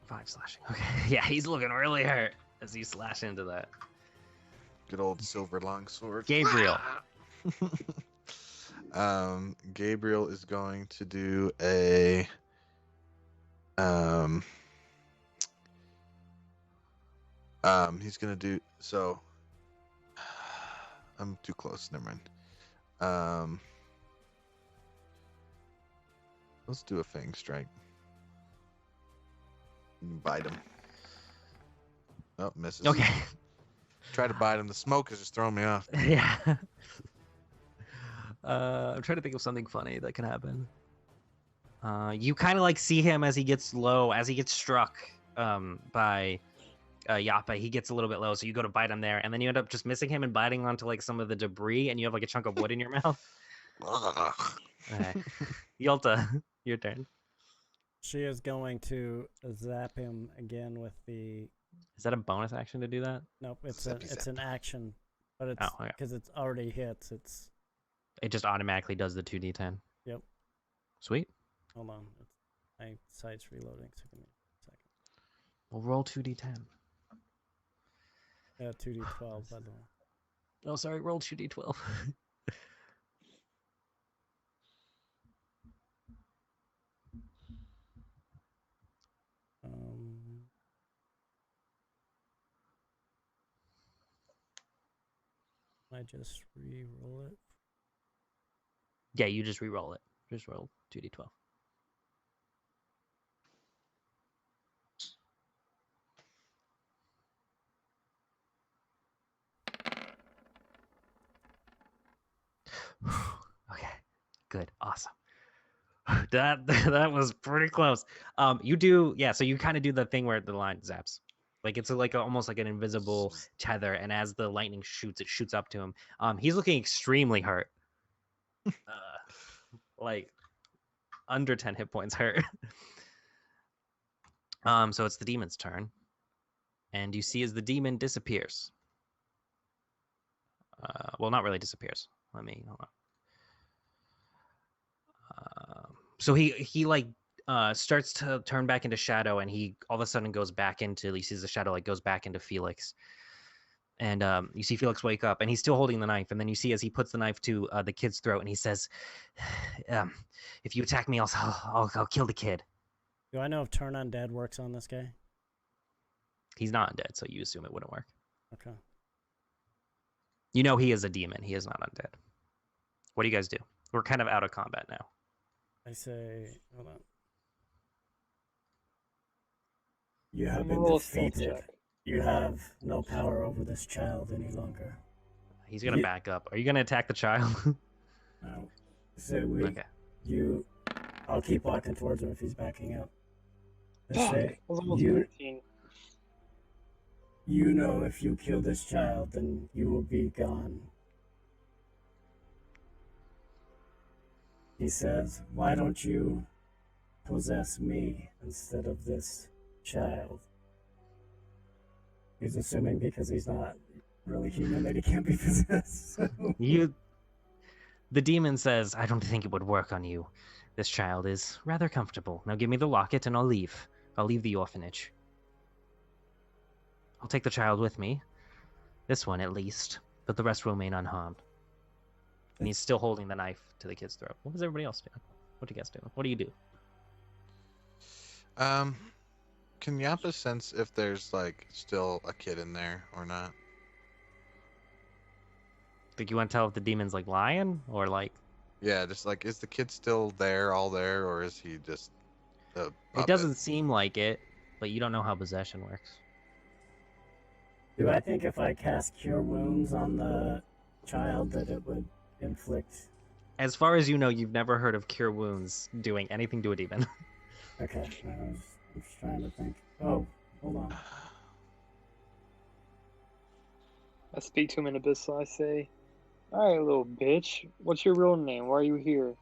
Five slashing. Okay, yeah, he's looking really hurt as you slash into that. Good old silver longsword. Gabriel. Gabriel is going to do a he's gonna do so. I'm too close. Never mind. Let's do a fang strike. Bite him. Oh, misses. Okay. Try to bite him. The smoke is just throwing me off. Yeah. I'm trying to think of something funny that can happen. You kind of like see him as he gets low, as he gets struck by Yappa. He gets a little bit low, so you go to bite him there, and then you end up just missing him and biting onto like some of the debris, and you have like a chunk of wood in your mouth. Okay. Yolta, your turn. She is going to zap him again with the. Is that a bonus action to do that? Nope, it's Zappy an action, but it's Oh, okay. because it's already hits. It's It just automatically does the 2d10. Yep. Sweet. hold on, my site's reloading. So give me a second. We'll roll 2d10. Yeah, 2d12 by the way. Oh, sorry, roll 2d12. I just re-roll it. Yeah, you just re-roll it. Just roll 2d12. Okay, good, awesome. That was pretty close. You do, yeah. So you kind of do the thing where the line zaps, like it's almost like an invisible tether, and as the lightning shoots, it shoots up to him. He's looking extremely hurt, like under 10 hit points hurt. So it's the demon's turn, and you see as the demon disappears. Well, not really disappears. Let me hold on. So he like starts to turn back into shadow, and he all of a sudden goes back into. He sees the shadow like goes back into Felix, and you see Felix wake up, and he's still holding the knife. And then you see as he puts the knife to the kid's throat, and he says, "If you attack me, I'll kill the kid." Do I know if Turn Undead works on this guy? He's not undead, so you assume it wouldn't work. Okay. You know he is a demon. He is not undead. What do you guys do? We're kind of out of combat now. I say, hold on. You have been Roll a stealth defeated. check. You have no power over this child any longer. He's gonna back up. Are you gonna attack the child? Now, so Okay. I'll keep walking towards him if he's backing up. I Fuck, say, I was almost you, 13. you know if you kill this child, then you will be gone. He says, why don't you possess me instead of this child? He's assuming because he's not really human that he can't be possessed. So. The demon says, "I don't think it would work on you. This child is rather comfortable. Now give me the locket and I'll leave. I'll leave the orphanage. I'll take the child with me. This one at least, but the rest will remain unharmed." And he's still holding the knife to the kid's throat. What is everybody else doing? What do you guys do? What do you do? Can Yappa sense if there's like still a kid in there or not? Think you want to tell if the demon's like lying or like? Yeah, just like, is the kid still there, all there, or is he just a It puppet? doesn't seem like it, but you don't know how possession works. Do I think if I cast Cure Wounds on the child that it would inflict? As far as you know, you've never heard of cure wounds doing anything to a demon. Okay, I'm just trying to think. Oh, hold on. I speak to him in Abyssal. I say, "Alright, little bitch. What's your real name? Why are you here?"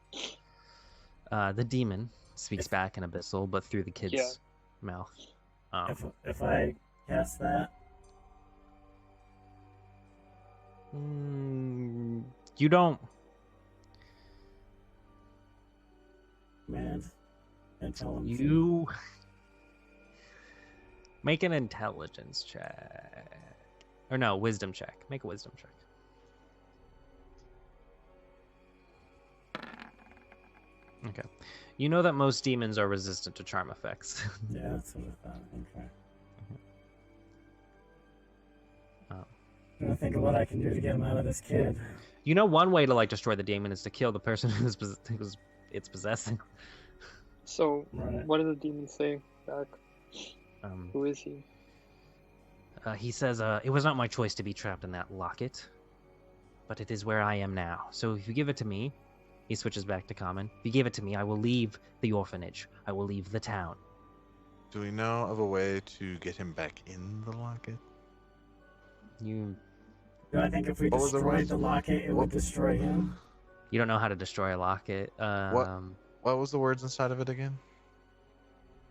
The demon speaks back in Abyssal, but through the kid's Yeah. mouth. If I cast that, You don't. man, and tell him You make an intelligence check, or no, wisdom check. Make a wisdom check. Okay. You know that most demons are resistant to charm effects. Yeah, that's what I thought. Okay. I'm gonna think of what I can do to get him out of this kid. You know, one way to like destroy the demon is to kill the person who's it's possessing. So, Right. what did the demon say back? Um, Who is he? he says, "It was not my choice to be trapped in that locket, but it is where I am now. So if you give it to me," he switches back to common. "If you give it to me, I will leave the orphanage. I will leave the town." Do we know of a way to get him back in the locket? You Do I think if we What was the destroyed worst? the locket, it would destroy him? don't know how to destroy a locket. What was the words inside of it again?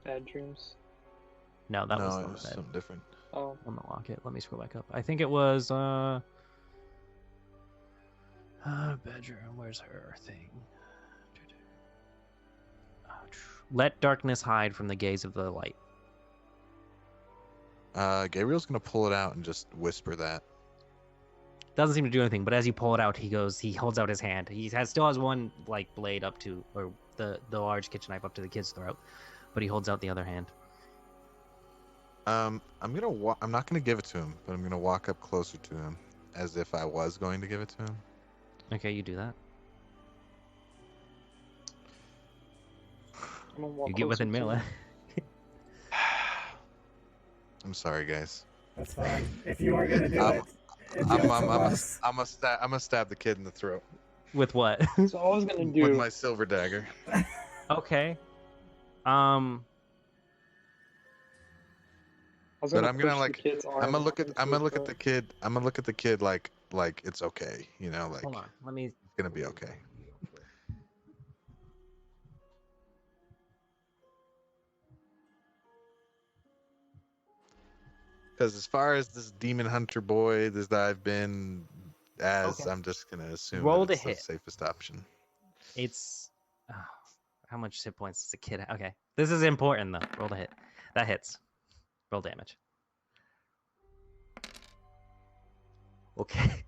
Bad dreams. No, that no, was it the was bed something different. Oh, on the locket. Let me scroll back up. I think it was bedroom. Where's her thing? Let darkness hide from the gaze of the light. Gabriel's gonna pull it out and just whisper that. Doesn't seem to do anything, but as you pull it out, he holds out his hand. Still has one like blade up to, or the large kitchen knife up to the kid's throat, but he holds out the other hand. I'm not gonna give it to him, but I'm gonna walk up closer to him, as if I was going to give it to him. Okay, you do that. I'm gonna walk You get within closer to melee. him. I'm sorry, guys. That's fine. If you were gonna do I'm- it, it'd be up to us. I'm gonna stab the kid in the throat With what? So all I was gonna do. with my silver dagger. Okay. I was But gonna I'm gonna push the like, kid's arm I'm gonna look at into the kid. I'm gonna look at the kid like it's okay, you know, like Hold on. Let me. it's gonna be okay. Because as far as this demon hunter boy that I've been as, Okay. I'm just gonna assume Roll that to it's the hit. safest option. It's. Oh, how much hit points does a kid have? Okay. This is important though. Roll to hit. That hits. Roll damage. Okay.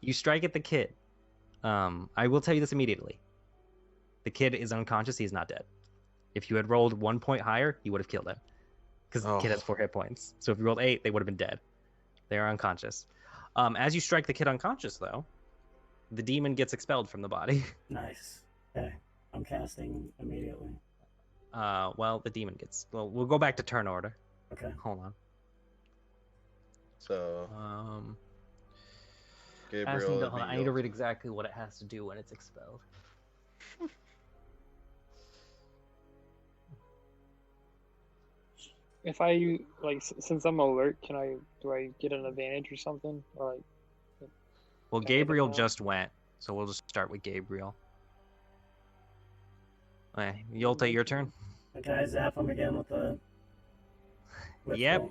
You strike at the kid. I will tell you this immediately. The kid is unconscious. He is not dead. If you had rolled 1 point higher, you would have killed him. Because the kid has 4 hit points. So if you rolled 8, they would have been dead. They are unconscious. As you strike the kid unconscious, though, the demon gets expelled from the body. Nice. Okay. I'm casting immediately. Well, the demon gets. Well, we'll go back to turn order. Okay. Hold on. So Hold Gabriel, on. I need to read exactly what it has to do when it's expelled. If I like, since I'm alert, do I get an advantage or something? Or like, Well, Can I hit it Gabriel now? just went, so we'll just start with Gabriel. Okay, Yolte, your turn. Okay, I zap him again with the. Yep.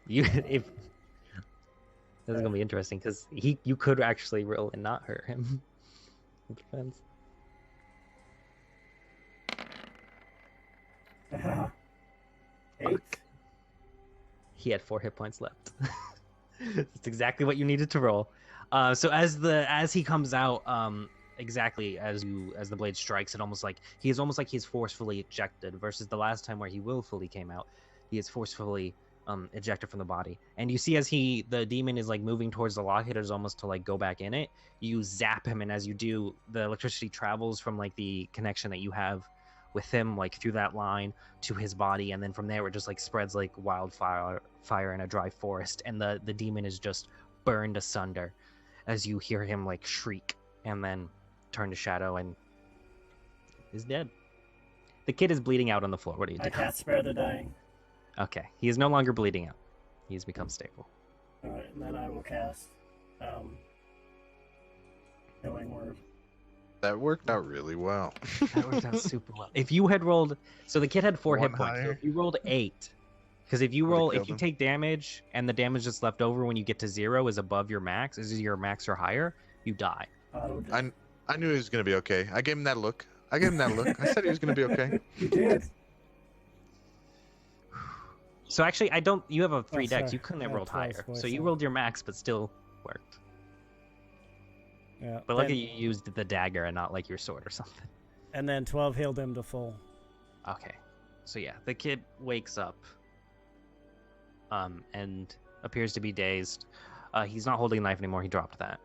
If this is gonna be interesting because you could actually roll and not hurt him. It depends. The 8. He had 4 hit points left. That's exactly what you needed to roll. So as he comes out, exactly as the blade strikes, it's almost like he's forcefully ejected. Versus the last time where he willfully came out, he is forcefully ejected from the body. And you see as the demon is like moving towards the locket, is almost to like go back in it. You zap him, and as you do, the electricity travels from like the connection that you have with him, like through that line to his body, and then from there it just like spreads like wildfire in a dry forest, and the demon is just burned asunder as you hear him like shriek and then turn to shadow and is dead. The kid is bleeding out on the floor. What do you do? I can't spare the dying. Okay, he is no longer bleeding out. He's become stable. Alright, and then I will cast Healing Word. That worked out really well. That worked out super well. If you had rolled, so the kid had 4 hit One points. So higher. if you rolled 8, because if you Would've roll, if killed you him. take damage and the damage that's left over when you get to 0 is above your max, is your max or higher, you die. Oh, I knew he was gonna be okay. I gave him that look. I said he was gonna be okay. you did. So actually, I don't. You have a 3 dex. sorry. You couldn't have Yeah, rolled 12 higher. voice So you on. rolled your max, but still worked. Yeah. But lucky then, you used the dagger and not like your sword or something. and then 12 healed him to full. Okay. So yeah, the kid wakes up. And appears to be dazed. He's not holding a knife anymore. He dropped that.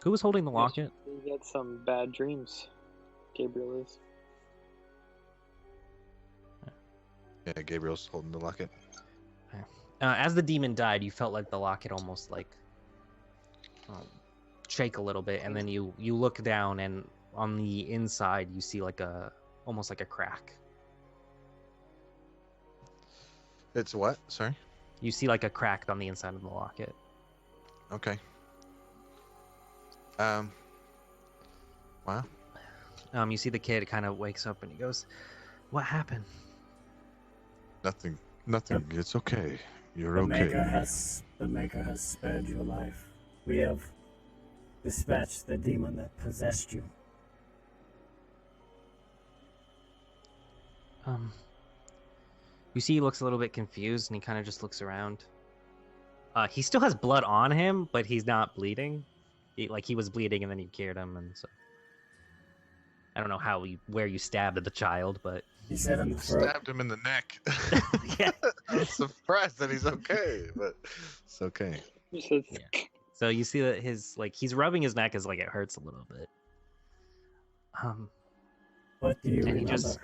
Who was holding the locket? He had some bad dreams. Gabriel is. Yeah, Gabriel's holding the locket. As the demon died, you felt like the locket almost like shake a little bit, and then you look down, and on the inside you see like almost like a crack. It's what? Sorry. You see like a crack on the inside of the locket. Okay. Wow. You see the kid kind of wakes up and he goes, "What happened?" Nothing. It's okay. You're The okay. Maker has spared your life. We have dispatched the demon that possessed you. You see he looks a little bit confused, and he kind of just looks around. He still has blood on him, but he's not bleeding. He was bleeding, and then you cured him, and so I don't know where you stabbed the child, but He said in the throat. Stabbed him in the neck. yeah. I'm surprised that he's okay, but it's okay. He says, Yeah. So you see that he's rubbing his neck as like it hurts a little bit. What do you And he remember? just-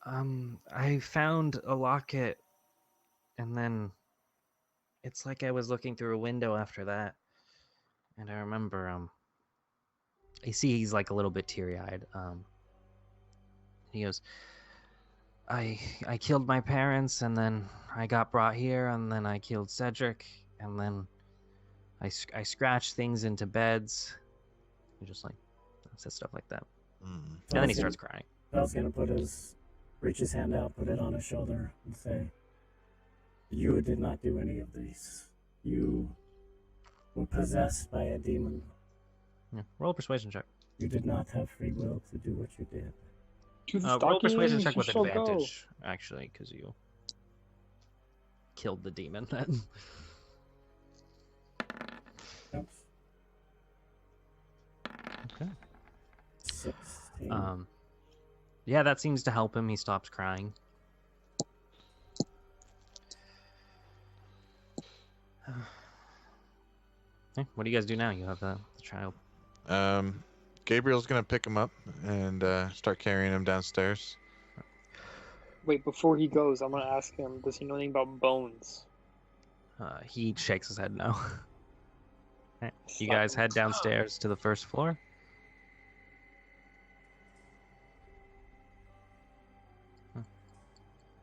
I found a locket, and then it's like I was looking through a window after that, and I remember I see he's like a little bit teary-eyed. He goes, I killed my parents, and then I got brought here, and then I killed Cedric, and then I scratched things into beds. He just like says stuff like that, and then he starts crying. Val's gonna reach his hand out, put it on his shoulder, and say, "You did not do any of these. You were possessed by a demon. Yeah. Roll a persuasion check. You did not have free will to do what you did." to the Roll a stocking, persuasion you check should with still go. advantage, actually, because you killed the demon. Then Oops. okay. 16. Yeah, that seems to help him. He stops crying. Okay, what do you guys do now? You have the child. Gabriel's gonna pick him up and start carrying him downstairs. Wait, before he goes, I'm gonna ask him, does he know anything about bones? He shakes his head no. Okay, you Slap guys him. head downstairs to the first floor.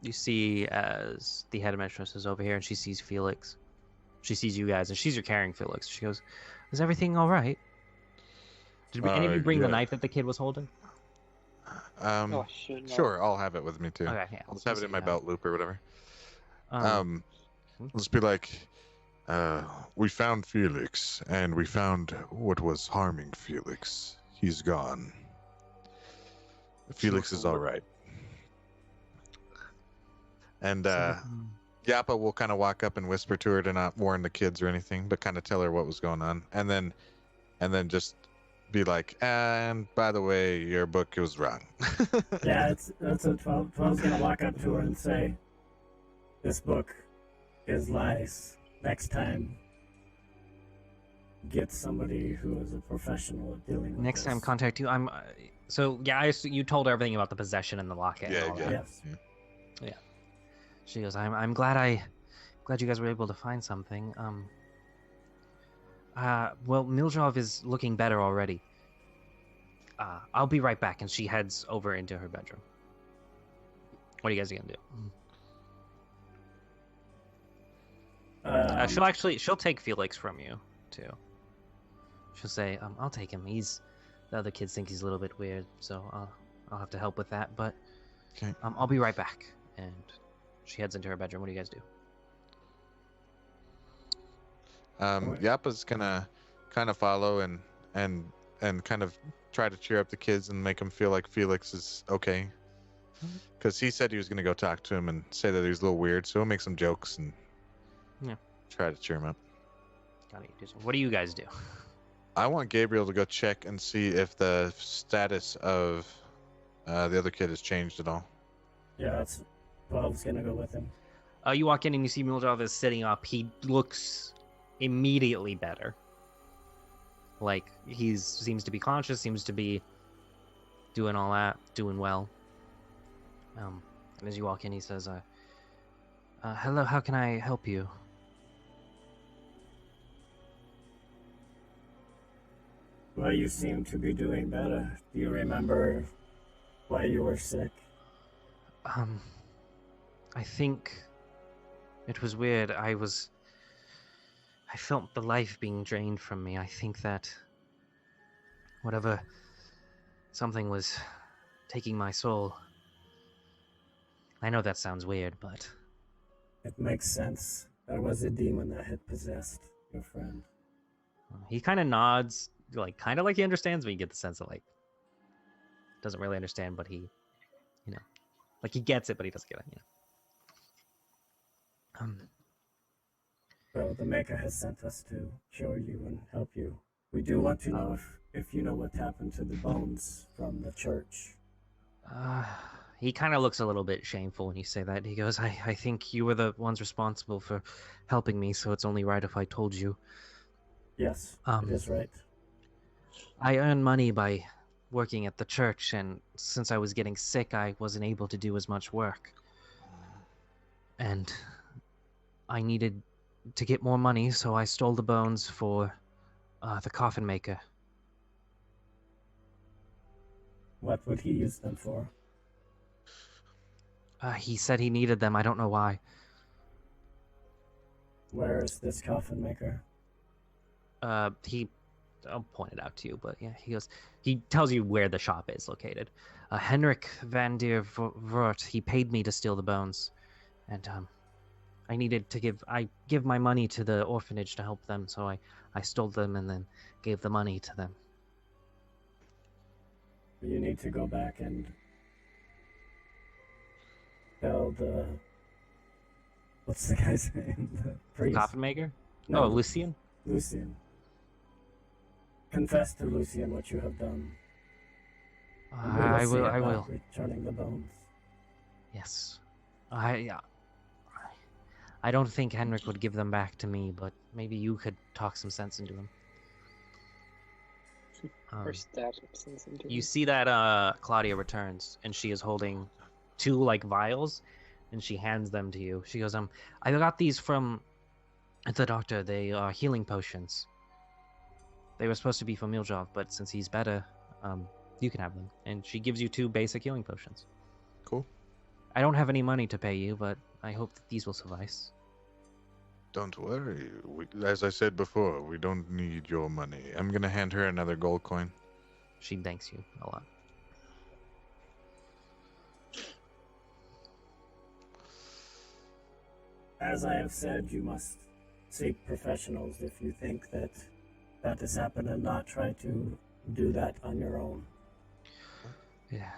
You see as the headmistress is over here, and she sees Felix. She sees you guys, and you're carrying Felix. She goes, "Is everything all right? Did any of you bring the yeah. knife that the kid was holding?" Oh shit, no. Sure, I'll have it with me too. Okay, yeah. I'll just have it in my belt loop or whatever. Um, Let's be like, we found Felix, and we found what was harming Felix. He's gone. Felix is all right. And Yappa will kind of walk up and whisper to her to not warn the kids or anything, but kind of tell her what was going on, and then just be like, and by the way, your book was wrong. Yeah, that's what 12's gonna walk up to her and say, "This book is lies. Next time, get somebody who is a professional at dealing with Next this." time, contact you. I'm. So yeah, you told her everything about the possession and the locket and all that. Yes. Yeah. She goes, I'm glad you guys were able to find something. Well, Miljov is looking better already. I'll be right back, and she heads over into her bedroom. What are you guys gonna do? She'll take Felix from you too. She'll say, I'll take him. The other kids think he's a little bit weird, so I'll have to help with that. But Okay. I'll be right back. And she heads into her bedroom. What do you guys do? Yappa's gonna kind of follow and kind of try to cheer up the kids and make them feel like Felix is okay. Because he said he was gonna go talk to him and say that he was a little weird, so he'll make some jokes and try to cheer him up. What do you guys do? I want Gabriel to go check and see if the status of the other kid has changed at all. Yeah, that's 12's gonna go with him. You walk in and you see Miljov is sitting up. He looks immediately better. Like, seems to be conscious, seems to be doing all that, doing well. And as you walk in, he says, hello, how can I help you? Well, you seem to be doing better. Do you remember why you were sick? I think it was weird. I felt the life being drained from me. I think that something was taking my soul. I know that sounds weird, but It makes sense. There was a demon that had possessed your friend. he kind of nods, kind of like he understands, but you get the sense that, doesn't really understand, but he, he gets it, but he doesn't get it, Well, the Maker has sent us to show you and help you. We do want to know if you know what happened to the bones from the church. He kind of looks a little bit shameful when you say that. He goes, I think you were the ones responsible for helping me, so it's only right if I told you. Yes, it is right. I earn money by working at the church, and since I was getting sick, I wasn't able to do as much work. And I needed to get more money, so I stole the bones for the coffin maker. What would he use them for? He said he needed them. I don't know why. Where is this coffin maker? I'll point it out to you, but yeah, he tells you where the shop is located. Henrik van der Voort, he paid me to steal the bones. And, I needed to give my money to the orphanage to help them, so I stole them and then gave the money to them. You need to go back and tell the... What's the guy's name? The priest? Coffin maker? No, Lucian? Lucian. Confess to Lucian what you have done. I will. Returning the bones. Yes. I don't think Henrik would give them back to me, but maybe you could talk some sense into him. Or stab sense into You him. see that Claudia returns, and she is holding two vials, and she hands them to you. She goes, I got these from the doctor. They are healing potions. They were supposed to be for Miljov, but since he's better, you can have them. And she gives you two basic healing potions. Cool. I don't have any money to pay you, but I hope that these will suffice. Don't worry. As I said before, we don't need your money. I'm gonna hand her another gold coin. She thanks you a lot. As I have said, you must seek professionals if you think that has happened and not try to do that on your own. Yeah.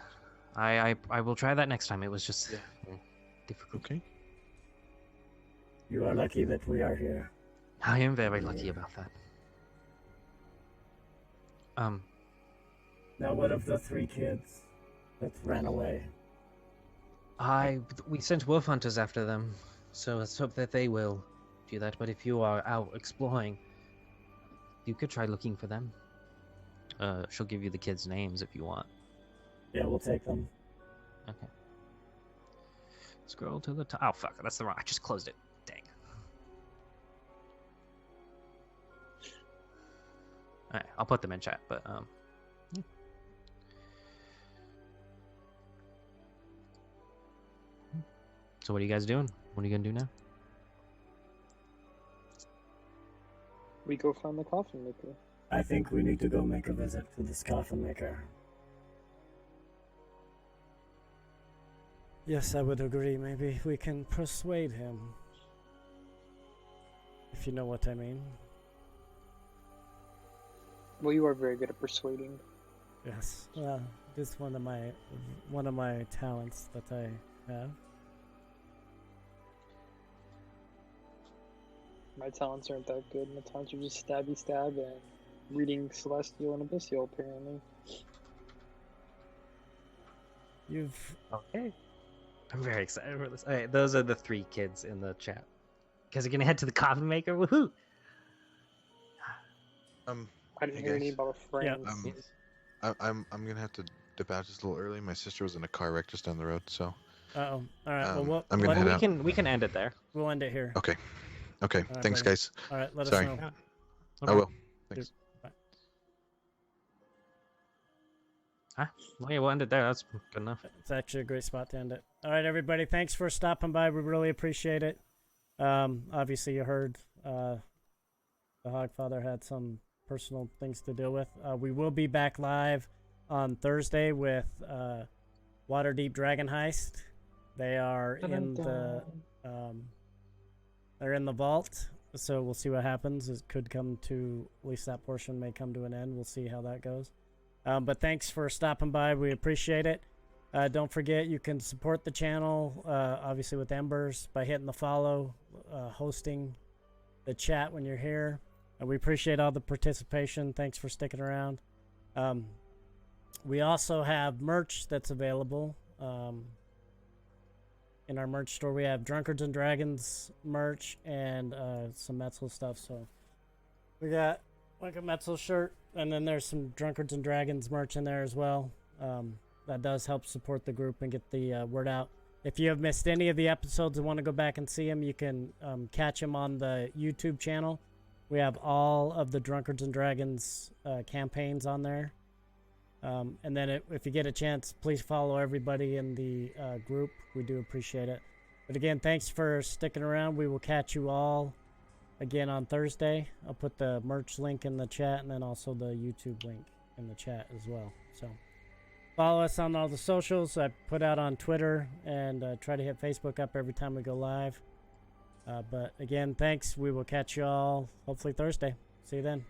I will try that next time. It was just difficult. Okay. You are lucky that we are here. I am very lucky about that. Now, what of the 3 kids that ran away? We sent wolf hunters after them, so let's hope that they will do that. But if you are out exploring, you could try looking for them. She'll give you the kids' names if you want. Yeah, we'll take them. Okay. Scroll to the top. Oh fuck, that's the wrong. I just closed it. Dang. Alright, I'll put them in chat, but yeah. So what are you guys doing? What are you gonna do now? We go find the coffin maker. I think we need to go make a visit to this coffin maker. Yes, I would agree. Maybe we can persuade him. If you know what I mean. Well, you are very good at persuading. Yes. Well, this is one of my talents that I have. My talents aren't that good. My talents are just stabby stab and reading Celestial and Abyssal, apparently. You've Okay. I'm very excited for this. Alright, those are the 3 kids in the chat. Guys are gonna head to the coffin maker. Woohoo! I didn't Hey, hear guys. any about friends. I'm gonna have to dip out just a little early. My sister was in a car wreck just down the road, so All right. Well, I'm gonna head we out. we can end it there. we'll end it here. Okay. Okay. right, Thanks, buddy. guys. All right. Let Sorry. us know. I will. Thanks. Huh? Well, yeah, we'll end it there. That's good enough. It's actually a great spot to end it. All right, everybody. Thanks for stopping by. We really appreciate it. Obviously, you heard the Hogfather had some personal things to deal with. We will be back live on Thursday with Waterdeep Dragon Heist. They are in the they're in the vault, so we'll see what happens. It could come to, at least that portion may come to an end. We'll see how that goes. But thanks for stopping by. We appreciate it. Don't forget, you can support the channel, obviously with Embers, by hitting the follow, hosting the chat when you're here. And we appreciate all the participation. Thanks for sticking around. We also have merch that's available. In our merch store, we have Drunkards and Dragons merch and some Metzel stuff. So we got like a Metzel shirt, and then there's some Drunkards and Dragons merch in there as well. That does help support the group and get the word out. If you have missed any of the episodes and want to go back and see them, you can catch them on the YouTube channel. We have all of the Drunkards and Dragons campaigns on there. And then if you get a chance, please follow everybody in the group. We do appreciate it. But again, thanks for sticking around. We will catch you all again on Thursday. I'll put the merch link in the chat and then also the YouTube link in the chat as well. So follow us on all the socials. I put out on Twitter and try to hit Facebook up every time we go live. But again, thanks. We will catch you all hopefully Thursday. See you then.